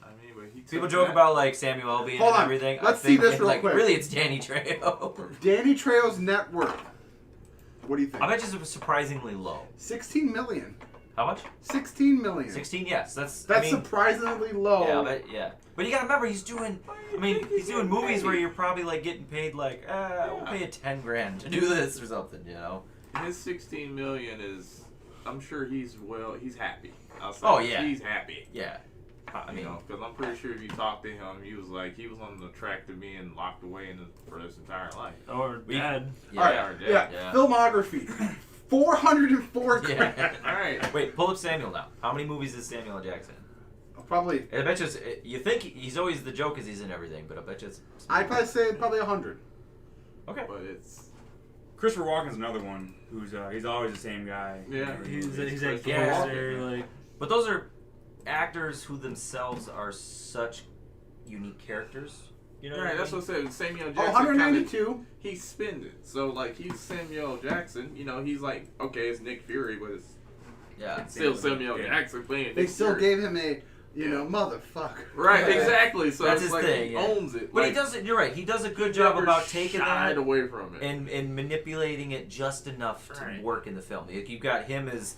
Speaker 4: I mean, but he
Speaker 5: People joke about Samuel L. being
Speaker 1: Hold
Speaker 5: and
Speaker 1: on.
Speaker 5: everything.
Speaker 1: Let's
Speaker 5: I think
Speaker 1: see this real
Speaker 5: like,
Speaker 1: quick.
Speaker 5: Really, it's Danny Trejo.
Speaker 1: Danny Trejo's net worth. What do you think?
Speaker 5: I bet it's surprisingly low.
Speaker 1: 16 million.
Speaker 5: How much?
Speaker 1: 16 million.
Speaker 5: 16, yes. That's
Speaker 1: surprisingly low.
Speaker 5: Yeah, But you gotta remember, he's doing movies where you're probably getting paid we'll pay you $10,000 to do this or something,
Speaker 4: His 16 million is, I'm sure he's happy. I'll say
Speaker 5: Oh, yeah.
Speaker 4: He's happy.
Speaker 5: Yeah.
Speaker 4: Because I'm pretty sure if you talk to him, he was on the track to being locked away for his entire life.
Speaker 2: Or dead.
Speaker 1: Yeah. Filmography. 404 grand.
Speaker 5: Yeah.
Speaker 4: All right.
Speaker 5: Wait, pull up Samuel now. How many movies is Samuel L. Jackson in?
Speaker 1: Probably.
Speaker 5: I bet you think he's always the joke is he's in everything, but I bet you it's...
Speaker 1: I'd probably say probably 100.
Speaker 5: Okay.
Speaker 4: But it's...
Speaker 3: Christopher Walken's another one who's he's always the same guy.
Speaker 4: Yeah.
Speaker 2: He's a
Speaker 5: gangster. But those are actors who themselves are such unique characters.
Speaker 4: Right, that's what I said. Samuel Jackson.
Speaker 1: 192.
Speaker 4: He spins it. So, he's Samuel Jackson. He's okay, it's Nick Fury, but it's still Samuel Jackson playing.
Speaker 1: They
Speaker 4: Nick
Speaker 1: still
Speaker 4: Fury.
Speaker 1: gave him a, motherfucker.
Speaker 4: Right, exactly. So
Speaker 5: that's
Speaker 4: it's
Speaker 5: his thing.
Speaker 4: He owns it.
Speaker 5: But he does it. You're right. He does a good job about taking that
Speaker 4: away from it
Speaker 5: and manipulating it just enough to work in the film. You've got him as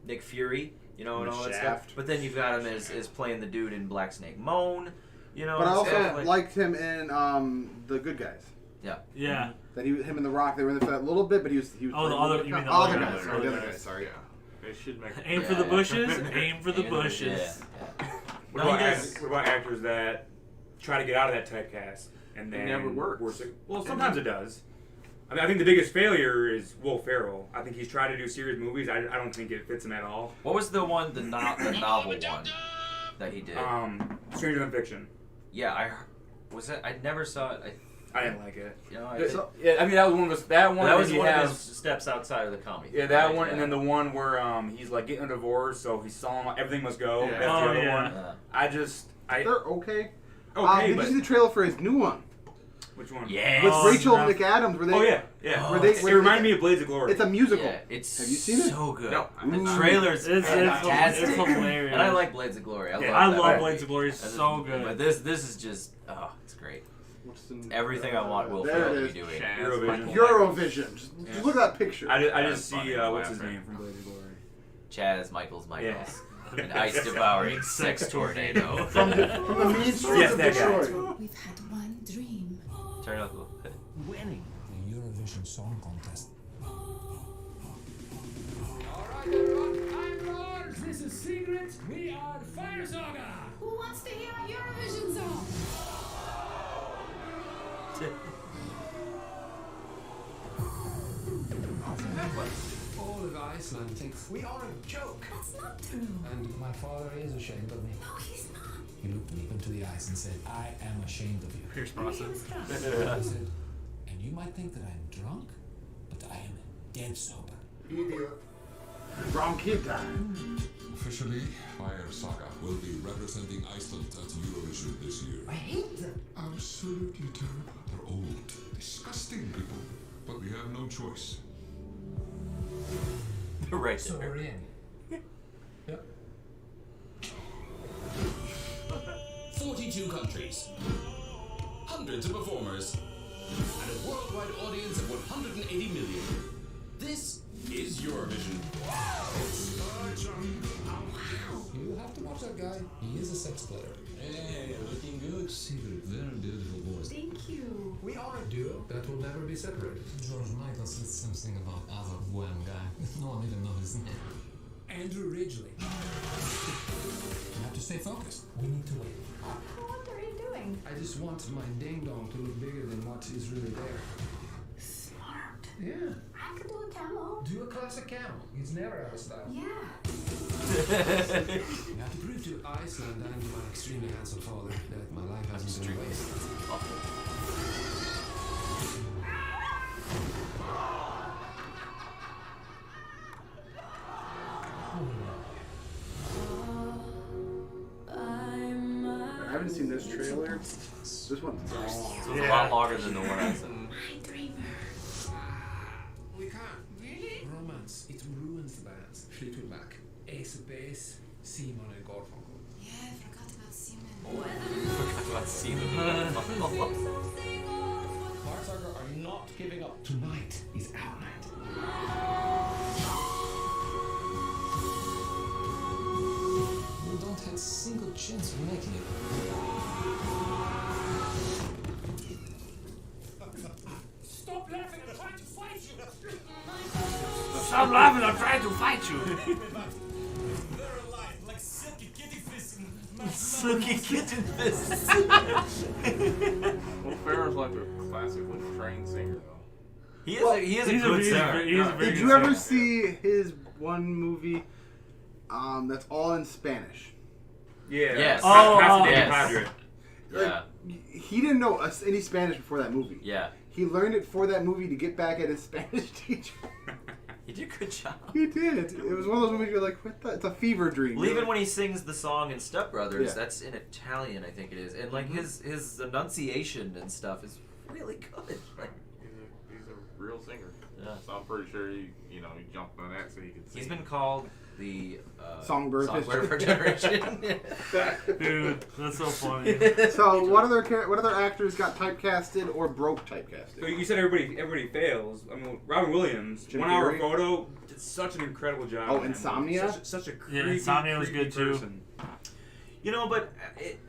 Speaker 5: Nick Fury. And all that stuff. But then you've got him as playing the dude in Black Snake Moan.
Speaker 1: But I also liked him in The Good Guys.
Speaker 5: Yeah.
Speaker 2: Yeah.
Speaker 1: That him and The Rock, they were in there for that little bit, but he was.
Speaker 2: Oh, the other. You mean the
Speaker 1: other
Speaker 2: other
Speaker 1: guys?
Speaker 2: guys?
Speaker 1: Sorry, the other guys. Sorry.
Speaker 4: They should make
Speaker 2: aim for the bushes. Aim for the bushes.
Speaker 5: Yeah.
Speaker 3: What about actors that try to get out of that typecast and then
Speaker 4: It never works.
Speaker 3: Well, sometimes it does. I mean, I think the biggest failure is Will Ferrell. I think he's tried to do serious movies. I don't think it fits him at all.
Speaker 5: What was the one, the novel one that he did?
Speaker 3: Stranger Than Fiction.
Speaker 5: Yeah, I never saw it.
Speaker 3: I didn't like it.
Speaker 5: You know,
Speaker 3: I mean, that was one of those. That one.
Speaker 5: That was one of his steps outside of the comedy.
Speaker 3: Yeah, that one, and then the one where he's like getting a divorce, so he's selling everything must go.
Speaker 1: Yeah.
Speaker 3: That's the other one.
Speaker 1: They're okay.
Speaker 3: Okay,
Speaker 1: did you see the trailer for his new one?
Speaker 3: Which one?
Speaker 5: Yeah.
Speaker 1: With Rachel McAdams. Where they,
Speaker 3: it reminded me of Blades of Glory.
Speaker 1: It's a musical.
Speaker 5: Yeah, it's
Speaker 1: Have you seen it?
Speaker 5: so good.
Speaker 1: No.
Speaker 5: The trailer's fantastic.
Speaker 2: It's hilarious.
Speaker 5: And I like Blades of Glory.
Speaker 2: I love Blades of Glory. It's so good.
Speaker 5: But this is just, it's great. Everything I want Will Ferrell to be doing.
Speaker 1: Eurovision. Just look at that picture.
Speaker 3: I just see what's his name from Blades of Glory.
Speaker 5: Chaz Michaels. An ice devouring sex tornado.
Speaker 1: From the mean streets of Detroit.
Speaker 8: We've had one dream.
Speaker 5: Turn up a little bit.
Speaker 17: Winning the Eurovision Song Contest.
Speaker 12: Alright, everyone, this is Secret. We are Fire Saga.
Speaker 8: Who wants to hear a Eurovision song?
Speaker 6: All of Iceland thinks we are a joke.
Speaker 8: That's not true.
Speaker 6: And my father is ashamed of me.
Speaker 8: No, he's not.
Speaker 17: He looked me into the eyes and said, I am ashamed of you.
Speaker 2: Pierce Brosnan.
Speaker 17: I said, and you might think that I'm drunk, but I am dead sober.
Speaker 1: Idiot. Wrong kid time.
Speaker 9: Officially, Fire Saga will be representing Iceland at Eurovision this year.
Speaker 8: I hate them.
Speaker 9: Absolutely terrible. They're old, disgusting people. But we have no choice.
Speaker 5: Right.
Speaker 17: So we're in. Yep.
Speaker 11: 42 countries, hundreds of performers, and a worldwide audience of 180 million. This is Eurovision.
Speaker 17: You have to watch that guy. He is a sex player.
Speaker 11: Hey, looking good.
Speaker 17: Secret, very beautiful voice.
Speaker 8: Thank you.
Speaker 6: We are a duo that will never be separated.
Speaker 17: George Michael said something about other one guy. No one even knows his name. Andrew Ridgely. You have to stay focused. We need to wait.
Speaker 8: What are you doing?
Speaker 6: I just want my ding dong to look bigger than what is really there.
Speaker 8: Smart.
Speaker 6: Yeah.
Speaker 8: I could do a camel.
Speaker 6: Do a classic camel. It's never out of style.
Speaker 8: Yeah.
Speaker 6: You have to prove to Iceland and my extremely handsome father that my life hasn't been wasted.
Speaker 1: I haven't seen this trailer. This one's long.
Speaker 5: So it's a lot longer than the one I said.
Speaker 6: We can't. Really? Romance. It ruins the bands. Fleetwood Mac, Ace of Base, Simon and Garfunkel.
Speaker 8: Yeah, I forgot about Simon.
Speaker 5: Forgot about Simon.
Speaker 6: Fire Saga are not giving up. Tonight is our night.
Speaker 17: We don't have a single chance of making it.
Speaker 12: Stop laughing, I'm trying to fight you.
Speaker 5: Stop laughing, I'm trying to fight you.
Speaker 12: They're alive, like silky kitty fists.
Speaker 5: Silky kitten fists.
Speaker 4: Well, Farrah's like a classically trained singer, though.
Speaker 5: He is a good singer.
Speaker 1: Did you ever see his one movie that's all in Spanish?
Speaker 3: Yeah.
Speaker 5: Yes.
Speaker 3: Padre.
Speaker 5: Yeah.
Speaker 1: He didn't know any Spanish before that movie.
Speaker 5: Yeah.
Speaker 1: He learned it for that movie to get back at his Spanish teacher.
Speaker 5: He did a good job.
Speaker 1: He did. It was one of those movies you're like, what the? It's a fever dream.
Speaker 5: Well, even when he sings the song in Step Brothers,
Speaker 1: Yeah.
Speaker 5: that's in Italian, I think it is, and like his enunciation and stuff is really good. Like,
Speaker 4: He's a real singer.
Speaker 5: Yeah.
Speaker 4: So I'm pretty sure he jumped on that so he could sing.
Speaker 5: he's been called the
Speaker 1: Songbird
Speaker 5: for generation.
Speaker 2: Dude, that's so funny.
Speaker 1: So what other actors got typecasted or broke typecasted?
Speaker 3: So you said everybody fails. I mean, Robin Williams,
Speaker 1: Jim
Speaker 3: 1 Hour
Speaker 1: Carrey?
Speaker 3: Photo, did such an incredible job.
Speaker 1: Oh,
Speaker 3: in that movie.
Speaker 1: Insomnia?
Speaker 3: Such a creepy,
Speaker 2: Insomnia was
Speaker 3: creepy
Speaker 2: good, too.
Speaker 3: person.
Speaker 5: You know, but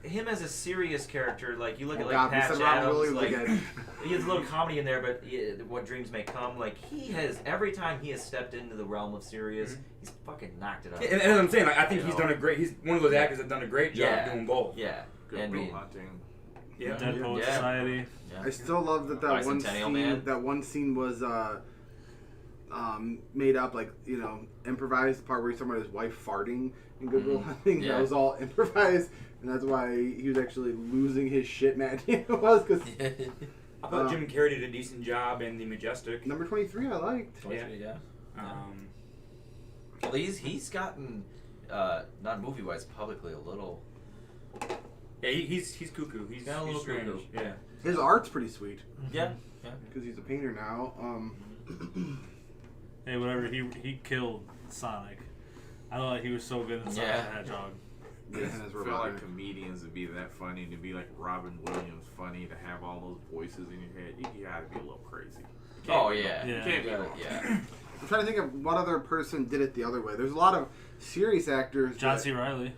Speaker 5: him as a serious character, like you look at like
Speaker 1: God,
Speaker 5: Patch
Speaker 1: we said Robin
Speaker 5: Adams,
Speaker 1: Williams
Speaker 5: like
Speaker 1: again.
Speaker 5: he has a little comedy in there, but What Dreams May Come, like he has every time he has stepped into the realm of serious, he's fucking knocked it out.
Speaker 3: And as I'm saying, like, I think he's done a great. He's one of those actors that's done a great job doing both.
Speaker 5: Yeah,
Speaker 4: Good
Speaker 5: and
Speaker 4: Bill Hunting.
Speaker 3: Yeah,
Speaker 2: Dead Poet Society.
Speaker 5: Yeah.
Speaker 1: I still love that one
Speaker 5: Bicentennial
Speaker 1: scene.
Speaker 5: Man.
Speaker 1: That one scene was made up, like, improvised. The part where he's talking about his wife farting in Good Will Hunting.
Speaker 5: Yeah.
Speaker 1: That was all improvised, and that's why he was actually losing his shit. Mad it was because
Speaker 3: I thought Jim Carrey did a decent job in The Majestic.
Speaker 1: number 23 I liked.
Speaker 5: 23, yeah. Well, he's gotten not movie wise publicly a little.
Speaker 3: Yeah, he's cuckoo. He's
Speaker 5: got a little
Speaker 3: strange.
Speaker 5: cuckoo.
Speaker 3: Yeah.
Speaker 1: His art's pretty sweet.
Speaker 5: Yeah.
Speaker 1: Because he's a painter now.
Speaker 2: Hey, whatever. He killed Sonic. I thought he was so good in Sonic the Hedgehog.
Speaker 4: I feel like comedians would be that funny, to be like Robin Williams funny, to have all those voices in your head. You gotta be a little crazy.
Speaker 5: Oh yeah.
Speaker 4: You can't be wrong.
Speaker 5: Yeah.
Speaker 1: I'm trying to think of what other person did it the other way. There's a lot of serious actors.
Speaker 2: John C. Reilly.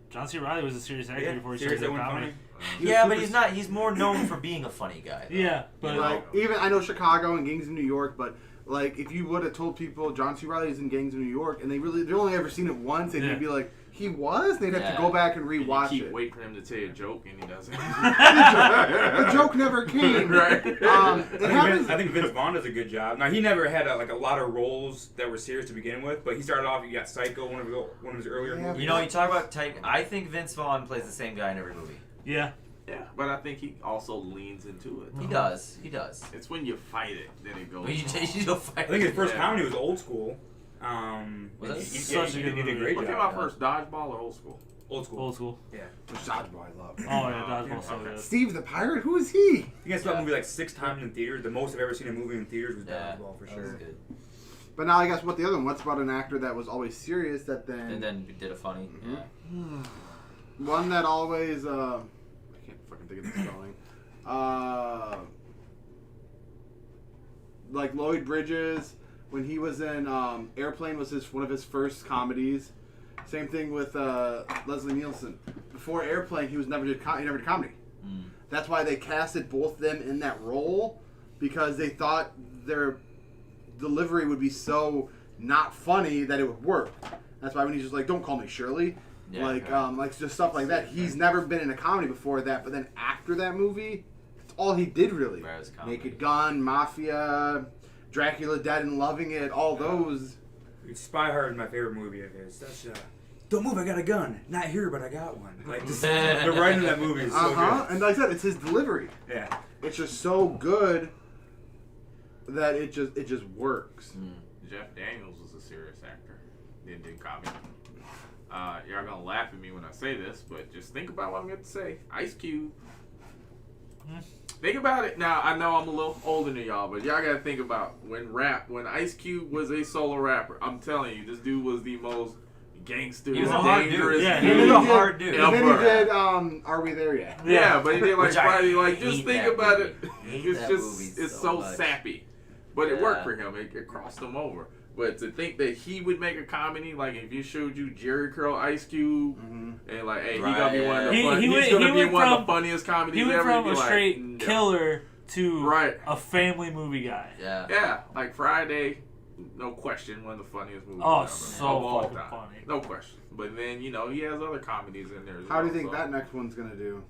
Speaker 2: John C. Reilly was a serious actor before he started doing comedy.
Speaker 5: Yeah, but he's not. He's more known for being a funny guy. Though.
Speaker 2: Yeah, but
Speaker 1: like even I know Chicago and Gangs of New York, but like if you would have told people John C. Reilly's in Gangs of New York and they've only ever seen it once, they'd be like, he was. They'd have to go back and rewatch
Speaker 4: you keep
Speaker 1: it.
Speaker 4: waiting for him to tell you a joke and he doesn't.
Speaker 1: The joke never came.
Speaker 4: Right.
Speaker 3: I think Vince Vaughn does a good job. Now he never had a lot of roles that were serious to begin with, but he started off. You got Psycho, one of his earlier movies.
Speaker 5: You know, you talk about type. I think Vince Vaughn plays the same guy in every movie.
Speaker 2: Yeah.
Speaker 4: Yeah, but I think he also leans into it.
Speaker 5: He does. He does.
Speaker 4: It's when you fight it, then it goes.
Speaker 5: You don't fight
Speaker 3: I think his first comedy was Old School.
Speaker 5: Was that
Speaker 3: such a good movie? He did a great job.
Speaker 4: What came out first, Dodgeball or Old School?
Speaker 3: Old School.
Speaker 2: Old School.
Speaker 3: Yeah.
Speaker 1: Dodgeball I love.
Speaker 2: Oh yeah, Dodgeball's so good.
Speaker 1: Steve the Pirate? Who is he?
Speaker 3: I think I saw that movie like 6 times in theaters. The most I've ever seen a movie in theaters was Dodgeball for sure.
Speaker 5: Good.
Speaker 1: But now I guess what the other one? What's about an actor that was always serious that then
Speaker 5: and then did a funny? Yeah.
Speaker 1: One that always I can't fucking think of the spelling. Like Lloyd Bridges when he was in Airplane was one of his first comedies. Same thing with Leslie Nielsen. Before Airplane, he never did comedy. That's why they casted both of them in that role because they thought their delivery would be so not funny that it would work. That's why when he's just like, "Don't call me Shirley," like just stuff like that. He's never been in a comedy before that, but then after that movie, that's all he did really. Naked Gun, Mafia, Dracula Dead and Loving It, all those.
Speaker 3: Spy Hard is my favorite movie of his. That's don't move, I got a gun. Not here, but I got one. Like just, the writing of that movie is so good.
Speaker 1: And like I said, it's his delivery.
Speaker 3: Yeah.
Speaker 1: It's just so good that it just works.
Speaker 4: Jeff Daniels was a serious actor. Didn't do comedy. Y'all gonna laugh at me when I say this, but just think about what I'm going to say. Ice Cube. Think about it. Now, I know I'm a little older than y'all, but y'all got to think about when Ice Cube was a solo rapper. I'm telling you, this dude was the most gangster,
Speaker 5: he was a hard dude.
Speaker 2: Yeah,
Speaker 5: he was a hard dude.
Speaker 1: And then he did Are We There Yet?
Speaker 4: Yeah, but he did like
Speaker 5: Which I
Speaker 4: Friday. Like, just
Speaker 5: hate
Speaker 4: think
Speaker 5: that
Speaker 4: about
Speaker 5: movie.
Speaker 4: it.
Speaker 5: Hate
Speaker 4: It's
Speaker 5: that
Speaker 4: just
Speaker 5: movie
Speaker 4: it's
Speaker 5: so
Speaker 4: so
Speaker 5: much.
Speaker 4: sappy, but it worked
Speaker 5: Yeah.
Speaker 4: for him. It crossed him over. But to think that he would make a comedy, like if you showed you Jerry Curl Ice Cube, and like, hey, he gonna be one of the he's gonna be one of the funniest comedies
Speaker 2: He went
Speaker 4: ever.
Speaker 2: from
Speaker 4: You'd
Speaker 2: a
Speaker 4: be like,
Speaker 2: straight
Speaker 4: no.
Speaker 2: killer to a family movie guy.
Speaker 5: Yeah.
Speaker 4: Yeah, like Friday, no question, one of the funniest movies
Speaker 2: Oh,
Speaker 4: ever.
Speaker 2: so
Speaker 4: of all
Speaker 2: fucking
Speaker 4: time.
Speaker 2: funny.
Speaker 4: No question. But then, he has other comedies in there as
Speaker 1: How do you
Speaker 4: well,
Speaker 1: think that next one's gonna do?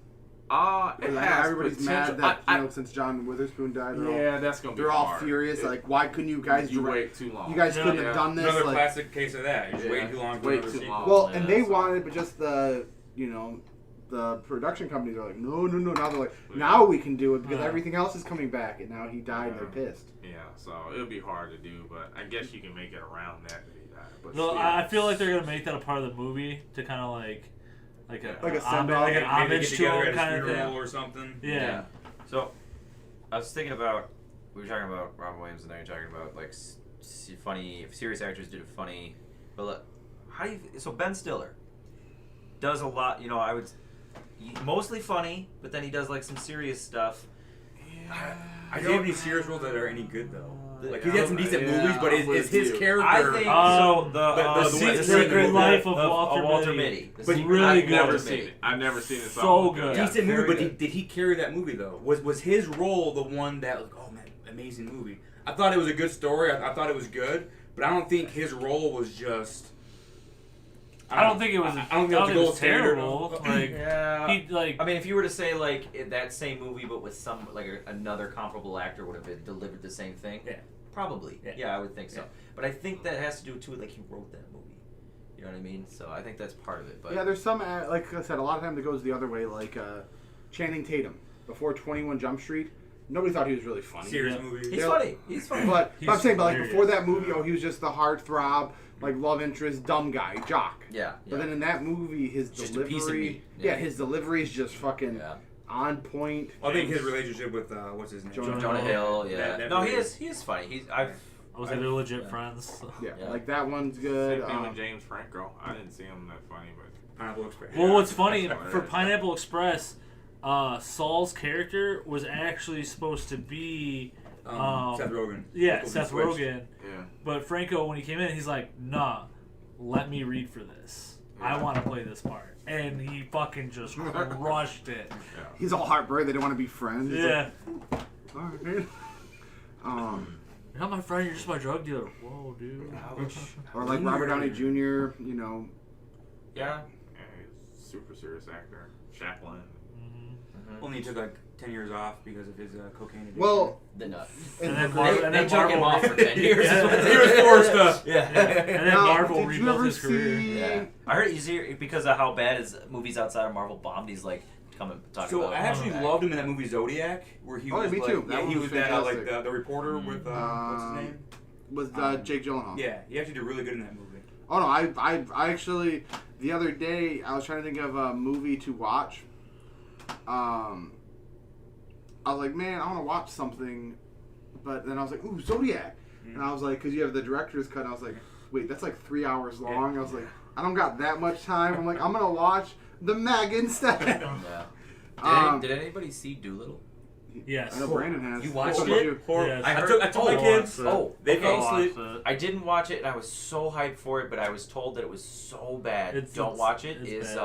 Speaker 4: It has
Speaker 1: everybody's
Speaker 4: potential.
Speaker 1: mad that since John Witherspoon died,
Speaker 4: that's gonna be
Speaker 1: they're all
Speaker 4: hard.
Speaker 1: furious. Like, why couldn't you guys
Speaker 4: wait too long?
Speaker 1: You guys couldn't have done this.
Speaker 3: Another
Speaker 1: like,
Speaker 3: classic case of that. You just wait too long for another sequel.
Speaker 1: Well, and they wanted, but just the production companies are like, no. Now they're like, now we can do it because everything else is coming back, and now he died, and they're pissed.
Speaker 4: Yeah, so it'll be hard to do, but I guess you can make it around that he died. But
Speaker 2: No,
Speaker 4: still,
Speaker 2: I feel like they're gonna make that a part of the movie to kind of like
Speaker 1: a send
Speaker 2: like an homage to him kind of thing
Speaker 3: or something.
Speaker 2: Yeah.
Speaker 5: So, I was thinking about we were talking about Robin Williams, and now you're talking about like funny, serious actors do funny. But look, so Ben Stiller does a lot. I would mostly funny, but then he does like some serious stuff.
Speaker 3: I don't have any serious roles that are any good though. Like he's had some decent movies, but is his character?
Speaker 5: I think so.
Speaker 2: The Secret Life of Walter
Speaker 5: Mitty.
Speaker 2: But really good.
Speaker 4: I've never seen it.
Speaker 2: So good.
Speaker 3: Decent movie, but did he carry that movie though? Was his role the one that like, oh man, amazing movie? I thought it was a good story. I thought it was good, but I don't think his role was just.
Speaker 2: I don't think it was. I don't think it was terrible. Like,
Speaker 5: yeah.
Speaker 2: I
Speaker 5: mean, if you were to say like that same movie, but with some like another comparable actor would have delivered the same thing.
Speaker 3: Yeah.
Speaker 5: Probably. Yeah, I would think so. But I think that has to do too with like he wrote that movie. You know what I mean? So I think that's part of it. But
Speaker 1: yeah, there's some like I said, a lot of times it goes the other way. Like Channing Tatum before 21 Jump Street. Nobody thought he was really funny.
Speaker 3: Serious movie.
Speaker 5: He's funny. He's funny.
Speaker 1: But I'm saying, but like before that movie, he was just the heartthrob, like love interest, dumb guy, jock.
Speaker 5: Yeah.
Speaker 1: But then in that movie, his
Speaker 5: just a piece of
Speaker 1: delivery,
Speaker 5: meat.
Speaker 1: yeah, his delivery is just fucking on point.
Speaker 3: I think his relationship with what's his name?
Speaker 5: Jonah Hill. Yeah.
Speaker 3: That
Speaker 5: No,
Speaker 3: really
Speaker 5: he is funny. I
Speaker 2: was like they're legit friends. So.
Speaker 1: Yeah, like that one's good.
Speaker 4: Same thing with James Franco. I didn't see him that funny, but
Speaker 3: Pineapple Express.
Speaker 2: Well, what's funny for Pineapple Express, Saul's character was actually supposed to be
Speaker 3: Seth Rogen.
Speaker 2: Yeah, Seth Rogen.
Speaker 4: Yeah.
Speaker 2: But Franco, when he came in, he's like, "Nah, let me read for this. I want to play this part," and he fucking just crushed it.
Speaker 4: Yeah.
Speaker 1: He's all heartbroken. They didn't want to be friends. He's
Speaker 2: Yeah.
Speaker 1: Like, all right, man.
Speaker 2: You're not my friend. You're just my drug dealer. Whoa, dude.
Speaker 1: Or like Robert Downey Jr. You know.
Speaker 5: Yeah.
Speaker 4: He's a super serious actor. Chaplin.
Speaker 3: Only he took like 10 years off because of his cocaine addiction.
Speaker 1: Well,
Speaker 5: and
Speaker 2: then
Speaker 5: took him off for 10 years.
Speaker 3: He was forced to.
Speaker 5: Yeah.
Speaker 2: And then Marvel rebuilt his career.
Speaker 5: Yeah. I heard he's here because of how bad his movies outside of Marvel bombed. He's like coming talking about.
Speaker 3: So I actually loved him in that movie Zodiac, where he was
Speaker 1: me
Speaker 3: like,
Speaker 1: too.
Speaker 3: Yeah, he was that
Speaker 1: fantastic.
Speaker 3: like the reporter with what's his name?
Speaker 1: Was Jake Gyllenhaal.
Speaker 3: Yeah, he actually did really good in that movie.
Speaker 1: Oh no, I actually the other day I was trying to think of a movie to watch. I was like, man, I want to watch something, but then I was like, ooh, Zodiac, and I was like, because you have the director's cut, and I was like, wait, that's like 3 hours long. I was like, I don't got that much time. I'm like, I'm gonna watch The Meg instead.
Speaker 5: Did anybody see Doolittle?
Speaker 2: Yes.
Speaker 1: I know Brandon has.
Speaker 5: You watched it?
Speaker 2: Yes.
Speaker 5: I
Speaker 3: took my kids.
Speaker 5: They
Speaker 2: fell
Speaker 5: asleep. I didn't watch it, and I was so hyped for it, but I was told that it was so bad. Don't watch it. Is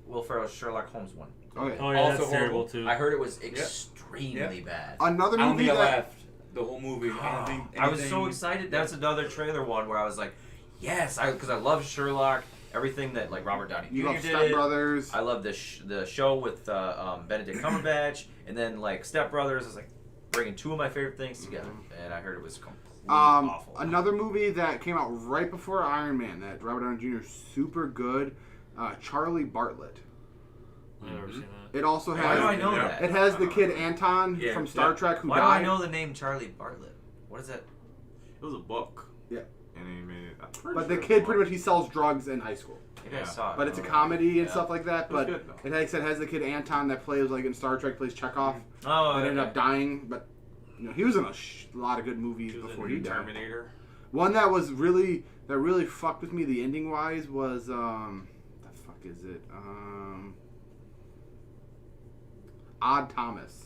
Speaker 5: Will Ferrell's Sherlock Holmes one.
Speaker 1: Okay.
Speaker 2: Oh yeah,
Speaker 3: Also
Speaker 2: that's terrible
Speaker 3: horrible.
Speaker 2: too.
Speaker 5: I heard it was extremely bad.
Speaker 1: Another
Speaker 3: I don't
Speaker 1: movie
Speaker 3: think I
Speaker 1: that
Speaker 3: laughed the whole movie. I don't think
Speaker 5: I was so
Speaker 3: anything-
Speaker 5: excited. That's another trailer one where I was like, yes, because I love Sherlock. Everything that like Robert Downey Jr.
Speaker 1: you love
Speaker 5: did.
Speaker 1: Step Brothers.
Speaker 5: I love the show with Benedict Cumberbatch, and then like Step Brothers. It's like bringing two of my favorite things together, and I heard it was completely awful.
Speaker 1: Another movie that came out right before Iron Man that Robert Downey Jr. is super good. Charlie Bartlett.
Speaker 2: I've never seen that.
Speaker 1: It also has.
Speaker 5: Why do I know that?
Speaker 1: It has the kid Anton from Star Trek who
Speaker 5: Why
Speaker 1: died.
Speaker 5: do I know the name Charlie Bartlett? What is that?
Speaker 4: It was a book.
Speaker 1: Yeah.
Speaker 4: And he made it.
Speaker 1: But the kid pretty much he sells drugs in high school.
Speaker 5: Maybe I saw it.
Speaker 1: But it's a comedy and
Speaker 5: Yeah.
Speaker 1: stuff like that.
Speaker 4: It was
Speaker 1: But
Speaker 4: good, though.
Speaker 1: it like I said has the kid Anton that plays like in Star Trek plays Chekhov.
Speaker 5: Oh,
Speaker 1: and ended
Speaker 5: okay.
Speaker 1: up dying. But you know he was in a lot of good movies
Speaker 4: He was
Speaker 1: before
Speaker 4: in
Speaker 1: he died.
Speaker 4: Terminator.
Speaker 1: One that was really fucked with me the ending wise was the fuck is it Odd Thomas.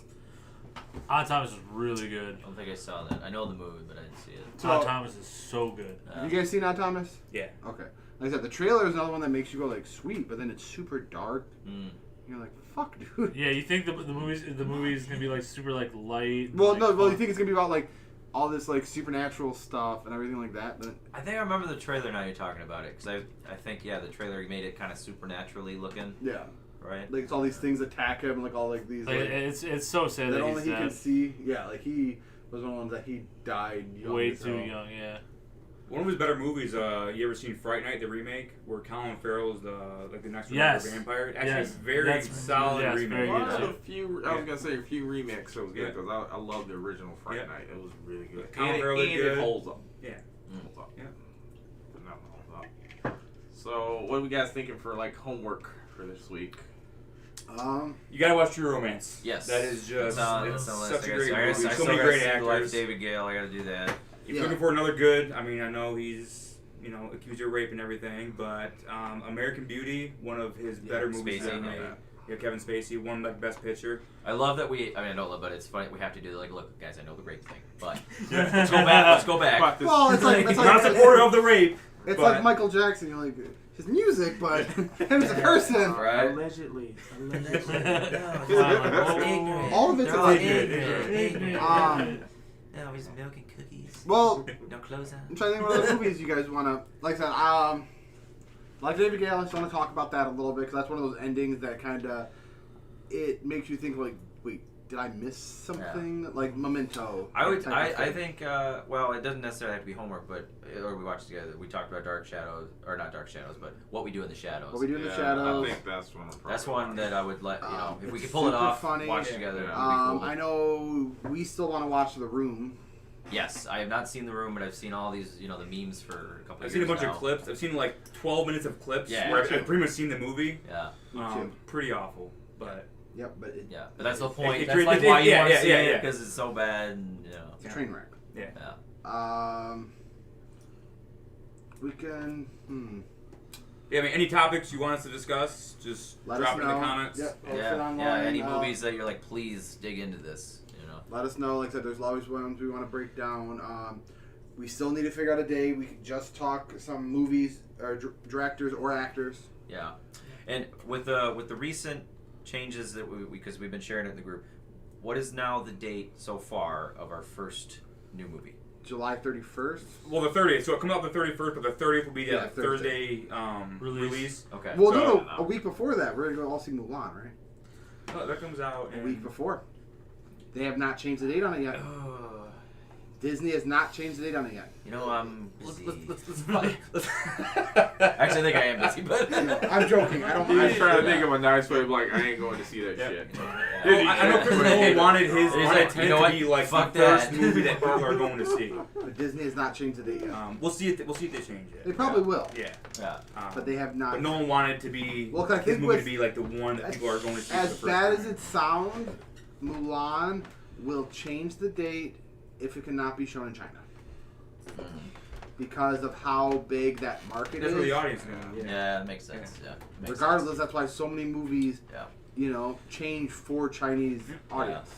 Speaker 2: Odd Thomas is really good.
Speaker 5: I don't think I saw that. I know the movie, but I didn't see it.
Speaker 1: So-
Speaker 2: Odd Thomas is so good.
Speaker 1: Have you guys seen Odd Thomas?
Speaker 3: Yeah.
Speaker 1: Okay. Like I said, the trailer is another one that makes you go like sweet, but then it's super dark.
Speaker 5: Mm.
Speaker 1: You're like, fuck, dude.
Speaker 2: Yeah, you think the movie's gonna be like super like light.
Speaker 1: Well,
Speaker 2: like,
Speaker 1: no, well, you
Speaker 2: fun.
Speaker 1: think it's gonna be about like all this like supernatural stuff and everything like that, but
Speaker 5: I think I remember the trailer now you're talking about it, because I think, the trailer made it kind of supernaturally looking.
Speaker 1: yeah,
Speaker 5: Right?
Speaker 1: like it's all these things attack him, like all like these.
Speaker 2: Like,
Speaker 1: Like,
Speaker 2: it's so sad
Speaker 1: that
Speaker 2: that
Speaker 1: only
Speaker 2: he's
Speaker 1: he can
Speaker 2: dead.
Speaker 1: see. Yeah, like he was one of the ones that he died young
Speaker 2: Way
Speaker 1: as
Speaker 2: too
Speaker 1: hell.
Speaker 2: young. Yeah.
Speaker 3: One of his better movies, you ever seen Fright Night, the remake, where Colin Farrell is the next
Speaker 2: Yes.
Speaker 3: vampire? Actually,
Speaker 2: Yes.
Speaker 3: very
Speaker 2: That's-
Speaker 3: solid
Speaker 2: yes,
Speaker 3: remake.
Speaker 2: very
Speaker 4: One
Speaker 2: good.
Speaker 4: of the few, I was gonna say a few remakes that was good because I love the original Fright
Speaker 3: Yeah.
Speaker 4: Night. It was really good.
Speaker 3: Colin
Speaker 4: And
Speaker 3: Farrell is
Speaker 4: it
Speaker 3: good.
Speaker 4: holds up.
Speaker 3: Yeah.
Speaker 4: Holds up.
Speaker 3: Yeah.
Speaker 4: Not holds up. So, what are we guys thinking for like homework for this week?
Speaker 3: You gotta watch True Romance.
Speaker 5: Yes.
Speaker 3: That is just
Speaker 5: It's on
Speaker 3: it's
Speaker 5: the list.
Speaker 3: such a
Speaker 5: I
Speaker 3: great
Speaker 5: gotta-
Speaker 3: movie.
Speaker 5: I
Speaker 3: So
Speaker 5: still
Speaker 3: many
Speaker 5: gotta
Speaker 3: great
Speaker 5: see the Life of
Speaker 3: actors.
Speaker 5: David Gale. I gotta do that.
Speaker 3: If you're looking for another good, I mean, I know he's accused of rape and everything, but American Beauty, one of his better movies
Speaker 5: Spacey,
Speaker 3: ever made. Yeah, Kevin Spacey won like Best Picture.
Speaker 5: I love that I don't love, but it's funny. We have to do like, look, guys, I know the rape thing, but let's go back. Let's go back.
Speaker 1: Well, it's like
Speaker 3: not supportive of the rape.
Speaker 1: It's like Michael Jackson. You're like his music, but him as a person.
Speaker 5: Right.
Speaker 4: Allegedly.
Speaker 1: All of it's
Speaker 5: ignorant.
Speaker 1: No,
Speaker 5: he's milking cookies.
Speaker 1: Well,
Speaker 5: no clothes on.
Speaker 1: I'm trying to think what other movies you guys want to, like I said, like David Gale, I just want to talk about that a little bit because that's one of those endings that kind of, it makes you think like, wait, did I miss something? Yeah. Like Memento.
Speaker 5: I think, well, it doesn't necessarily have to be homework, but, or we watched together, we talked about Dark Shadows, or not Dark Shadows, but What We Do in the Shadows.
Speaker 1: What We Do in the Shadows.
Speaker 4: I think that's one.
Speaker 5: That's one that I would let, if we could pull it off,
Speaker 1: funny.
Speaker 5: watch together.
Speaker 1: Yeah.
Speaker 5: Cool.
Speaker 1: I know we still want to watch The Room.
Speaker 5: Yes, I have not seen The Room, but I've seen all these, the memes for a couple of years.
Speaker 3: I've seen a bunch
Speaker 5: now.
Speaker 3: of clips. I've seen like 12 minutes of clips
Speaker 5: Yeah,
Speaker 3: where I've pretty much seen the movie.
Speaker 5: Yeah.
Speaker 3: Pretty awful, but.
Speaker 1: Yep, but
Speaker 5: but that's the point.
Speaker 3: That's
Speaker 5: like why you want to see
Speaker 3: it
Speaker 5: it because it's so bad. And,
Speaker 1: It's a train wreck.
Speaker 5: Yeah.
Speaker 1: We can.
Speaker 3: Yeah, I mean, any topics you want us to discuss, just
Speaker 1: Let
Speaker 3: drop
Speaker 1: us
Speaker 3: it in the
Speaker 1: know.
Speaker 3: comments.
Speaker 1: Yep,
Speaker 5: Any movies that you're like, please dig into this.
Speaker 1: Let us know. Like I said, there's always ones we want to break down. We still need to figure out a day we can just talk some movies or directors or actors.
Speaker 5: Yeah, and with the recent changes that because we've been sharing it in the group, what is now the date so far of our first new movie?
Speaker 1: July 31st.
Speaker 3: Well, the 30th. So it comes out the 31st, but the 30th will be the Thursday release.
Speaker 5: Okay.
Speaker 1: Well, no, a week before that, we're gonna go all see Mulan, right?
Speaker 3: Oh, that comes out
Speaker 1: a week before. They have not changed the date on it yet. Disney has not changed the date on it yet.
Speaker 5: I'm busy. Let's actually, I think I am busy, but
Speaker 1: I'm joking.
Speaker 4: I'm trying to think of a nice way of like, I ain't going to see that shit.
Speaker 3: Well, I know Chris Nolan wanted his
Speaker 5: to
Speaker 3: be like the first movie that people are going to see.
Speaker 1: But Disney has not changed the date yet.
Speaker 3: We'll see if they change it.
Speaker 1: They probably will.
Speaker 3: Yeah.
Speaker 1: But they have not.
Speaker 3: But Nolan wanted to be his movie to be like the one that people are going to see.
Speaker 1: As bad as it sounds, Mulan will change the date if it cannot be shown in China. Because of how big that market is.
Speaker 3: That's where the audience is.
Speaker 5: Yeah, that makes sense. Yeah.
Speaker 1: Regardless, that's why so many movies, change for Chinese audience.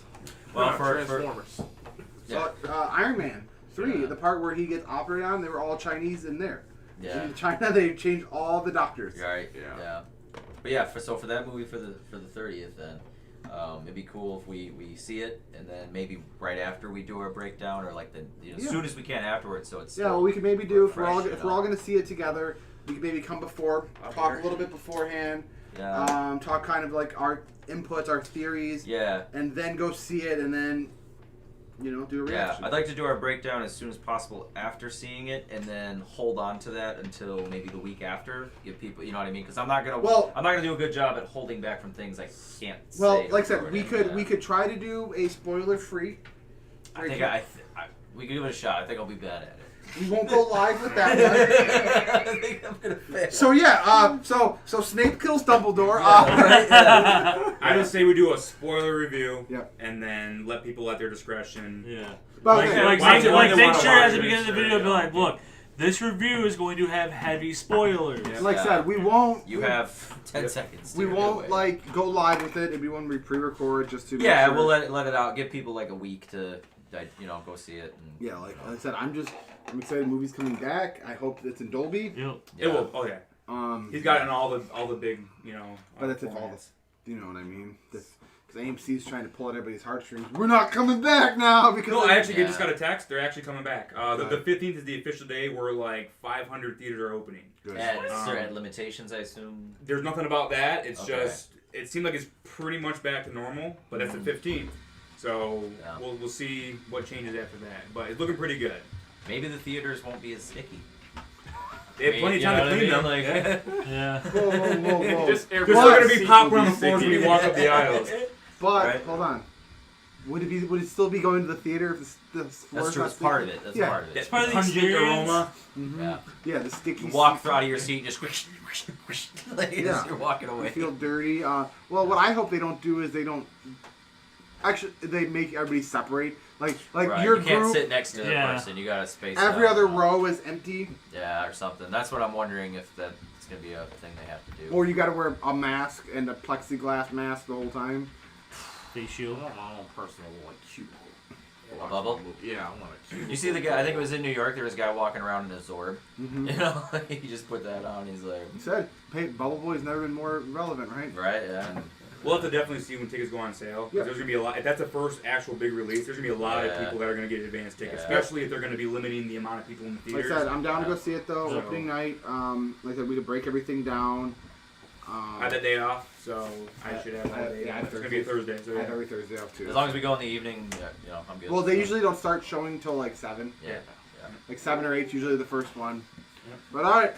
Speaker 5: Well, for
Speaker 4: Transformers.
Speaker 1: So, Iron Man 3, the part where he gets operated on, they were all Chinese in there.
Speaker 5: Yeah.
Speaker 1: In China, they changed all the doctors.
Speaker 5: Right. Yeah. But yeah, for that movie for the 30th, then. It'd be cool if we see it and then maybe right after we do our breakdown or like as soon as we can afterwards. So it's
Speaker 1: well, we can maybe do if we're all
Speaker 5: fresh,
Speaker 1: going to see it together. We can maybe come before, talk a little bit beforehand.
Speaker 5: Yeah.
Speaker 1: Talk kind of like our inputs, our theories.
Speaker 5: Yeah.
Speaker 1: And then go see it and then do a reaction.
Speaker 5: Yeah, I'd like to do our breakdown as soon as possible after seeing it, and then hold on to that until maybe the week after. Give people, you know what I mean? Because I'm not gonna do a good job at holding back from things I can't.
Speaker 1: Well,
Speaker 5: say
Speaker 1: like I said, we could try to do a spoiler free.
Speaker 5: I think we could give it a shot. I think I'll be bad at it.
Speaker 1: We won't go live with that one.
Speaker 5: I think I'm gonna fail.
Speaker 1: So yeah, so Snape kills Dumbledore.
Speaker 3: I would say we do a spoiler review, and then let people at their discretion.
Speaker 2: Yeah.
Speaker 1: Okay.
Speaker 2: Make sure at the beginning of the video, be like, look, this review is going to have heavy spoilers.
Speaker 1: Like I said, we won't.
Speaker 5: You have 10 seconds.
Speaker 1: We won't go live with it. It'd be one we pre-record just to.
Speaker 5: Yeah, we'll let it out. Give people like a week to, go see it. And,
Speaker 1: like I said, I'm excited. The movie's coming back. I hope it's in Dolby.
Speaker 3: It will. Oh yeah. He's got it in all the big,
Speaker 1: But that's all this. You know what I mean? Because AMC's trying to pull at everybody's heartstrings. We're not coming back now because.
Speaker 3: No, I actually just got a text. They're actually coming back. The 15th is the official day where like 500 theaters are opening.
Speaker 5: At limitations, I assume.
Speaker 3: There's nothing about that. It's just it seems like it's pretty much back to normal. But that's the 15th, so we'll see what changes after that. But it's looking pretty good.
Speaker 5: Maybe the theaters won't be as sticky.
Speaker 3: They have plenty of time to clean them.
Speaker 5: Like,
Speaker 2: yeah.
Speaker 1: Whoa.
Speaker 3: There's still going to be popcorn on the floors when you walk up the aisles.
Speaker 1: But hold on, would it still be going to the theater if the
Speaker 5: That's true. It's part of it. That's part of it.
Speaker 2: It's part of the experience.
Speaker 3: Aroma.
Speaker 1: Yeah, the sticky.
Speaker 5: You walk out of your seat, just like you're walking away.
Speaker 1: You feel dirty. Well, what I hope they don't do is they don't. Actually, they make everybody separate Like
Speaker 5: Right,
Speaker 1: your
Speaker 5: you can't
Speaker 1: group,
Speaker 5: sit next to the person. You gotta space
Speaker 1: every
Speaker 5: out.
Speaker 1: other row is empty.
Speaker 5: Yeah, or something. That's what I'm wondering if that's gonna be a thing they have to do.
Speaker 1: Or you got to wear a mask and a plexiglass mask the whole time.
Speaker 2: Face shield.
Speaker 4: I want my own personal cubicle.
Speaker 5: A bubble?
Speaker 4: Yeah, I want a cubicle.
Speaker 5: You see the guy? I think it was in New York. There was a guy walking around in a Zorb.
Speaker 1: Mhm.
Speaker 5: You know, he just put that on. He's like,
Speaker 1: He said, "Hey, Bubble Boy's never been more relevant, right?"
Speaker 5: Right. Yeah.
Speaker 3: We'll have to definitely see when tickets go on sale. 'Cause there's gonna be a lot. If that's the first actual big release, there's gonna be a lot of people that are gonna get advanced tickets, especially if they're gonna be limiting the amount of people in the theaters.
Speaker 1: Like I said, I'm down to go see it though.
Speaker 3: So-
Speaker 1: Opening night. Like I said, we could break everything down.
Speaker 3: I had that day off, so I should have all day.
Speaker 1: Yeah,
Speaker 3: It's gonna be a Thursday, so
Speaker 1: I
Speaker 3: yeah.
Speaker 1: have every Thursday off too.
Speaker 5: As long as we go in the evening, yeah, I'm good.
Speaker 1: Well, they usually don't start showing till like 7.
Speaker 5: Yeah.
Speaker 1: Like 7 or 8 's usually the first one. But all right.